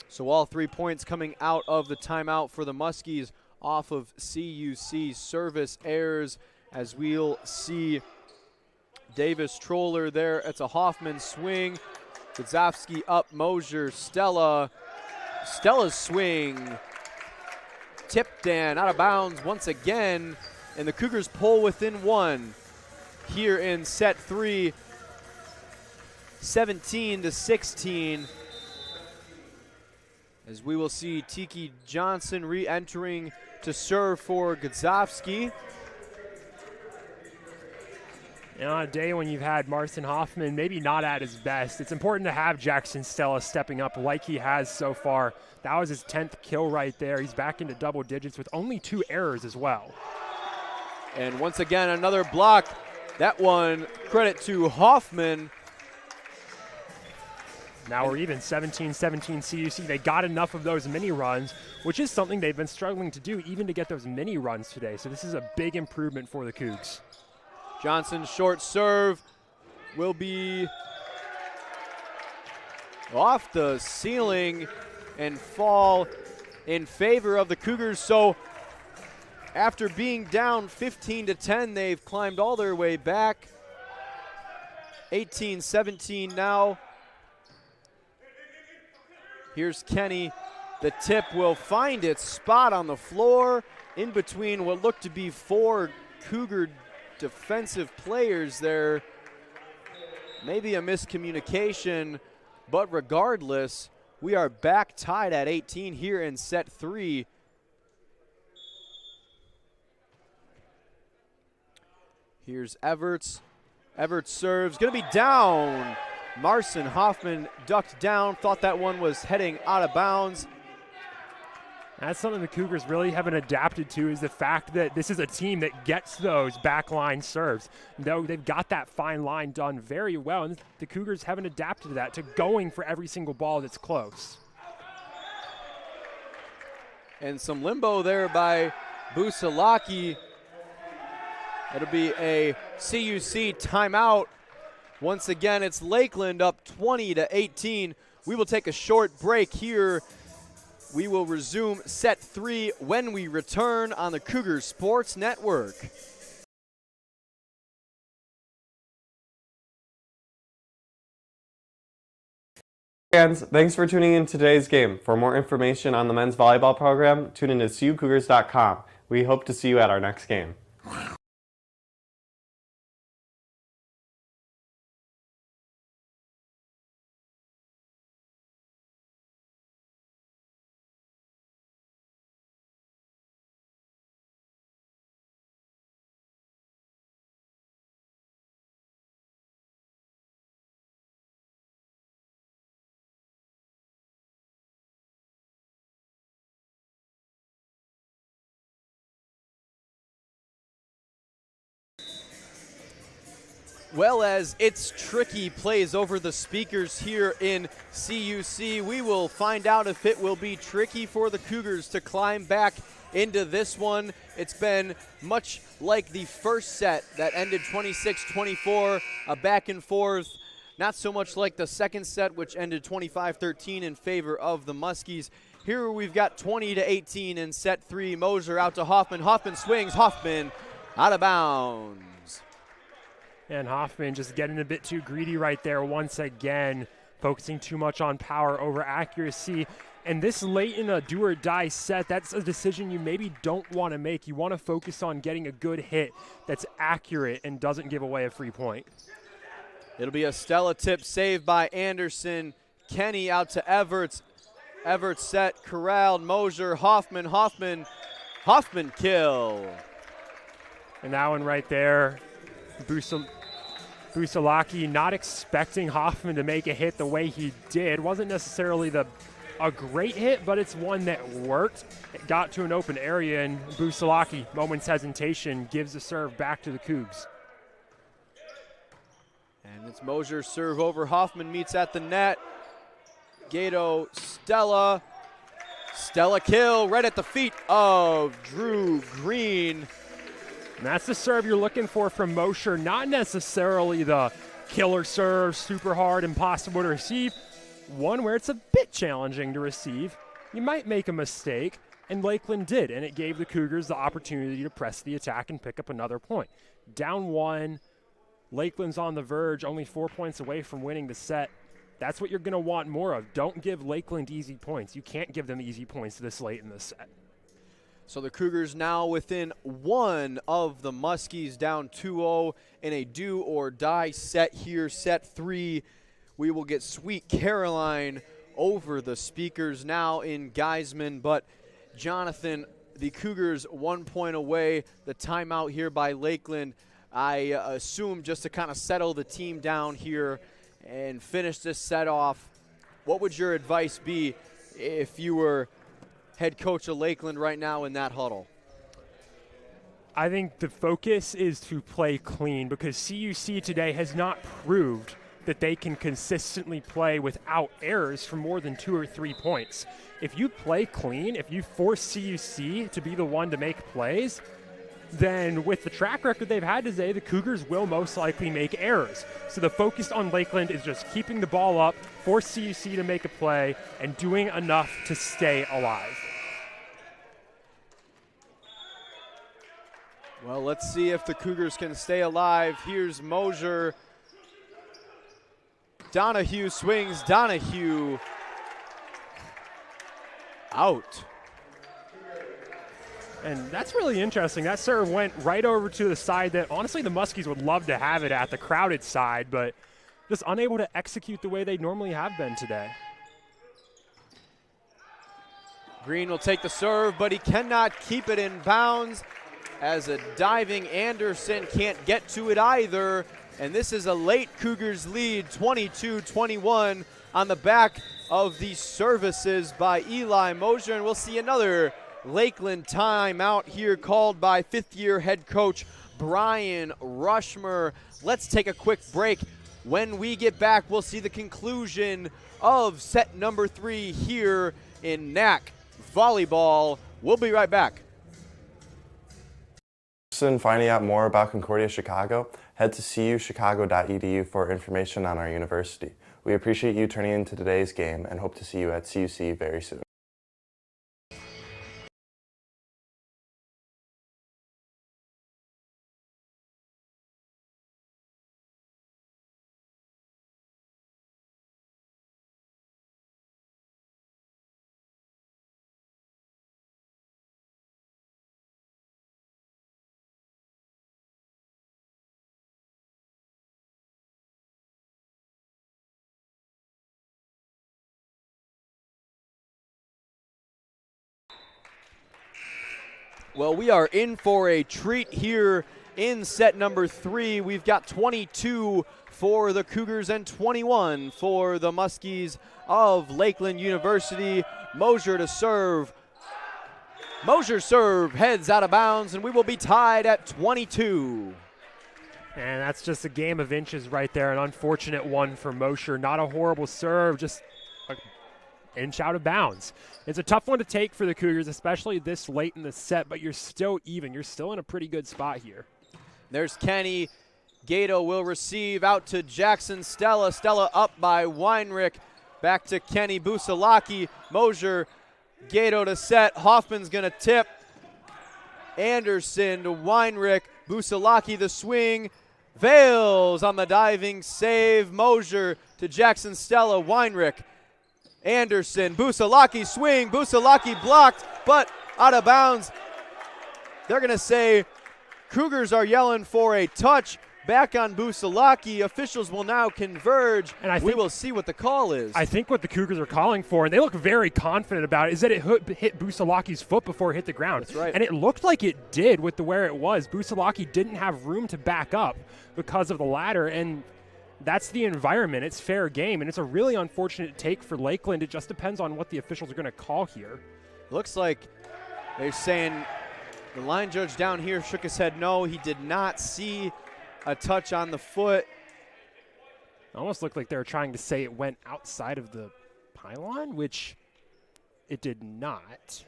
So all 3 points coming out of the timeout for the Muskies off of CUC service errors, as we'll see Davis Troller there. It's a Hoffman swing. Godzowski up, Mosier, Stella. Stella's swing tipped and out of bounds once again, and the Cougars pull within one here in set 3, 17-16, as we will see Tiki Johnson re-entering to serve for Godzowski. And on a day when you've had Marcin Hoffman maybe not at his best, it's important to have Jackson Stella stepping up like he has so far. That was his 10th kill right there. He's back into double digits with only 2 errors as well. And once again, another block. That one, credit to Hoffman. Now we're even 17-17 CUC. They got enough of those mini runs, which is something they've been struggling to do, even to get those mini runs today. So this is a big improvement for the Cougs. Johnson's short serve will be off the ceiling and fall in favor of the Cougars. So after being down 15-10, they've climbed all their way back. 18-17 now. Here's Kenny. The tip will find its spot on the floor in between what looked to be 4 Cougar defensive players there. Maybe a miscommunication, but regardless, we are back tied at 18 here in set 3. Here's Everts. Everts serves, gonna be down. Marcin Hoffman ducked down, thought that one was heading out of bounds. That's something the Cougars really haven't adapted to, is the fact that this is a team that gets those backline serves. Though they've got that fine line done very well, and the Cougars haven't adapted to that, to going for every single ball that's close. And some limbo there by Busalaki. It'll be a CUC timeout. Once again, it's Lakeland up 20-18. We will take a short break here. We will resume set 3 when we return on the Cougars Sports Network. Fans, thanks for tuning in to today's game. For more information on the men's volleyball program, tune in to CUCougars.com. We hope to see you at our next game. Well, as It's Tricky plays over the speakers here in CUC, we will find out if it will be tricky for the Cougars to climb back into this one. It's been much like the first set that ended 26-24, a back and forth. Not so much like the second set, which ended 25-13 in favor of the Muskies. Here we've got 20-18 in set 3. Moser out to Hoffman. Hoffman swings. Hoffman out of bounds. And Hoffman just getting a bit too greedy right there once again, focusing too much on power over accuracy. And this late in a do-or-die set, that's a decision you maybe don't want to make. You want to focus on getting a good hit that's accurate and doesn't give away a free point. It'll be a Stella tip save by Anderson. Kenny out to Everts. Everts set, corralled, Moser, Hoffman, Hoffman kill. And that one right there, Busalaki not expecting Hoffman to make a hit the way he did. Wasn't necessarily a great hit, but it's one that worked. It got to an open area, and Busalaki, moment's hesitation, gives the serve back to the Cougs. And it's Moser's serve over. Hoffman meets at the net. Gato, Stella kill right at the feet of Drew Green. And that's the serve you're looking for from Mosher. Not necessarily the killer serve, super hard, impossible to receive. One where it's a bit challenging to receive. You might make a mistake, and Lakeland did, and it gave the Cougars the opportunity to press the attack and pick up another point. Down 1, Lakeland's on the verge, only 4 points away from winning the set. That's what you're going to want more of. Don't give Lakeland easy points. You can't give them easy points this late in the set. So the Cougars now within 1 of the Muskies, down 2-0 in a do-or-die set here, set 3. We will get Sweet Caroline over the speakers now in Geisman. But, Jonathan, the Cougars 1 point away. The timeout here by Lakeland, I assume just to kind of settle the team down here and finish this set off. What would your advice be if you were head coach of Lakeland right now in that huddle? I think the focus is to play clean, because CUC today has not proved that they can consistently play without errors for more than 2 or 3 points. If you play clean, if you force CUC to be the one to make plays, then with the track record they've had today, the Cougars will most likely make errors. So the focus on Lakeland is just keeping the ball up, force CUC to make a play, and doing enough to stay alive. Well, let's see if the Cougars can stay alive. Here's Moser. Donahue swings. Donahue out. And that's really interesting. That serve went right over to the side that, honestly, the Muskies would love to have it at, the crowded side, but just unable to execute the way they normally have been today. Green will take the serve, but he cannot keep it in bounds, as a diving Anderson can't get to it either. And this is a late Cougars lead, 22-21, on the back of the services by Eli Mosier, and we'll see another Lakeland timeout here called by fifth-year head coach Brian Rushmer. Let's take a quick break. When we get back, we'll see the conclusion of set number 3 here in NAC volleyball. We'll be right back. Interested in finding out more about Concordia Chicago? Head to cuchicago.edu for information on our university. We appreciate you turning into today's game and hope to see you at CUC very soon. Well, we are in for a treat here in set number 3. We've got 22 for the Cougars and 21 for the Muskies of Lakeland University. Mosier to serve. Mosier serve heads out of bounds, and we will be tied at 22. And that's just a game of inches right there. An unfortunate one for Mosier. Not a horrible serve, just an inch out of bounds. It's a tough one to take for the Cougars, especially this late in the set, but you're still even. You're still in a pretty good spot here. There's Kenny. Gato will receive out to Jackson Stella. Stella up by Weinrich. Back to Kenny Busalaki. Mosier, Gato to set. Hoffman's going to tip. Anderson to Weinrich. Busalaki the swing. Vales on the diving save. Mosier to Jackson Stella. Weinrich. Anderson, Busalaki swing, Busalaki blocked, but out of bounds. They're going to say Cougars are yelling for a touch back on Busalaki. Officials will now converge, and we will see what the call is. I think what the Cougars are calling for, and they look very confident about it, is that it hit Busalaki's foot before it hit the ground. That's right. And it looked like it did with where it was. Busalaki didn't have room to back up because of the ladder, and that's the environment. It's fair game, and it's a really unfortunate take for Lakeland. It just depends on what the officials are going to call here. Looks like they're saying the line judge down here shook his head no. He did not see a touch on the foot. Almost looked like they were trying to say it went outside of the pylon, which it did not.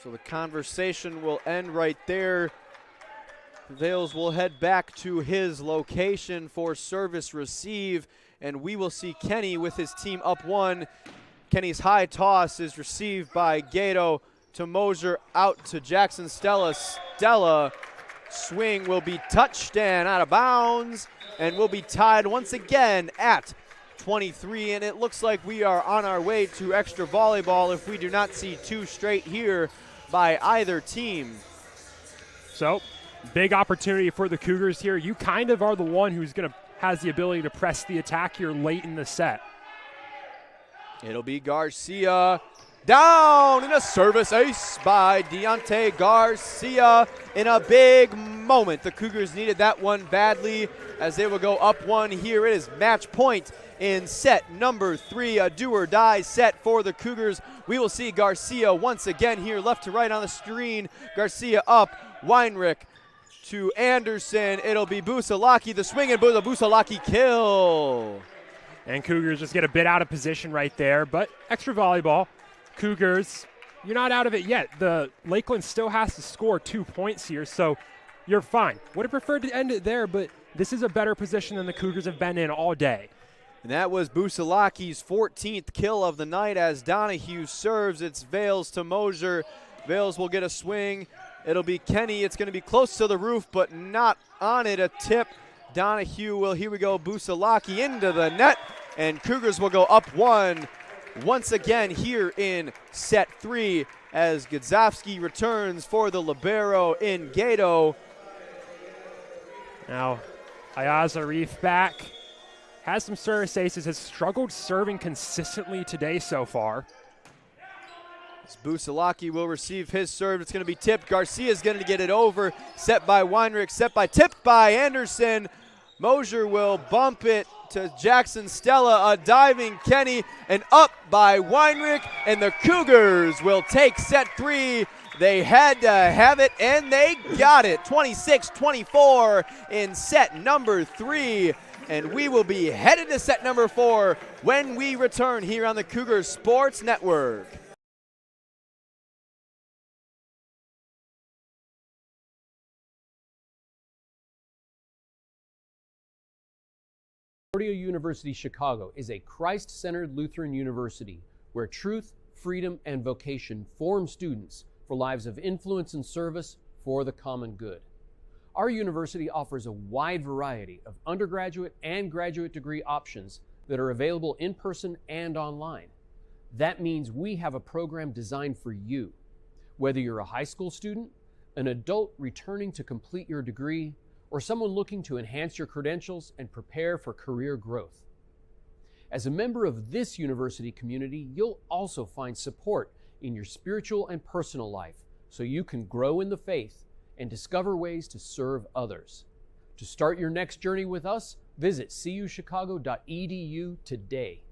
So the conversation will end right there. Vales will head back to his location for service receive, and we will see Kenny with his team up 1. Kenny's high toss is received by Gato to Mosier, out to Jackson Stella. Stella swing will be touched and out of bounds, and will be tied once again at 23, and it looks like we are on our way to extra volleyball if we do not see 2 straight here by either team. So, big opportunity for the Cougars here. You kind of are the one who's has the ability to press the attack here late in the set. It'll be Garcia down in a service ace by Deontay Garcia in a big moment. The Cougars needed that one badly as they will go up 1 here. It is match point in set number 3, a do or die set for the Cougars. We will see Garcia once again here, left to right on the screen. Garcia up, Weinrich to Anderson. It'll be Busalaki, the swing, and the Busalaki kill. And Cougars just get a bit out of position right there, but extra volleyball. Cougars, you're not out of it yet. The Lakeland still has to score 2 points here, so you're fine. Would have preferred to end it there, but this is a better position than the Cougars have been in all day. And that was Busalaki's 14th kill of the night as Donahue serves. It's Vales to Mosier. Vales will get a swing. It'll be Kenny. It's going to be close to the roof, but not on it. A tip. Donahue will, here we go, Busalaki into the net, and Cougars will go up 1 once again here in set 3 as Godzowski returns for the libero in Gato. Now, Ayaz Arif back. Has some service aces, has struggled serving consistently today so far. Busalaki will receive his serve. It's going to be tipped. Garcia's going to get it over. Set by Weinrich, tipped by Anderson. Mosier will bump it to Jackson Stella, a diving Kenny, and up by Weinrich, and the Cougars will take set 3. They had to have it, and they got it. 26-24 in set number 3, and we will be headed to set number 4 when we return here on the Cougar Sports Network. Concordia University Chicago is a Christ-centered Lutheran university where truth, freedom, and vocation form students for lives of influence and service for the common good. Our university offers a wide variety of undergraduate and graduate degree options that are available in person and online. That means we have a program designed for you. Whether you're a high school student, an adult returning to complete your degree, or someone looking to enhance your credentials and prepare for career growth. As a member of this university community, you'll also find support in your spiritual and personal life so you can grow in the faith and discover ways to serve others. To start your next journey with us, visit cuchicago.edu today.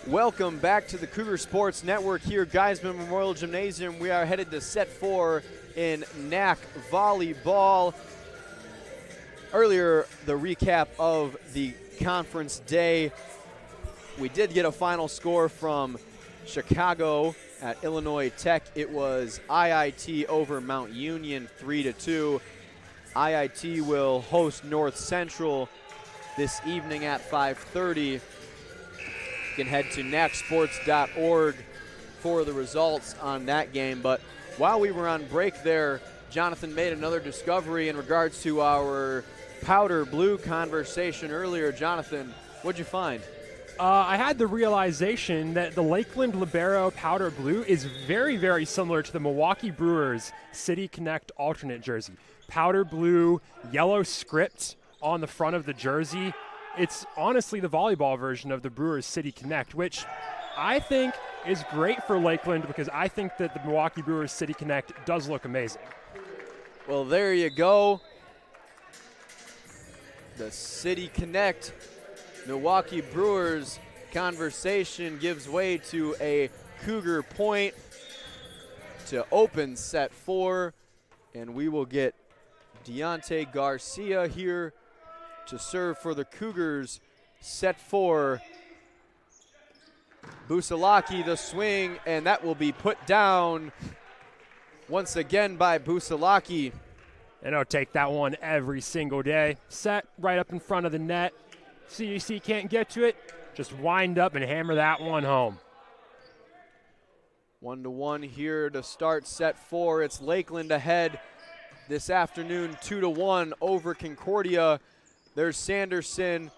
Welcome back to the Cougar Sports Network here, Geisman Memorial Gymnasium. We are headed to set 4 in NAC volleyball. Earlier, the recap of the conference day. We did get a final score from Chicago at Illinois Tech. It was IIT over Mount Union 3-2. IIT will host North Central this evening at 5:30. You can head to nacsports.org for the results on that game. But while we were on break there, Jonathan made another discovery in regards to our powder blue conversation earlier. Jonathan, what'd you find? I had the realization that the Lakeland Libero powder blue is very, very similar to the Milwaukee Brewers City Connect alternate jersey. Powder blue, yellow script on the front of the jersey. It's honestly the volleyball version of the Brewers City Connect, which I think is great for Lakeland because I think that the Milwaukee Brewers City Connect does look amazing. Well, there you go. The City Connect Milwaukee Brewers conversation gives way to a Cougar point to open set 4, and we will get Deontay Garcia here to serve for the Cougars. Set 4. Busalaki the swing, and that will be put down once again by Busalaki. And I'll take that one every single day. Set right up in front of the net. CUC can't get to it. Just wind up and hammer that one home. 1-1 here to start set 4. It's Lakeland ahead this afternoon, 2-1 over Concordia. There's Sanderson.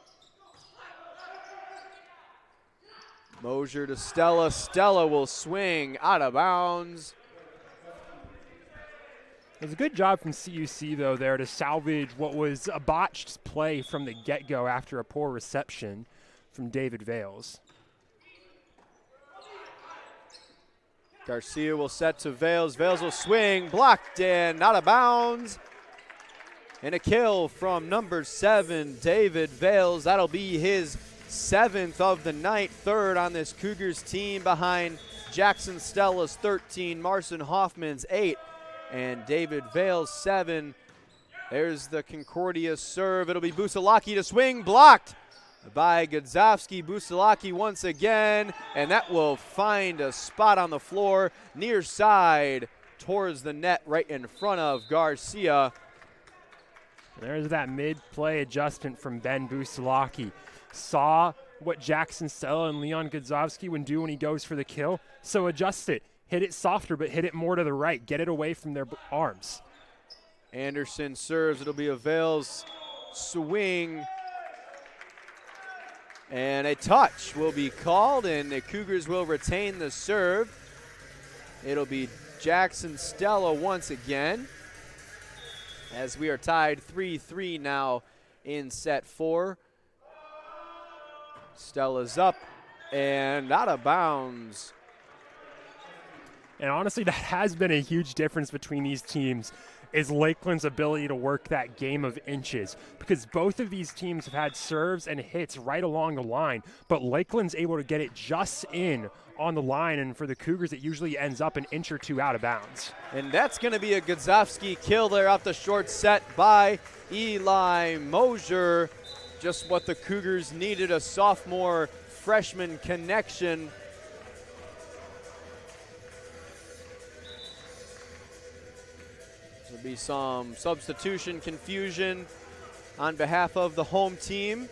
Mosier to Stella. Stella will swing out of bounds. It was a good job from CUC, though, there to salvage what was a botched play from the get-go after a poor reception. from David Vales. Garcia will set to Vales. Vales will swing, blocked and out of bounds. And a kill from number 7, David Vales. That'll be his 7th of the night, 3rd on this Cougars team behind Jackson Stella's 13, Marcin Hoffman's 8, and David Vales' 7. There's the Concordia serve. It'll be Busalaki to swing, blocked by Godzowski. Busalaki once again, and that will find a spot on the floor near side towards the net right in front of Garcia. There's that mid-play adjustment from Ben Busalaki. Saw what Jackson Stella and Leon Godzowski would do when he goes for the kill, so adjust it. Hit it softer, but hit it more to the right. Get it away from their arms. Anderson serves. It'll be a Vales swing. And a touch will be called, and the Cougars will retain the serve. It'll be Jackson Stella once again, as we are tied 3-3 now in set 4. Stella's up and out of bounds. And honestly, that has been a huge difference between these teams, is Lakeland's ability to work that game of inches, because both of these teams have had serves and hits right along the line, but Lakeland's able to get it just in on the line, and for the Cougars, it usually ends up an inch or two out of bounds. And that's going to be a Godzowski kill there off the short set by Eli Mosier. Just what the Cougars needed, a sophomore freshman connection. There'll be some substitution confusion on behalf of the home team.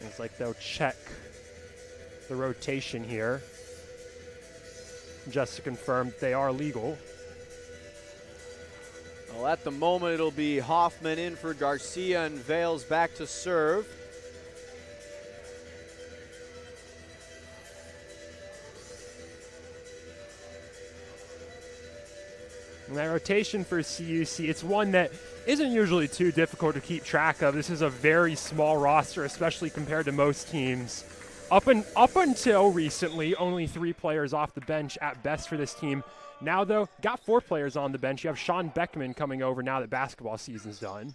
It's like they'll check the rotation here just to confirm they are legal. Well, at the moment, it'll be Hoffman in for Garcia and Vales back to serve. And that rotation for CUC, it's one that isn't usually too difficult to keep track of. This is a very small roster, especially compared to most teams. Up until recently, only 3 players off the bench at best for this team. Now, though, got 4 players on the bench. You have Sean Beckman coming over now that basketball season's done.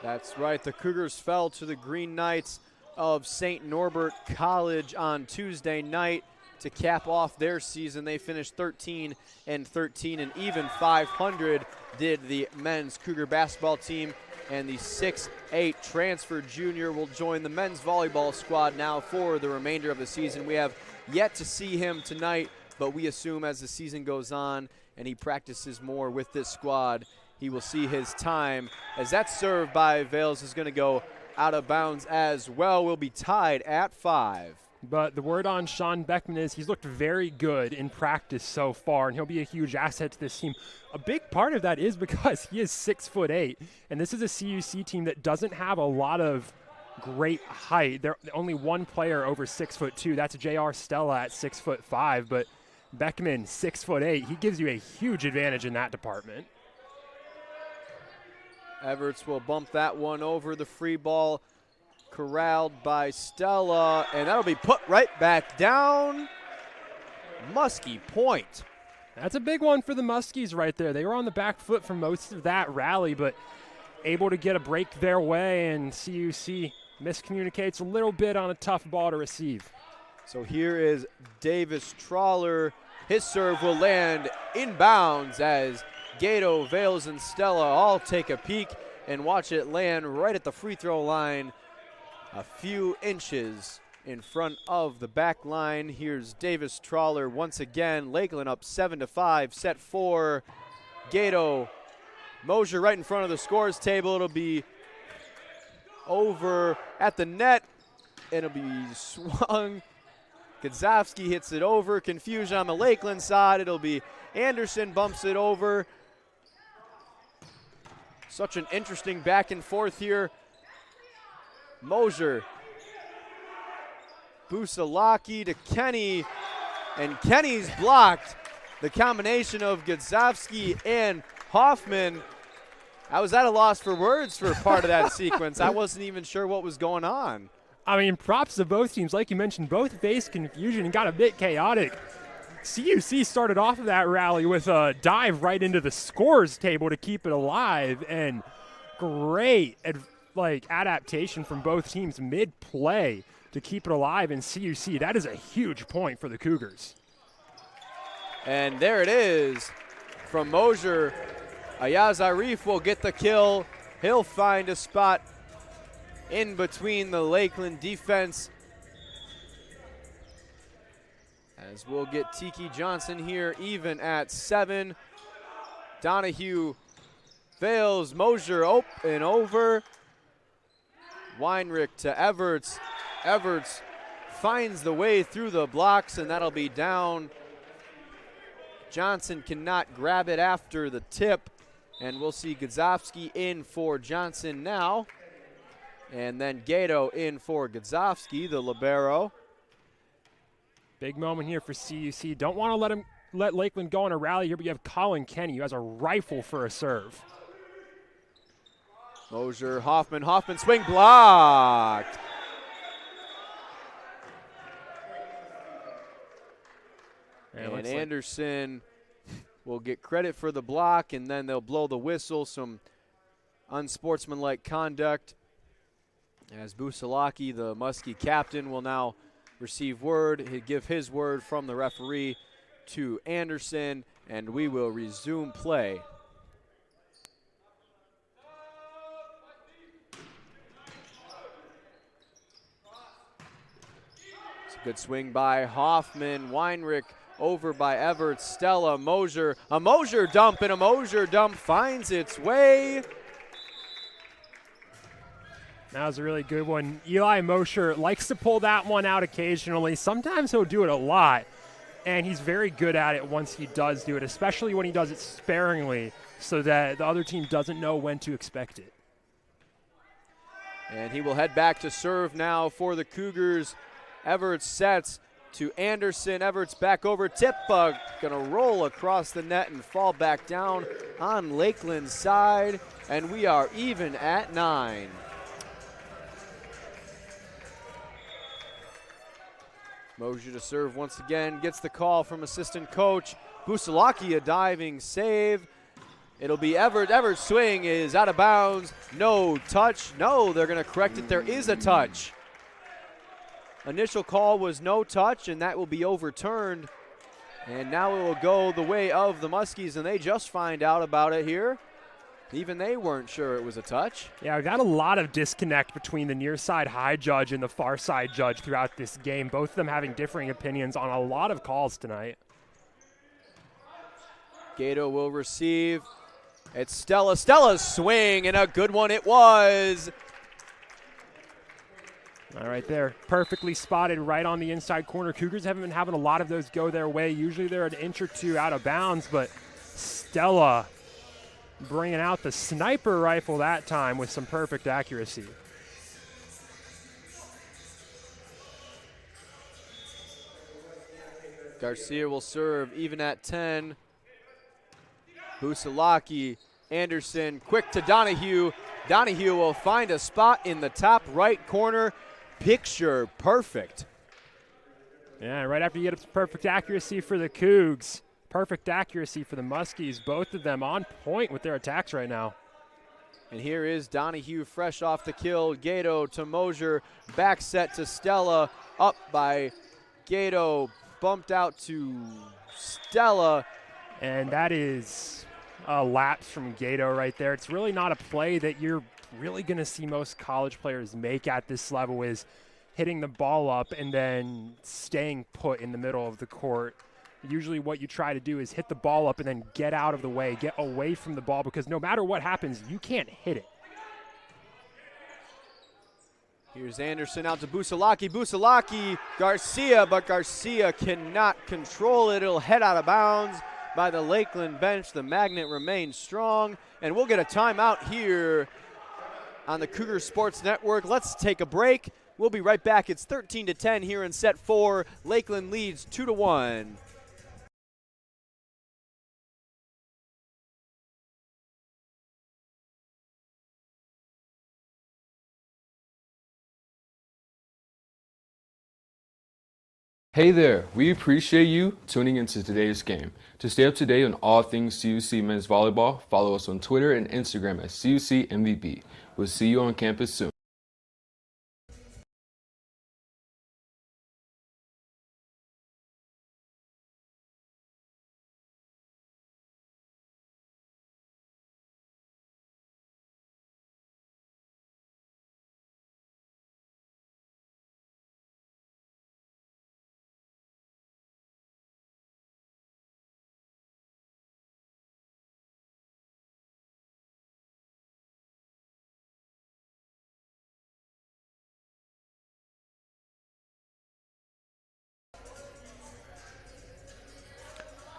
That's right. The Cougars fell to the Green Knights of St. Norbert College on Tuesday night to cap off their season. They finished 13-13, and even 500 did the men's Cougar basketball team. And the 6'8" transfer junior will join the men's volleyball squad now for the remainder of the season. We have yet to see him tonight, but we assume as the season goes on and he practices more with this squad, he will see his time, as that serve by Vales is going to go out of bounds as well. We'll be tied at 5. But the word on Sean Beckman is he's looked very good in practice so far, and he'll be a huge asset to this team. A big part of that is because he is 6'8", and this is a CUC team that doesn't have a lot of great height. There's only one player over 6'2". That's J.R. Stella at 6'5", but Beckman, 6'8". He gives you a huge advantage in that department. Everts will bump that one over. The free ball corralled by Stella, and that'll be put right back down. Muskie point. That's a big one for the Muskies right there. They were on the back foot for most of that rally, but able to get a break their way, and CUC miscommunicates a little bit on a tough ball to receive. So here is Davis Trawler. His serve will land inbounds as Gato, Vales, and Stella all take a peek and watch it land right at the free throw line, a few inches in front of the back line. Here's Davis Trawler once again. Lakeland up 7-5, set 4. Gato, Mosier right in front of the scores table. It'll be over at the net. It'll be swung. Godzowski hits it over. Confusion on the Lakeland side. It'll be Anderson bumps it over. Such an interesting back and forth here. Mosier, Busalaki to Kenny, and Kenny's blocked. The combination of Godzowski and Hoffman I was at a loss for words for part of that sequence. I wasn't even sure what was going on. I mean, props to both teams. Like you mentioned, both faced confusion and got a bit chaotic. CUC started off of that rally with a dive right into the scores table to keep it alive, and great adaptation from both teams mid-play to keep it alive in CUC. That is a huge point for the Cougars. And there it is from Mosier. Ayaz Arif will get the kill. He'll find a spot in between the Lakeland defense, as we'll get Tiki Johnson here even at 7. Donahue fails. Mosier open over. Weinrich to Everts. Everts finds the way through the blocks, and that'll be down. Johnson cannot grab it after the tip, and we'll see Gadzowski in for Johnson now. And then Gato in for Gadzowski, the libero. Big moment here for CUC. Don't want to let Lakeland go on a rally here, but you have Colin Kenny, who has a rifle for a serve. Mosier, Hoffman swing blocked. And Anderson will get credit for the block, and then they'll blow the whistle. Some unsportsmanlike conduct, as Busalaki, the Muskie captain, will now receive word. He'll give his word from the referee to Anderson, and we will resume play. It's a good swing by Hoffman. Weinrich over by Everett. Stella, Mosier. A Mosier dump, and a Mosier dump finds its way. That was a really good one. Eli Mosier likes to pull that one out occasionally. Sometimes he'll do it a lot, and he's very good at it once he does do it, especially when he does it sparingly so that the other team doesn't know when to expect it. And he will head back to serve now for the Cougars. Everett sets to Anderson. Everett's back over. Tip going to roll across the net and fall back down on Lakeland's side, and we are even at 9. Mosier to serve once again, gets the call from assistant coach Busalaki, a diving save. It'll be Everett. Everett's swing is out of bounds. No touch. No, they're going to correct it. There is a touch. Initial call was no touch, and that will be overturned. And now it will go the way of the Muskies, and they just find out about it here. Even they weren't sure it was a touch. Yeah, we got a lot of disconnect between the near side high judge and the far side judge throughout this game, both of them having differing opinions on a lot of calls tonight. Gato will receive. It's Stella. Stella's swing, and a good one it was. All right there, perfectly spotted right on the inside corner. Cougars haven't been having a lot of those go their way. Usually they're an inch or two out of bounds, but Stella bringing out the sniper rifle that time with some perfect accuracy. Garcia will serve even at 10. Busalaki, Anderson, quick to Donahue. Donahue will find a spot in the top right corner. Picture perfect. Yeah, right after you get up perfect accuracy for the Cougs. Perfect accuracy for the Muskies. Both of them on point with their attacks right now. And here is Donahue fresh off the kill. Gato to Mosier. Back set to Stella. Up by Gato. Bumped out to Stella. And that is a lapse from Gato right there. It's really not a play that you're really going to see most college players make at this level, is hitting the ball up and then staying put in the middle of the court. Usually what you try to do is hit the ball up and then get out of the way, get away from the ball, because no matter what happens, you can't hit it. Here's Anderson out to Busalaki. Busalaki, Garcia, but Garcia cannot control it. It'll head out of bounds by the Lakeland bench. The magnet remains strong, and we'll get a timeout here on the Cougar Sports Network. Let's take a break. We'll be right back. It's 13-10 here in set 4. Lakeland leads 2-1. Hey there, we appreciate you tuning into today's game. To stay up to date on all things CUC men's volleyball, follow us on Twitter and Instagram at CUC MVP. We'll see you on campus soon.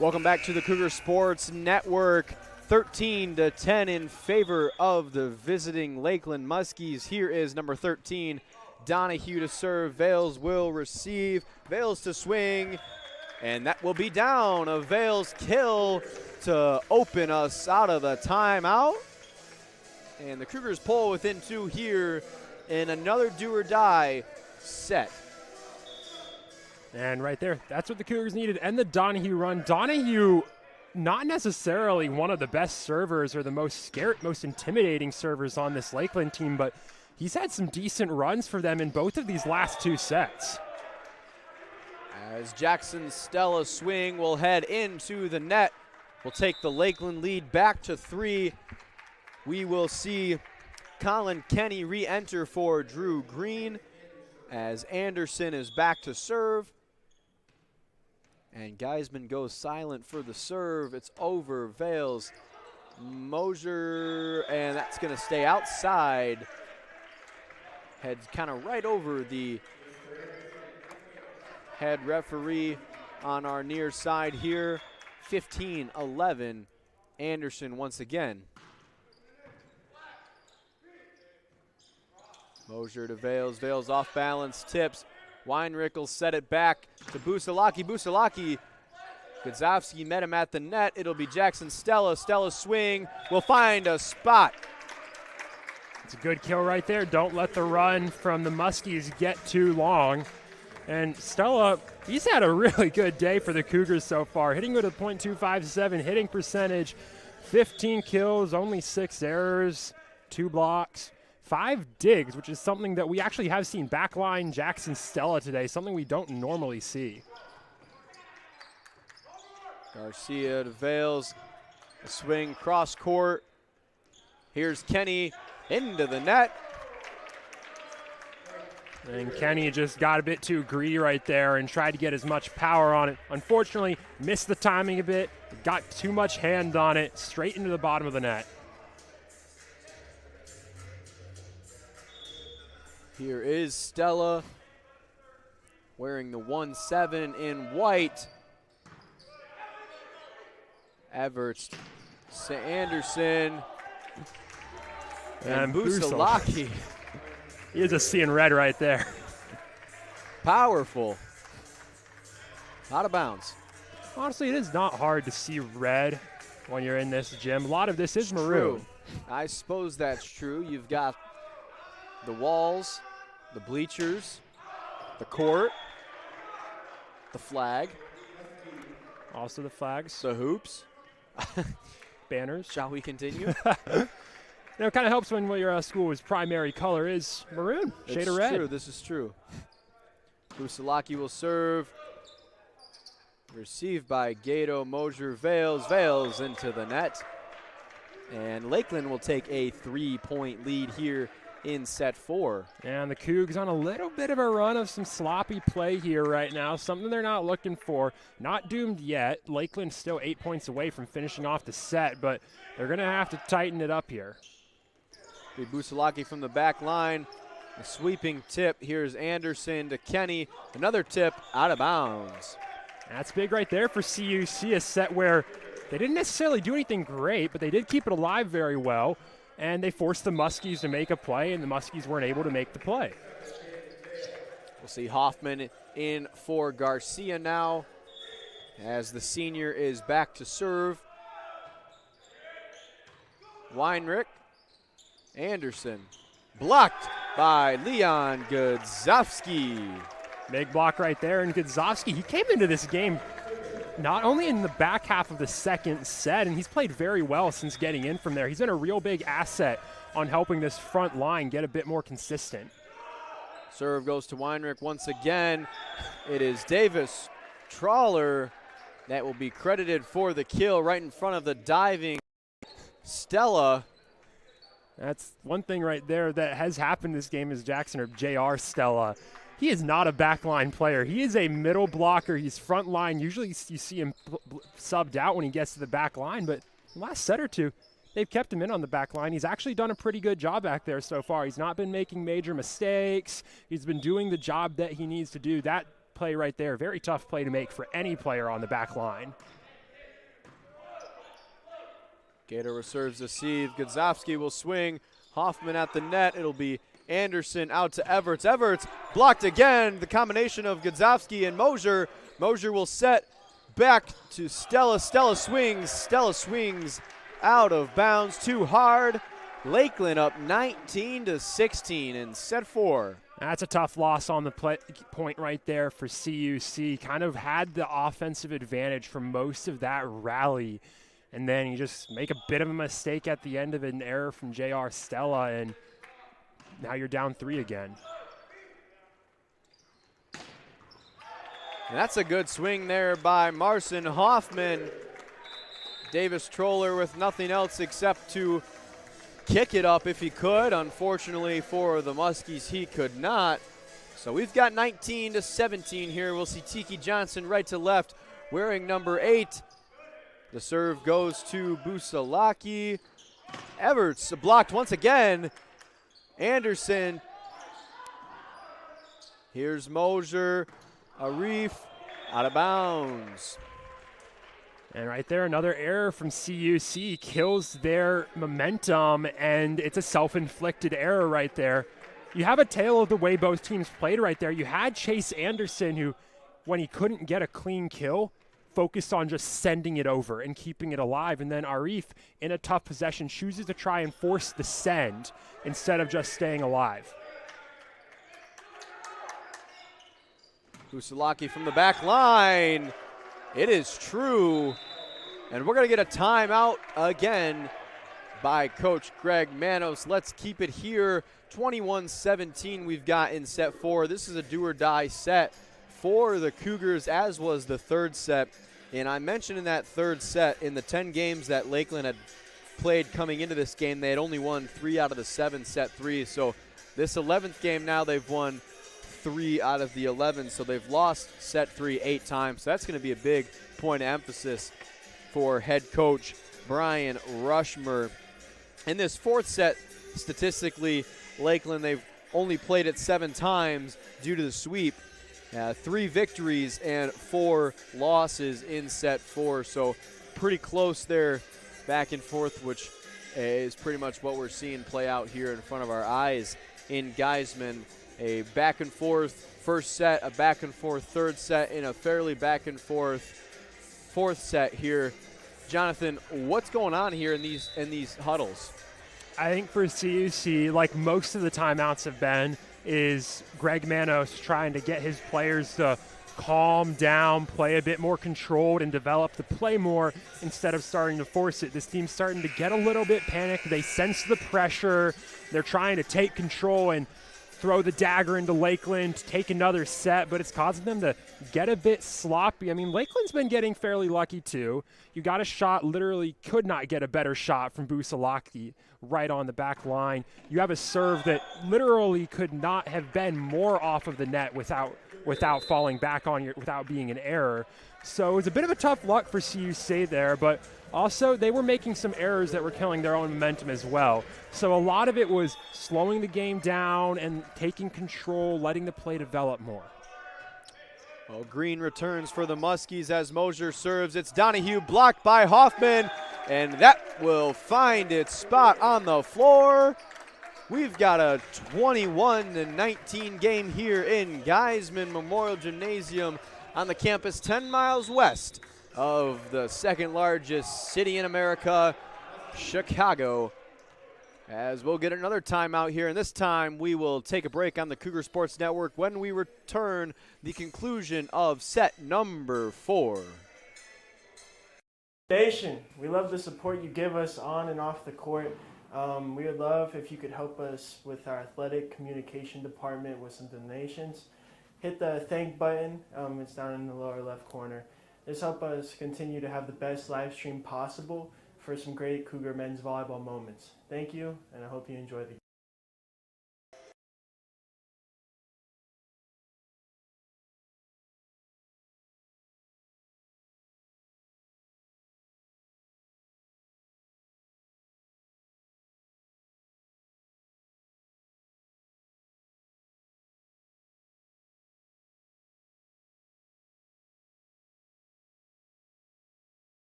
Welcome back to the Cougar Sports Network. 13-10 in favor of the visiting Lakeland Muskies. Here is number 13, Donahue to serve. Vales will receive. Vales to swing. And that will be down. A Vales kill to open us out of the timeout. And the Cougars pull within 2 here in another do-or-die set. And right there, that's what the Cougars needed. And the Donahue run. Donahue, not necessarily one of the best servers or the most intimidating servers on this Lakeland team, but he's had some decent runs for them in both of these last 2 sets. As Jackson Stella swing will head into the net, will take the Lakeland lead back to 3. We will see Colin Kenny re-enter for Drew Green as Anderson is back to serve. And Geisman goes silent for the serve. It's over. Vales, Mosier, and that's going to stay outside. Heads kind of right over the head referee on our near side here. 15-11. Anderson once again. Mosier to Vales. Vales off balance, tips. Weinrich will set it back to Busalaki. Busalaki, Godzowski met him at the net. It'll be Jackson Stella. Stella's swing will find a spot. It's a good kill right there. Don't let the run from the Muskies get too long. And Stella, he's had a really good day for the Cougars so far. Hitting with a .257, hitting percentage, 15 kills, only 6 errors, 2 blocks. 5 digs, which is something that we actually have seen backline Jackson Stella today, something we don't normally see. Garcia to Vales, a swing cross court. Here's Kenny into the net. And Kenny just got a bit too greedy right there and tried to get as much power on it. Unfortunately, missed the timing a bit, got too much hand on it, straight into the bottom of the net. Here is Stella wearing the 1-7 in white. Everts to Anderson. And Busalaki. He is just seeing red right there. Powerful. Out of bounds. Honestly, it is not hard to see red when you're in this gym. A lot of this is maroon. True. I suppose that's true. You've got the walls, the bleachers, the court, the flag. Also the flags. The hoops. Banners. Shall we continue? You know, it kind of helps when your school's primary color is maroon, shade of red. True. This is true. Busalaki will serve. Received by Gato, Mosier, Vales. Vales into the net. And Lakeland will take a 3-point lead here in set 4. And the Cougs on a little bit of a run of some sloppy play here right now, something they're not looking for. Not doomed yet. Lakeland's still 8 points away from finishing off the set, but they're going to have to tighten it up here. Busalaki from the back line. A sweeping tip. Here's Anderson to Kenny. Another tip out of bounds. That's big right there for CUC, a set where they didn't necessarily do anything great, but they did keep it alive very well. And they forced the Muskies to make a play, and the Muskies weren't able to make the play. We'll see Hoffman in for Garcia now as the senior is back to serve. Weinrich. Anderson blocked by Leon Godzowski. Big block right there, and Godzowski, he came into this game not only in the back half of the second set, and he's played very well since getting in from there. He's been a real big asset on helping this front line get a bit more consistent. Serve goes to Weinrich once again. It is Davis Trawler that will be credited for the kill right in front of the diving Stella. That's one thing right there that has happened this game is Jackson, or JR Stella. He is not a backline player. He is a middle blocker. He's front line. Usually you see him subbed out when he gets to the back line, but the last set or two, they've kept him in on the back line. He's actually done a pretty good job back there so far. He's not been making major mistakes. He's been doing the job that he needs to do. That play right there, very tough play to make for any player on the back line. Gator reserves the sieve. Godzowski will swing. Hoffman at the net. It'll be Anderson out to Everts. Everts blocked again. The combination of Godzowski and Mosier. Mosier will set back to Stella. Stella swings out of bounds too hard. Lakeland up 19-16 in set 4. That's a tough loss on the point right there for CUC. Kind of had the offensive advantage for most of that rally. And then you just make a bit of a mistake at the end of an error from JR Stella, and now you're down 3 again. And that's a good swing there by Marcin Hoffman. Davis Troller with nothing else except to kick it up if he could. Unfortunately for the Muskies, he could not. So we've got 19-17 here. We'll see Tiki Johnson right to left wearing number 8. The serve goes to Busalaki. Everts blocked once again. Anderson. Here's Mosier. Arif out of bounds. And right there, another error from CUC kills their momentum, and it's a self-inflicted error right there. You have a tale of the way both teams played right there. You had Chase Anderson, who, when he couldn't get a clean kill, focused on just sending it over and keeping it alive. And then Arif, in a tough possession, chooses to try and force the send instead of just staying alive. Busalaki from the back line. It is true. And we're going to get a timeout again by Coach Greg Manos. Let's keep it here. 21-17 we've got in set 4. This is a do-or-die set for the Cougars, as was the third set. And I mentioned in that third set, in the 10 games that Lakeland had played coming into this game, they had only won 3 out of the 7 set 3. So this 11th game now, they've won 3 out of the 11. So they've lost set 3 8 times. So that's going to be a big point of emphasis for head coach Brian Rushmer. In this fourth set, statistically, Lakeland, they've only played it 7 times due to the sweep. 3 victories and 4 losses in set 4. So pretty close there, back and forth, which is pretty much what we're seeing play out here in front of our eyes in Geisman. A back and forth first set, a back and forth third set, and a fairly back and forth fourth set here. Jonathan, what's going on here in these huddles? I think for CUC, like most of the timeouts have been, is Greg Manos trying to get his players to calm down, play a bit more controlled, and develop the play more instead of starting to force it. This team's starting to get a little bit panicked. They sense the pressure. They're trying to take control and throw the dagger into Lakeland, take another set, but it's causing them to get a bit sloppy. I mean, Lakeland's been getting fairly lucky too. You got a shot, literally could not get a better shot from Busalaki right on the back line. You have a serve that literally could not have been more off of the net without falling back on without being an error. So it was a bit of a tough luck for CUC there, but also they were making some errors that were killing their own momentum as well. So a lot of it was slowing the game down and taking control, letting the play develop more. Well, Green returns for the Muskies as Mosier serves. It's Donahue blocked by Hoffman, and that will find its spot on the floor. We've got a 21-19 game here in Geisman Memorial Gymnasium on the campus 10 miles west of the second largest city in America, Chicago. As we'll get another timeout here, and this time we will take a break on the Cougar Sports Network. When we return, the conclusion of set number 4. Nation, we love the support you give us on and off the court. We would love if you could help us with our athletic communication department with some donations. Hit the thank button. It's down in the lower left corner. This helps us continue to have the best live stream possible for some great Cougar men's volleyball moments. Thank you, and I hope you enjoy the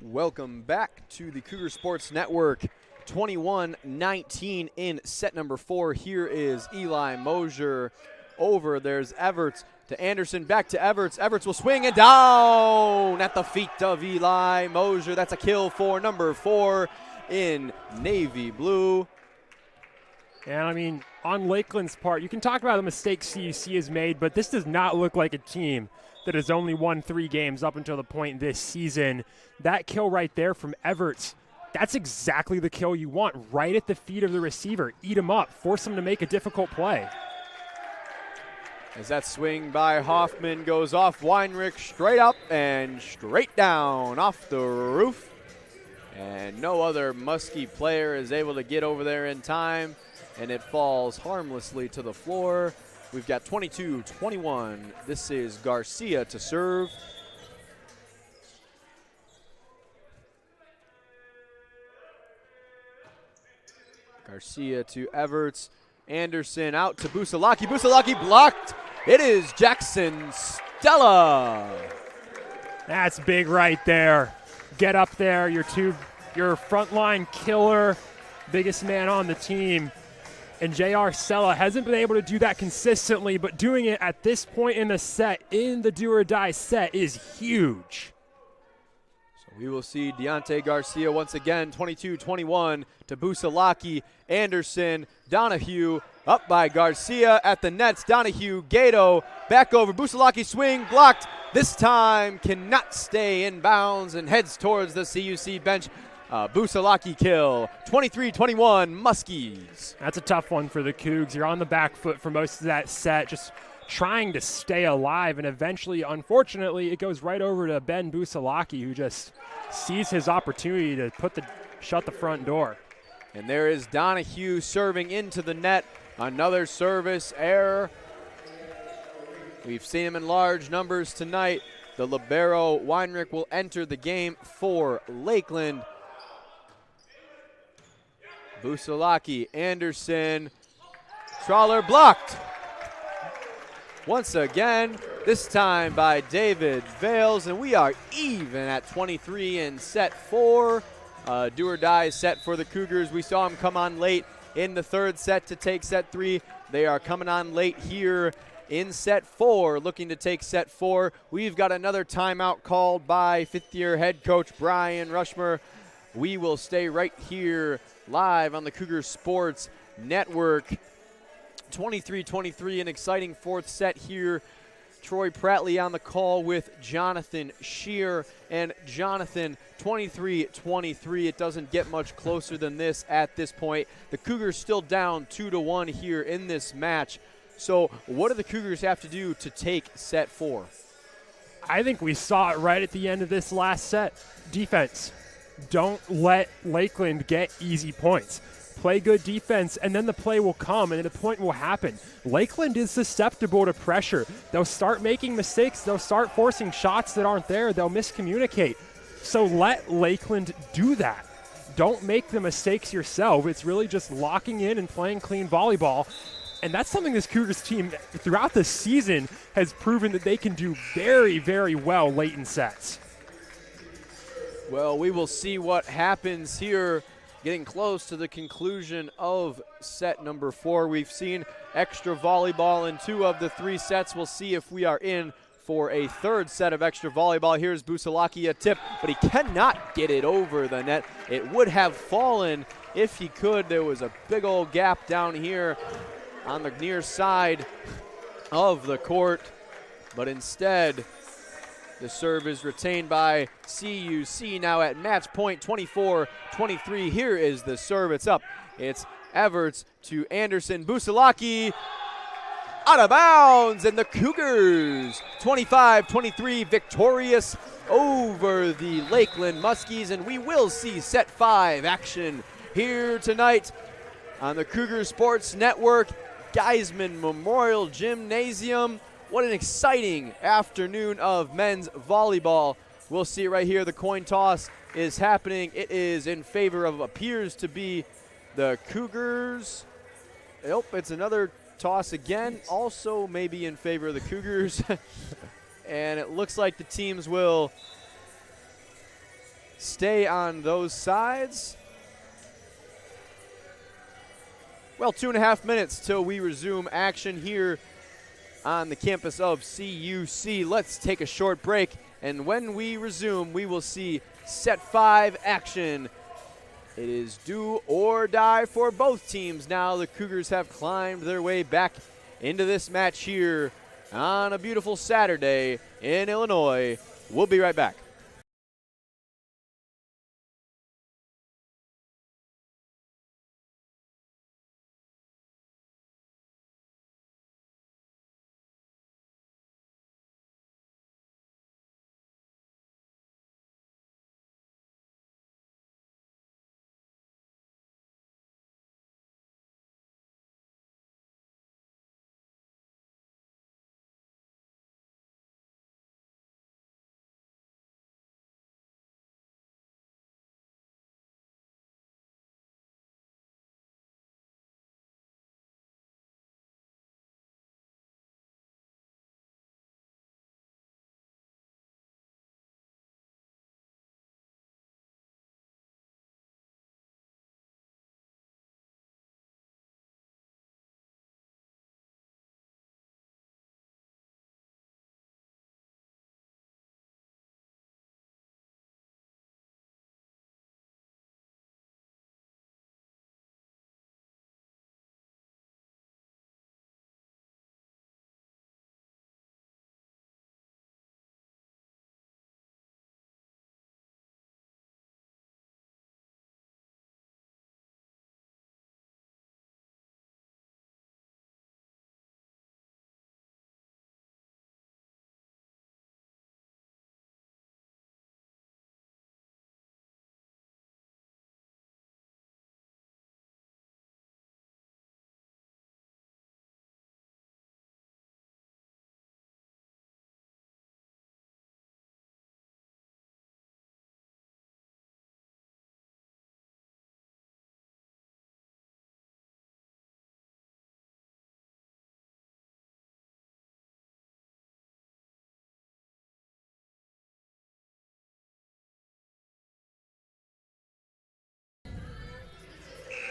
Welcome back to the Cougar Sports Network. 21-19 in set number 4. Here is Eli Mosier over. There's Everts to Anderson, back to Everts. Everts will swing it down at the feet of Eli Mosier. That's a kill for number 4 in navy blue. And I mean, on Lakeland's part, you can talk about the mistakes CUC has made, but this does not look like a team that has only won 3 games up until the point this season. That kill right there from Everts, that's exactly the kill you want, right at the feet of the receiver. Eat him up, force him to make a difficult play. As that swing by Hoffman goes off, Weinrich straight up and straight down off the roof. And no other Muskie player is able to get over there in time, and it falls harmlessly to the floor. We've got 22-21. This is Garcia to serve. Garcia to Everts. Anderson out to Busalaki. Busalaki blocked. It is Jackson Stella. That's big right there. Get up there, your frontline killer, biggest man on the team. And J.R. Sella hasn't been able to do that consistently, but doing it at this point in the set, in the do-or-die set, is huge. So we will see Deontay Garcia once again, 22-21 to Busalaki. Anderson, Donahue, up by Garcia at the nets. Donahue, Gato, back over. Busalaki swing, blocked. This time cannot stay in bounds and heads towards the CUC bench. Busalaki kill, 23-21, Muskies. That's a tough one for the Cougs. You're on the back foot for most of that set, just trying to stay alive, and eventually, unfortunately, it goes right over to Ben Busalaki, who just sees his opportunity to shut the front door. And there is Donahue serving into the net. Another service error. We've seen him in large numbers tonight. The libero Weinrich will enter the game for Lakeland. Busalaki, Anderson, Trawler blocked. Once again, this time by David Vales, and we are even at 23 in set 4. Do-or-die set for the Cougars. We saw them come on late in the 3rd set to take set 3. They are coming on late here in set 4, looking to take set 4. We've got another timeout called by 5th-year head coach Brian Rushmer. We will stay right here live on the Cougar Sports Network. 23-23, an exciting 4th set here. Troy Prattley on the call with Jonathan Shear. And Jonathan, 23-23. It doesn't get much closer than this at this point. The Cougars still down 2-1 here in this match. So what do the Cougars have to do to take set 4? I think we saw it right at the end of this last set. Defense. Don't let Lakeland get easy points. Play good defense, and then the play will come, and the point will happen. Lakeland is susceptible to pressure. They'll start making mistakes. They'll start forcing shots that aren't there. They'll miscommunicate. So let Lakeland do that. Don't make the mistakes yourself. It's really just locking in and playing clean volleyball. And that's something this Cougars team throughout the season has proven that they can do very, very well late in sets. Well, we will see what happens here getting close to the conclusion of set number 4. We've seen extra volleyball in 2 of the 3 sets. We'll see if we are in for a 3rd set of extra volleyball. Here's Busalaki, a tip, but he cannot get it over the net. It would have fallen if he could. There was a big old gap down here on the near side of the court, but instead the serve is retained by CUC. Now at match point 24-23. Here is the serve. It's up. It's Everts to Anderson. Busalaki out of bounds, and the Cougars 25-23 victorious over the Lakeland Muskies, and we will see set 5 action here tonight on the Cougar Sports Network, Geisman Memorial Gymnasium. What an exciting afternoon of men's volleyball. We'll see right here. The coin toss is happening. It is in favor of, appears to be, the Cougars. Nope, it's another toss again, also maybe in favor of the Cougars. And it looks like the teams will stay on those sides. Well, 2.5 minutes till we resume action here on the campus of CUC. Let's take a short break, and when we resume, we will see set 5 action. It is do or die for both teams now. The Cougars have climbed their way back into this match here on a beautiful Saturday in Illinois. We'll be right back.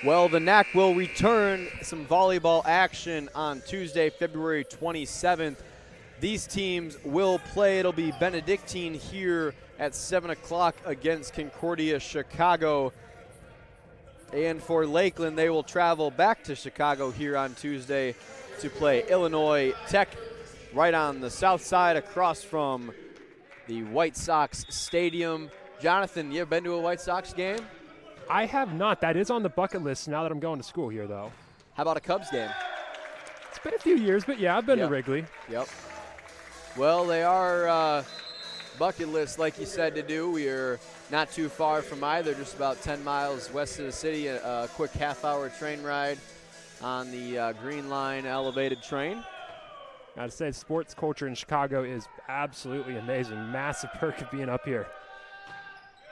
Well, the NAC will return some volleyball action on Tuesday, February 27th. These teams will play. It'll be Benedictine here at 7 o'clock against Concordia Chicago. And for Lakeland, they will travel back to Chicago here on Tuesday to play Illinois Tech right on the south side across from the White Sox Stadium. Jonathan, you ever been to a White Sox game? I have not. That is on the bucket list now that I'm going to school here, though. How about a Cubs game? It's been a few years, but yeah, I've been to Wrigley. Yep. Well, they are bucket list, like you said, to do. We are not too far from either, just about 10 miles west of the city, a quick half-hour train ride on the Green Line elevated train. I'd say sports culture in Chicago is absolutely amazing. Massive perk of being up here.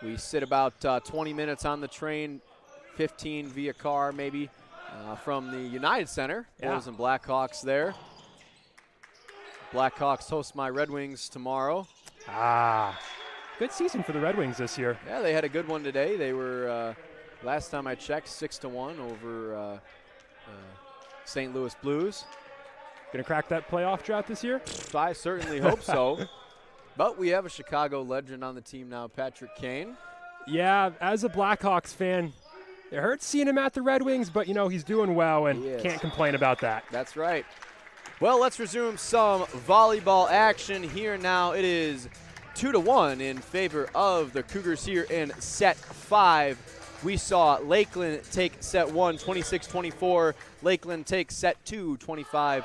We sit about 20 minutes on the train, 15 via car maybe, from the United Center. Bulls and Blackhawks there. Blackhawks host my Red Wings tomorrow. Good season for the Red Wings this year. Yeah, they had a good one today. They were Last time I checked, 6-1 over St. Louis Blues. Gonna crack that playoff drought this year? I certainly hope so. But we have a Chicago legend on the team now, Patrick Kane. Yeah, as a Blackhawks fan, it hurts seeing him at the Red Wings, but, he's doing well and can't complain about that. That's right. Well, let's resume some volleyball action here now. It is 2-1 in favor of the Cougars here in set 5. We saw Lakeland take set 1, 26-24. Lakeland take set 2, 25-15.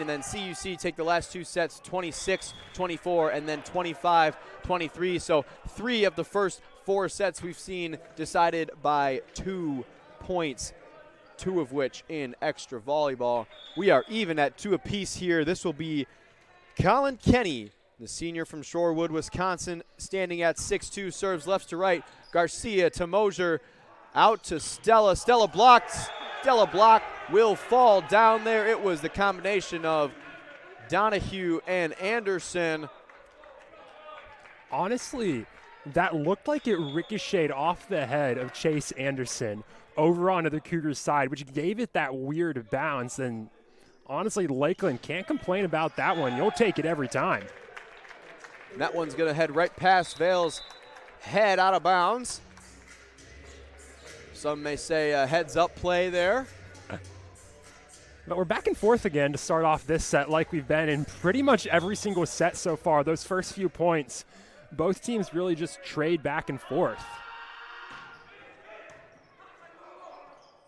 And then CUC take the last 2 sets, 26-24 and then 25-23. So 3 of the first 4 sets we've seen decided by 2 points, 2 of which in extra volleyball. We are even at 2 apiece here. This will be Colin Kenny, the senior from Shorewood, Wisconsin, standing at 6'2", serves left to right. Garcia to Mosier, out to Stella. Stella blocked. Stella block will fall down there. It was the combination of Donahue and Anderson. Honestly, that looked like it ricocheted off the head of Chase Anderson over onto the Cougars' side, which gave it that weird bounce. And honestly, Lakeland can't complain about that one. You'll take it every time. And that one's going to head right past Vale's head, out of bounds. Some may say a heads-up play there. But we're back and forth again to start off this set like we've been in pretty much every single set so far. Those first few points, both teams really just trade back and forth.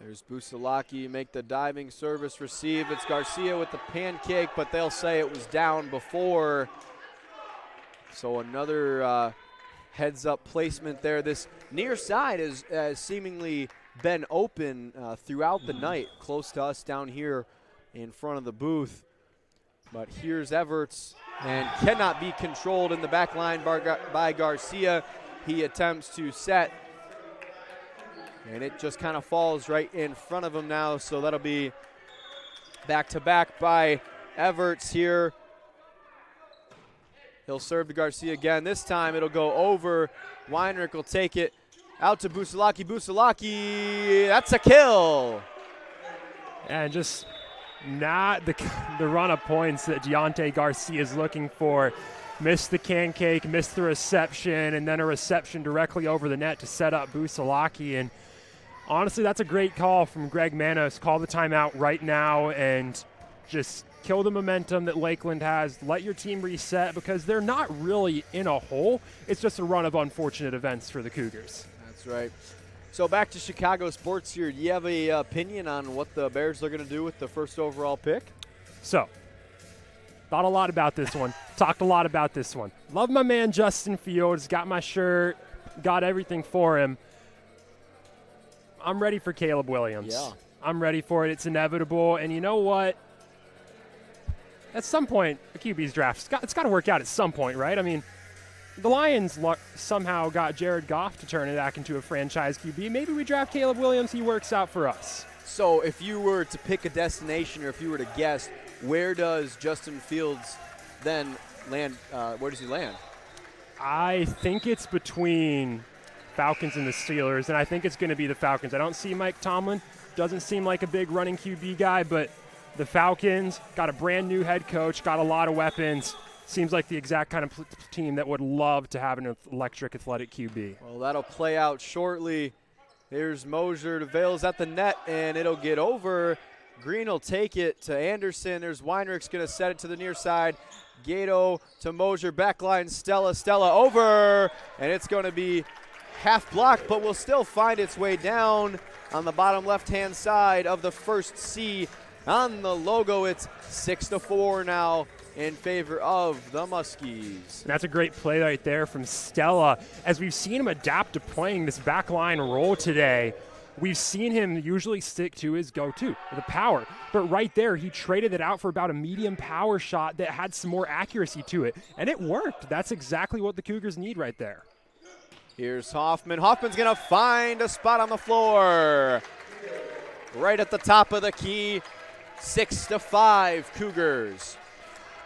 There's Busalaki, make the diving service receive. It's Garcia with the pancake, but they'll say it was down before. So another heads-up placement there. This near side has seemingly been open throughout the night, close to us down here in front of the booth. But here's Everts, and cannot be controlled in the back line by Garcia. He attempts to set, and it just kind of falls right in front of him now, so that'll be back-to-back by Everts here. He'll serve to Garcia again. This time it'll go over. Weinrich will take it out to Busalaki. Busalaki, that's a kill. And just not the run of points that Deontay Garcia is looking for. Missed the pancake, missed the reception, and then a reception directly over the net to set up Busalaki. And honestly, that's a great call from Greg Manos. Call the timeout right now and just kill the momentum that Lakeland has. Let your team reset because they're not really in a hole. It's just a run of unfortunate events for the Cougars. That's right. So back to Chicago sports here. Do you have an opinion on what the Bears are going to do with the first overall pick? So, thought a lot about this one. Talked a lot about this one. Love my man Justin Fields. Got my shirt. Got everything for him. I'm ready for Caleb Williams. Yeah. I'm ready for it. It's inevitable. And you know what? At some point, the QB's draft, it's got to work out at some point, right? I mean, the Lions somehow got Jared Goff to turn it back into a franchise QB. Maybe we draft Caleb Williams. He works out for us. So if you were to pick a destination, or if you were to guess, where does Justin Fields then land? Where does he land? I think it's between Falcons and the Steelers, and I think it's going to be the Falcons. I don't see Mike Tomlin. Doesn't seem like a big running QB guy, but the Falcons got a brand new head coach, got a lot of weapons. Seems like the exact kind of team that would love to have an electric athletic QB. Well, that'll play out shortly. Here's Mosier to Vales at the net, and it'll get over. Green will take it to Anderson. There's Weinrich's going to set it to the near side. Gato to Mosier, backline, Stella over, and it's going to be half blocked, but will still find its way down on the bottom left-hand side of the first C. On the logo, it's 6-4 now in favor of the Muskies. And that's a great play right there from Stella. As we've seen him adapt to playing this backline role today, we've seen him usually stick to his go-to, the power. But right there, he traded it out for about a medium power shot that had some more accuracy to it. And it worked. That's exactly what the Cougars need right there. Here's Hoffman. Hoffman's going to find a spot on the floor. Right at the top of the key. 6-5 Cougars.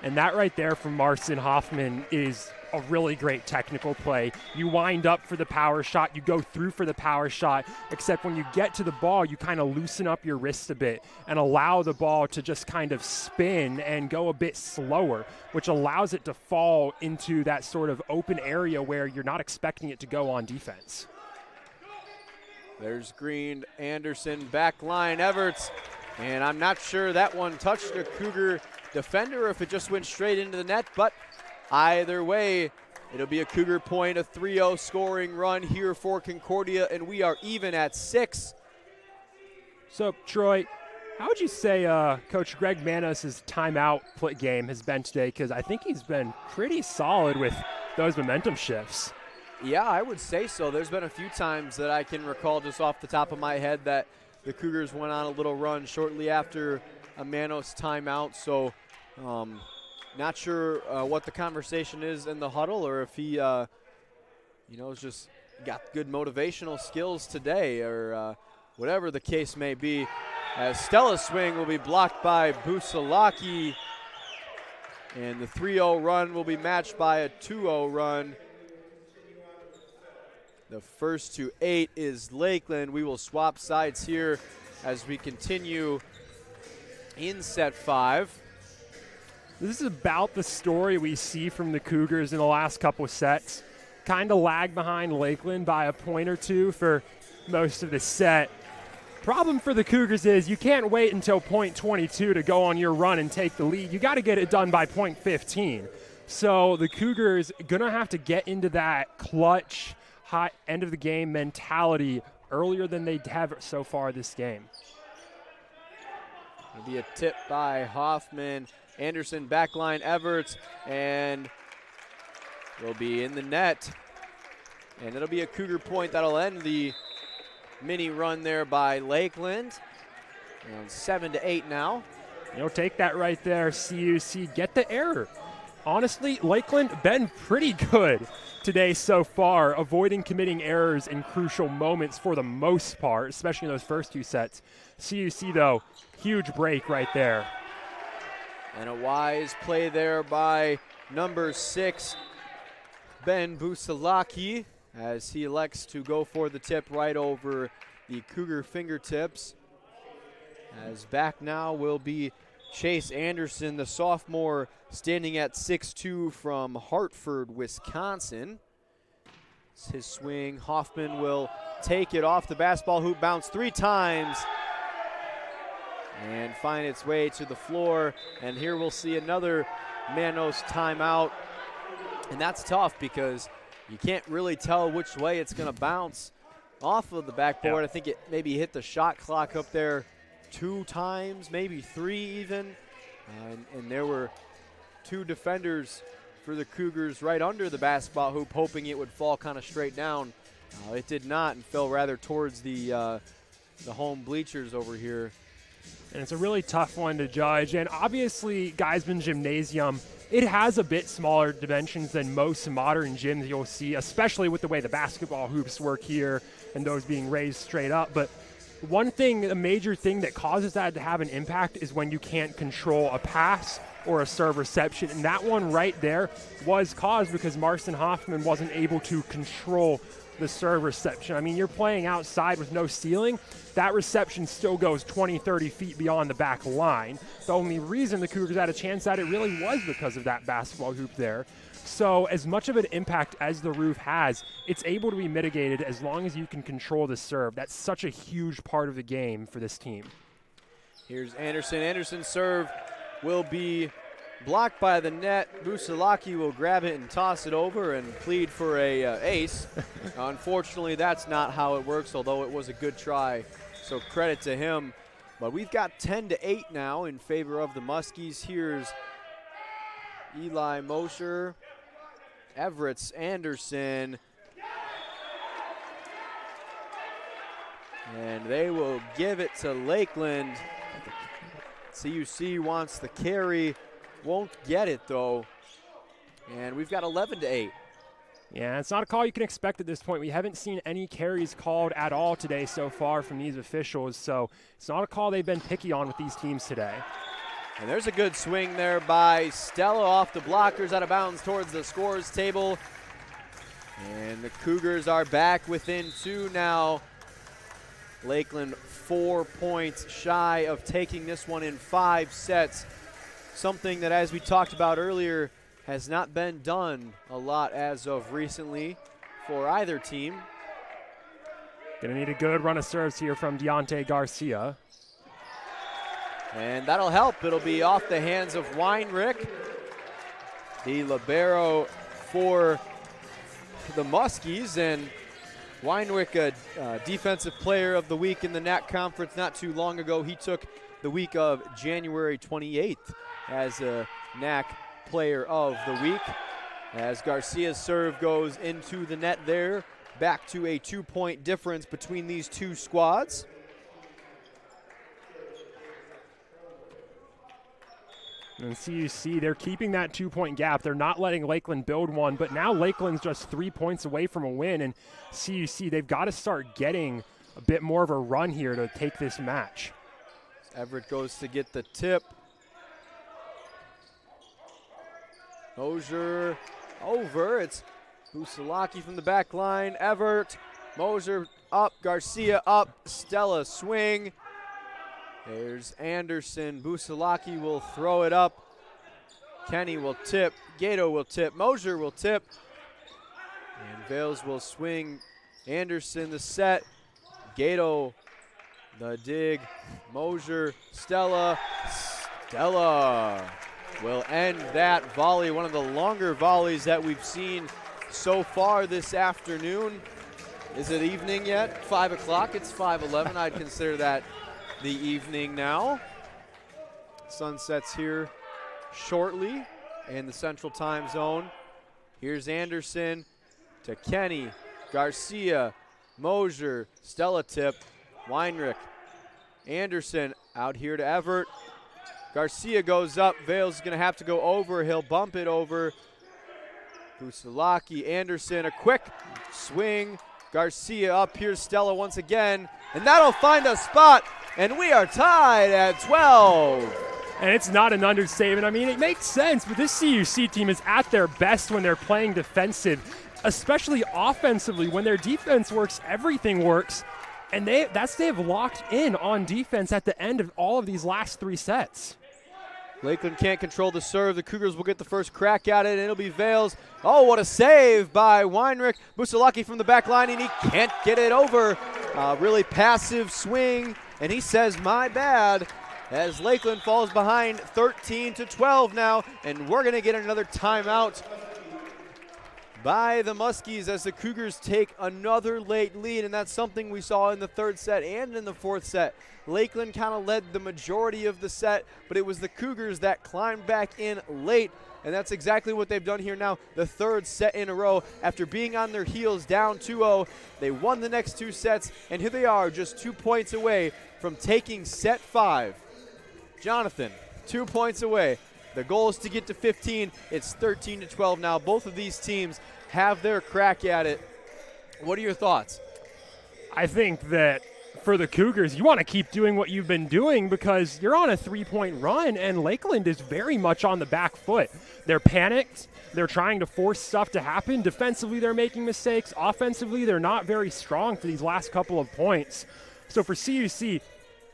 And that right there from Marcin Hoffman is a really great technical play. You wind up for the power shot, you go through for the power shot, except when you get to the ball, you kind of loosen up your wrist a bit and allow the ball to just kind of spin and go a bit slower, which allows it to fall into that sort of open area where you're not expecting it to go on defense. There's Green, Anderson, back line, Everts, and I'm not sure that one touched a Cougar defender or if it just went straight into the net, but either way, it'll be a Cougar point, a 3-0 scoring run here for Concordia, and we are even at 6. So, Troy, how would you say Coach Greg Manos' timeout game has been today? Because I think he's been pretty solid with those momentum shifts. Yeah, I would say so. There's been a few times that I can recall just off the top of my head that the Cougars went on a little run shortly after a Manos timeout, so not sure what the conversation is in the huddle or if he, has just got good motivational skills today or whatever the case may be. As Stella's swing will be blocked by Busalaki, and the 3-0 run will be matched by a 2-0 run. The first to 8 is Lakeland. We will swap sides here as we continue in set 5. This is about the story we see from the Cougars in the last couple of sets. Kind of lag behind Lakeland by a point or two for most of the set. Problem for the Cougars is you can't wait until point 22 to go on your run and take the lead. You got to get it done by point 15. So the Cougars going to have to get into that clutch, hot end of the game mentality earlier than they have so far this game. It'll be a tip by Hoffman. Anderson backline Everts, and will be in the net. And it'll be a Cougar point that'll end the mini run there by Lakeland. And 7-8 now. Take that right there, CUC. Get the error. Honestly, Lakeland been pretty good today so far, avoiding committing errors in crucial moments for the most part, especially in those first 2 sets. CUC, though, huge break right there. And a wise play there by number 6, Ben Busalaki, as he elects to go for the tip right over the Cougar fingertips. As back now will be Chase Anderson, the sophomore, standing at 6'2" from Hartford, Wisconsin. It's his swing. Hoffman will take it off the basketball hoop, bounce 3 times, and find its way to the floor. And here we'll see another Manos timeout. And that's tough because you can't really tell which way it's going to bounce off of the backboard. I think it maybe hit the shot clock up there 2 times, maybe 3 even. And there were 2 defenders for the Cougars right under the basketball hoop, hoping it would fall kind of straight down. It did not, and fell rather towards the home bleachers over here. And it's a really tough one to judge. And obviously, Geisman Gymnasium, it has a bit smaller dimensions than most modern gyms you'll see, especially with the way the basketball hoops work here and those being raised straight up. But one thing, a major thing that causes that to have an impact is when you can't control a pass or a serve reception. And that one right there was caused because Marcin Hoffman wasn't able to control the serve reception. I mean, you're playing outside with no ceiling. That reception still goes 20, 30 feet beyond the back line. The only reason the Cougars had a chance at it really was because of that basketball hoop there. So as much of an impact as the roof has, it's able to be mitigated as long as you can control the serve. That's such a huge part of the game for this team. Here's Anderson. Anderson's serve will be blocked by the net. Busalaki will grab it and toss it over and plead for a ace. Unfortunately, that's not how it works, although it was a good try. So credit to him. But we've got 10-8 now in favor of the Muskies. Here's Eli Mosher, Everett Anderson. And they will give it to Lakeland. CUC wants the carry. Won't get it, though. And we've got 11-8. Yeah, it's not a call you can expect at this point. We haven't seen any carries called at all today so far from these officials, so it's not a call they've been picky on with these teams today. And there's a good swing there by Stella off the blockers, out of bounds towards the scores table. And the Cougars are back within 2 now. Lakeland 4 points shy of taking this one in 5 sets. Something that, as we talked about earlier, has not been done a lot as of recently for either team. Gonna need a good run of serves here from Deontay Garcia. And that'll help. It'll be off the hands of Weinrich, the libero for the Muskies. And Weinrich, a defensive player of the week in the NAC conference not too long ago. He took the week of January 28th as a NAC player of the week. As Garcia's serve goes into the net there, back to a 2-point difference between these two squads. And CUC, they're keeping that 2-point gap. They're not letting Lakeland build one, but now Lakeland's just 3 points away from a win, and CUC, they've got to start getting a bit more of a run here to take this match. Everett goes to get the tip. Mosier over. It's Busalaki from the back line. Everett, Mosier up, Garcia up, Stella swing. There's Anderson. Busalaki will throw it up. Kenny will tip. Gato will tip. Mosier will tip. And Vales will swing. Anderson the set. Gato the dig. Mosier. Stella. Stella will end that volley. One of the longer volleys that we've seen so far this afternoon. Is it evening yet? 5 o'clock. It's 5:11. I'd consider that the evening now. Sun sets here shortly in the Central Time Zone. Here's Anderson to Kenny, Garcia, Mosier, Stella tip, Weinrich, Anderson out here to Everett. Garcia goes up. Vales is going to have to go over. He'll bump it over. Busalaki, Anderson, a quick swing. Garcia up. Here's Stella once again. And that'll find a spot. And we are tied at 12. And it's not an understatement. I mean, it makes sense, but this CUC team is at their best when they're playing defensive, especially offensively. When their defense works, everything works. And they have locked in on defense at the end of all of these last 3 sets. Lakeland can't control the serve. The Cougars will get the first crack at it, and it'll be Vales. Oh, what a save by Weinrich. Busalaki from the back line, and he can't get it over. Really passive swing, and he says, my bad, as Lakeland falls behind 13-12 now, and we're going to get another timeout by the Muskies as the Cougars take another late lead, and that's something we saw in the 3rd set and in the 4th set. Lakeland kind of led the majority of the set, but it was the Cougars that climbed back in late, and that's exactly what they've done here now, the 3rd set in a row. After being on their heels down 2-0, they won the next 2 sets, and here they are just 2 points away from taking set 5. Jonathan, 2 points away. The goal is to get to 15. It's 13-12 now. Both of these teams have their crack at it. What are your thoughts? I think that for the Cougars, you want to keep doing what you've been doing because you're on a 3-point run, and Lakeland is very much on the back foot. They're panicked. They're trying to force stuff to happen. Defensively, they're making mistakes. Offensively, they're not very strong for these last couple of points. So for CUC,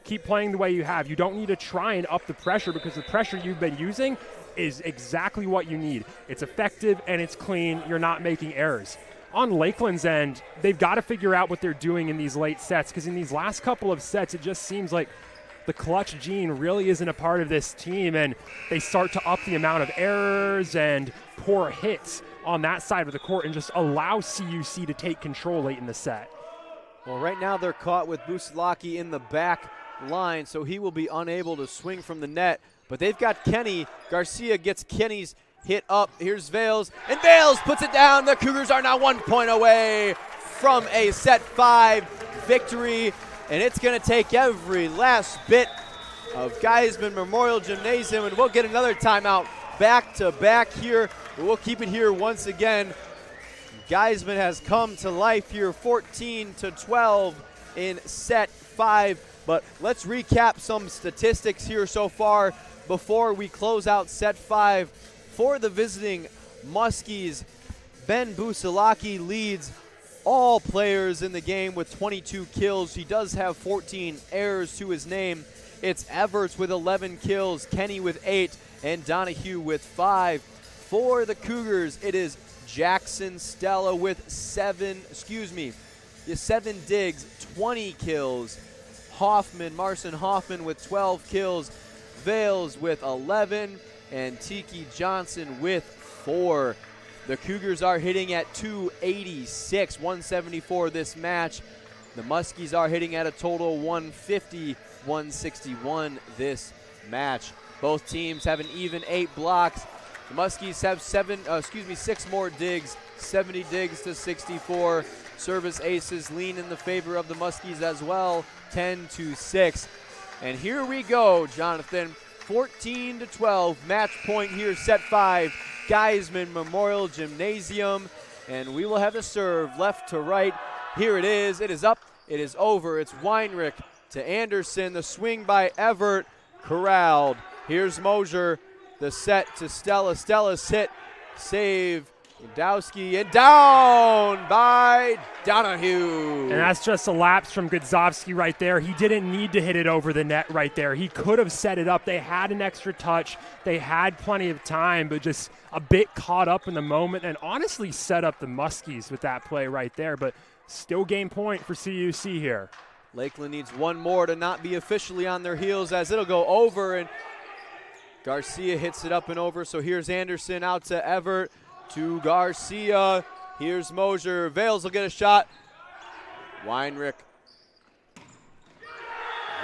keep playing the way you have. You don't need to try and up the pressure because the pressure you've been using is exactly what you need. It's effective and it's clean. You're not making errors. On Lakeland's end, they've got to figure out what they're doing in these late sets because in these last couple of sets, it just seems like the clutch gene really isn't a part of this team, and they start to up the amount of errors and poor hits on that side of the court and just allow CUC to take control late in the set. Well, right now they're caught with Busalaki in the back line, so he will be unable to swing from the net. But they've got Kenny. Garcia gets Kenny's hit up. Here's Vales, and Vales puts it down. The Cougars are now 1 point away from a set 5 victory, and it's going to take every last bit of Geisman Memorial Gymnasium, and we'll get another timeout back to back here. We'll keep it here once again. Geisman has come to life here, 14-12 in set 5. But let's recap some statistics here so far before we close out set 5 for the visiting Muskies. Ben Busalaki leads all players in the game with 22 kills. He does have 14 errors to his name. It's Everts with 11 kills, Kenny with 8, and Donahue with 5. For the Cougars, it is Jackson Stella with 7 digs, 20 kills. Marcin Hoffman with 12 kills, Vales with 11, and Tiki Johnson with 4. The Cougars are hitting at 286, 174 this match. The Muskies are hitting at a total 150, 161 this match. Both teams have an even 8 blocks. The Muskies have 6 more digs, 70 digs to 64. Service aces lean in the favor of the Muskies as well, 10-6. And here we go, Jonathan, 14-12, match point here, set 5, Geisman Memorial Gymnasium. And we will have the serve left to right. Here it is up, it is over. It's Weinrich to Anderson, the swing by Everett, corralled. Here's Mosier, the set to Stella. Stella's hit, save, Dowski, and down by Donahue. And that's just a lapse from Godzowski right there. He didn't need to hit it over the net right there. He could have set it up. They had an extra touch. They had plenty of time, but just a bit caught up in the moment and honestly set up the Muskies with that play right there. But still game point for CUC here. Lakeland needs one more to not be officially on their heels, as it'll go over, and Garcia hits it up and over. So here's Anderson out to Everett, to Garcia. Here's Mosier. Vales will get a shot. Weinrich.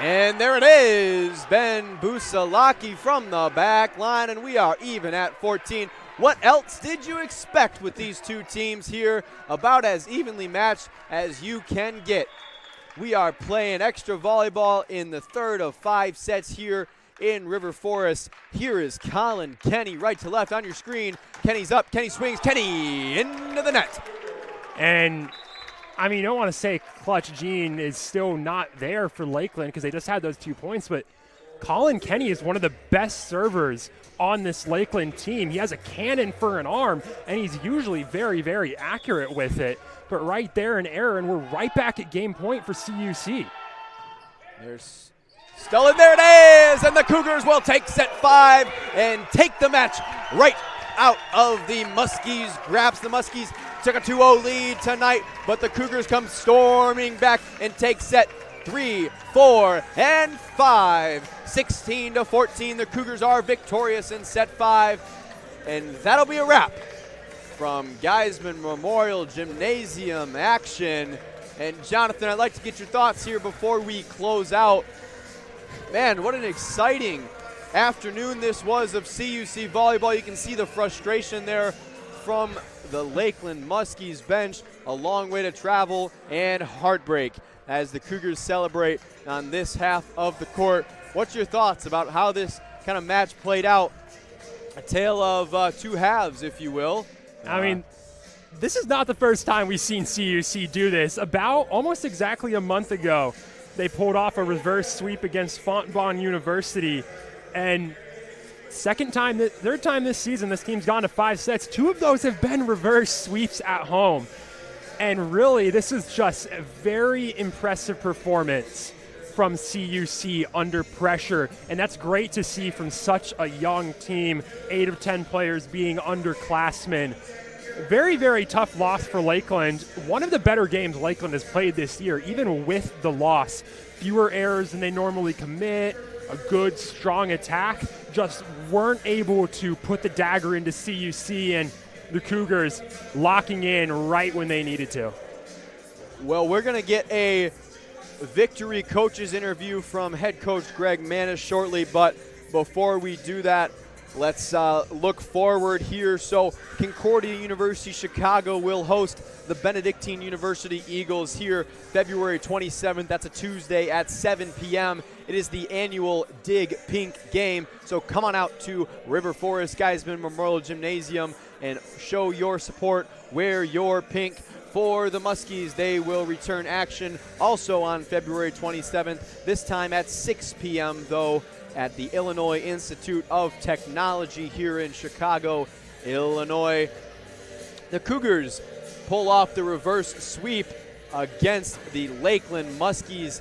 And there it is. Ben Busalaki from the back line, and we are even at 14. What else did you expect with these two teams here? About as evenly matched as you can get. We are playing extra volleyball in the third of 5 sets here in River Forest. Here is Colin Kenny, right to left on your screen. Kenny's up, Kenny swings, Kenny into the net. And I mean, you don't want to say Clutch Gene is still not there for Lakeland because they just had those 2 points, but Colin Kenny is one of the best servers on this Lakeland team. He has a cannon for an arm, and he's usually very, very accurate with it. But right there, an error, and we're right back at game point for CUC. There's Stella, there it is, and the Cougars will take set 5 and take the match right out of the Muskies' grasp. The Muskies took a 2-0 lead tonight, but the Cougars come storming back and take set 3, 4, and 5. 16-14, the Cougars are victorious in set 5, and that'll be a wrap from Geisman Memorial Gymnasium action. And Jonathan, I'd like to get your thoughts here before we close out. Man, what an exciting afternoon this was of CUC volleyball. You can see the frustration there from the Lakeland Muskies bench. A long way to travel and heartbreak as the Cougars celebrate on this half of the court. What's your thoughts about how this kind of match played out? A tale of 2 halves, if you will. I mean, this is not the first time we've seen CUC do this. About almost exactly a month ago, they pulled off a reverse sweep against Fontbonne University. And third time this season, this team's gone to 5 sets. 2 of those have been reverse sweeps at home. And really, this is just a very impressive performance from CUC under pressure. And that's great to see from such a young team, 8 of 10 players being underclassmen. Very, very tough loss for Lakeland. One of the better games Lakeland has played this year, even with the loss. Fewer errors than they normally commit, a good, strong attack. Just weren't able to put the dagger into CUC, and the Cougars locking in right when they needed to. Well, we're going to get a victory coaches interview from head coach Greg Manis shortly, but before we do that, let's look forward here. So Concordia University Chicago will host the Benedictine University Eagles here February 27th. That's a Tuesday at 7 p.m. It is the annual Dig Pink game. So come on out to River Forest Geisman Memorial Gymnasium and show your support. Wear your pink for the Muskies. They will return action also on February 27th, this time at 6 p.m., though, at the Illinois Institute of Technology here in Chicago, Illinois. The Cougars pull off the reverse sweep against the Lakeland Muskies.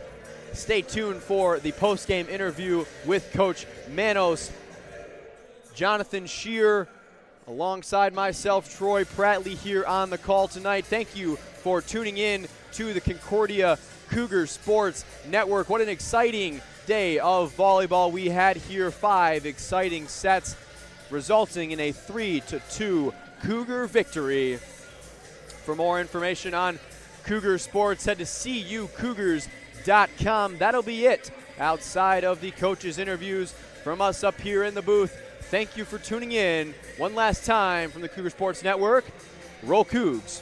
Stay tuned for the post-game interview with Coach Manos. Jonathan Shear, alongside myself, Troy Prattley, here on the call tonight. Thank you for tuning in to the Concordia Cougar Sports Network. What an exciting day of volleyball we had here. 5 exciting sets, resulting in a 3-2 Cougar victory. For more information on Cougar Sports, head to cucougars.com. That'll be it outside of the coaches' interviews from us up here in the booth. Thank you for tuning in one last time from the Cougar Sports Network. Roll Cougs.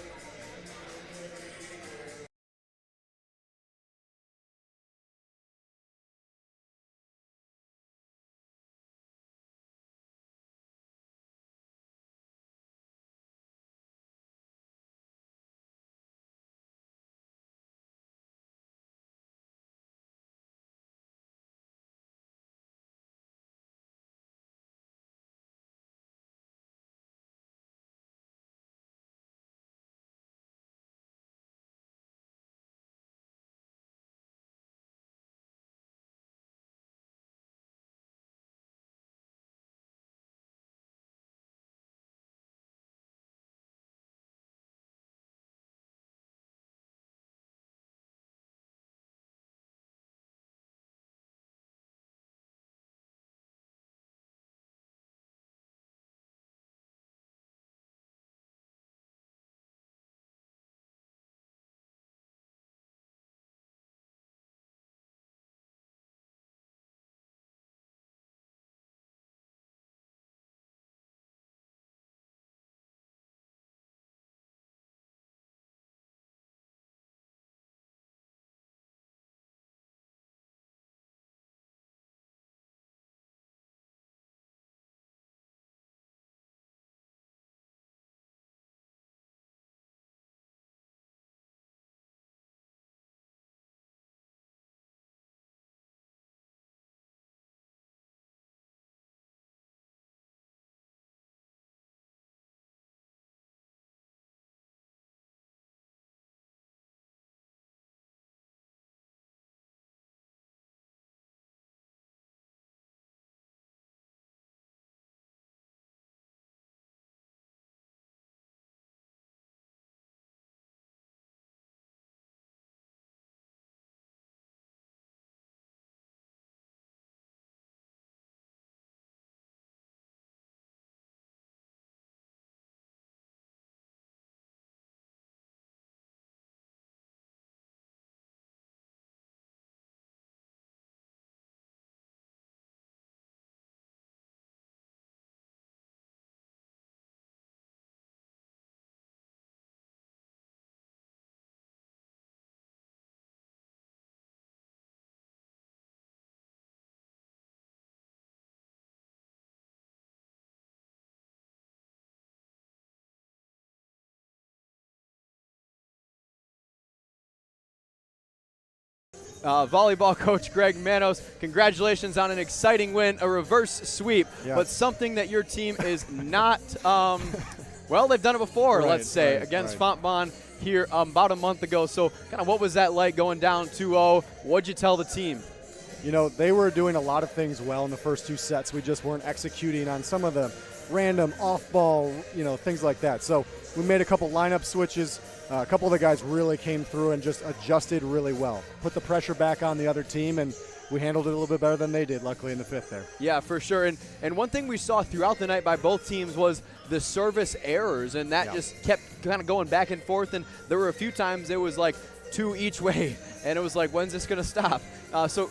Volleyball coach Greg Manos, congratulations on an exciting win, a reverse sweep, but something that your team is not, well, they've done it before, let's say, against Fontbonne here about a month ago. So kind of what was that like going down 2-0? What'd you tell the team? You know, they were doing a lot of things well in the first 2 sets. We just weren't executing on some of the random off-ball, things like that. So we made a couple lineup switches. A couple of the guys really came through and just adjusted really well. Put the pressure back on the other team, and we handled it a little bit better than they did, luckily, in the 5th there. Yeah, for sure. And one thing we saw throughout the night by both teams was the service errors, and that just kept kind of going back and forth. And there were a few times it was like 2 each way, and it was like, when's this going to stop? So,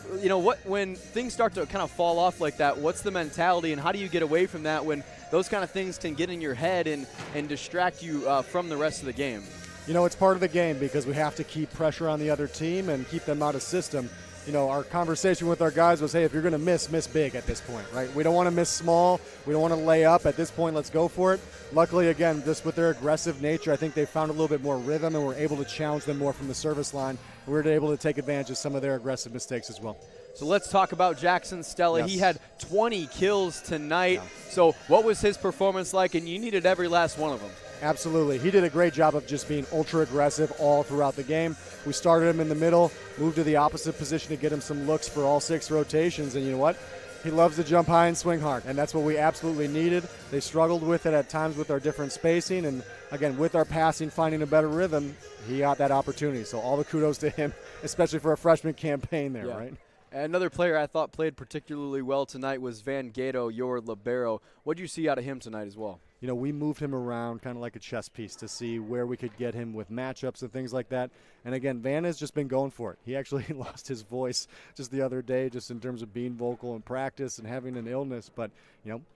when things start to kind of fall off like that, what's the mentality, and how do you get away from that when those kind of things can get in your head and distract you from the rest of the game? It's part of the game because we have to keep pressure on the other team and keep them out of system. our conversation with our guys was, hey, if you're going to miss big at this point, right? We don't want to miss small. We don't want to lay up. At this point, let's go for it. Luckily, again, just with their aggressive nature, I think they found a little bit more rhythm and were able to challenge them more from the service line. We were able to take advantage of some of their aggressive mistakes as well. So let's talk about Jackson Stella. Yes. He had 20 kills tonight. Yeah. So what was his performance like? And you needed every last one of them. Absolutely. He did a great job of just being ultra aggressive all throughout the game. We started him in the middle, moved to the opposite position to get him some looks for all 6 rotations. And you know what? He loves to jump high and swing hard, and that's what we absolutely needed. They struggled with it at times with our different spacing, and again, with our passing, finding a better rhythm, he got that opportunity. So all the kudos to him, especially for a freshman campaign there, right? Another player I thought played particularly well tonight was Van Gato, your libero. What did you see out of him tonight as well? We moved him around kind of like a chess piece to see where we could get him with matchups and things like that. And again, Van has just been going for it. He actually lost his voice just the other day, just in terms of being vocal in practice and having an illness. But,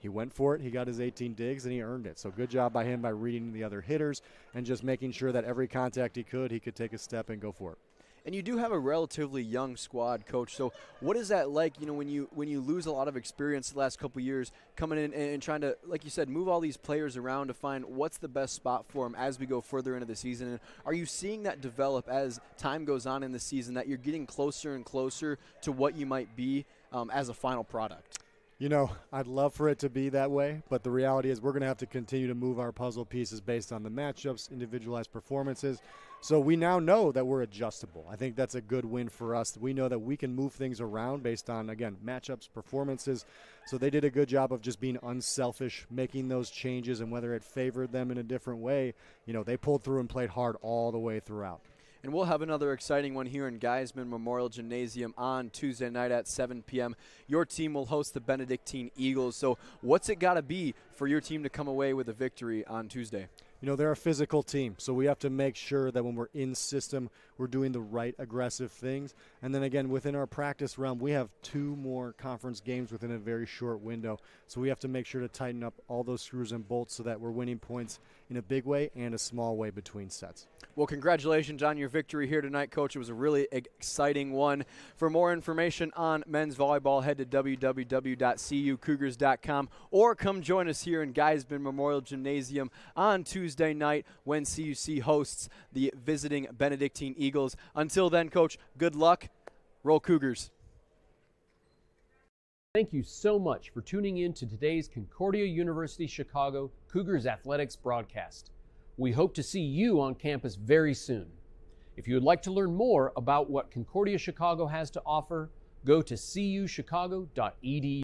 he went for it. He got his 18 digs, and he earned it. So good job by him by reading the other hitters and just making sure that every contact he could take a step and go for it. And you do have a relatively young squad, Coach. So what is that like, when you lose a lot of experience the last couple of years, coming in and trying to, like you said, move all these players around to find what's the best spot for them as we go further into the season? And are you seeing that develop as time goes on in the season, that you're getting closer and closer to what you might be as a final product? I'd love for it to be that way, but the reality is we're going to have to continue to move our puzzle pieces based on the matchups, individualized performances. So we now know that we're adjustable. I think that's a good win for us. We know that we can move things around based on, again, matchups, performances. So they did a good job of just being unselfish, making those changes, and whether it favored them in a different way, they pulled through and played hard all the way throughout. And we'll have another exciting one here in Geisman Memorial Gymnasium on Tuesday night at 7 p.m. Your team will host the Benedictine Eagles. So what's it got to be for your team to come away with a victory on Tuesday? They're a physical team, so we have to make sure that when we're in system, we're doing the right aggressive things. And then again, within our practice realm, we have 2 more conference games within a very short window. So we have to make sure to tighten up all those screws and bolts so that we're winning points in a big way and a small way between sets. Well, congratulations on your victory here tonight, Coach. It was a really exciting one. For more information on men's volleyball, head to www.cucougars.com or come join us here in Geisman Memorial Gymnasium on Tuesday night when CUC hosts the visiting Benedictine Eagles. Until then, Coach, good luck. Roll Cougars. Thank you so much for tuning in to today's Concordia University Chicago Cougars Athletics broadcast. We hope to see you on campus very soon. If you would like to learn more about what Concordia Chicago has to offer, go to cuchicago.edu.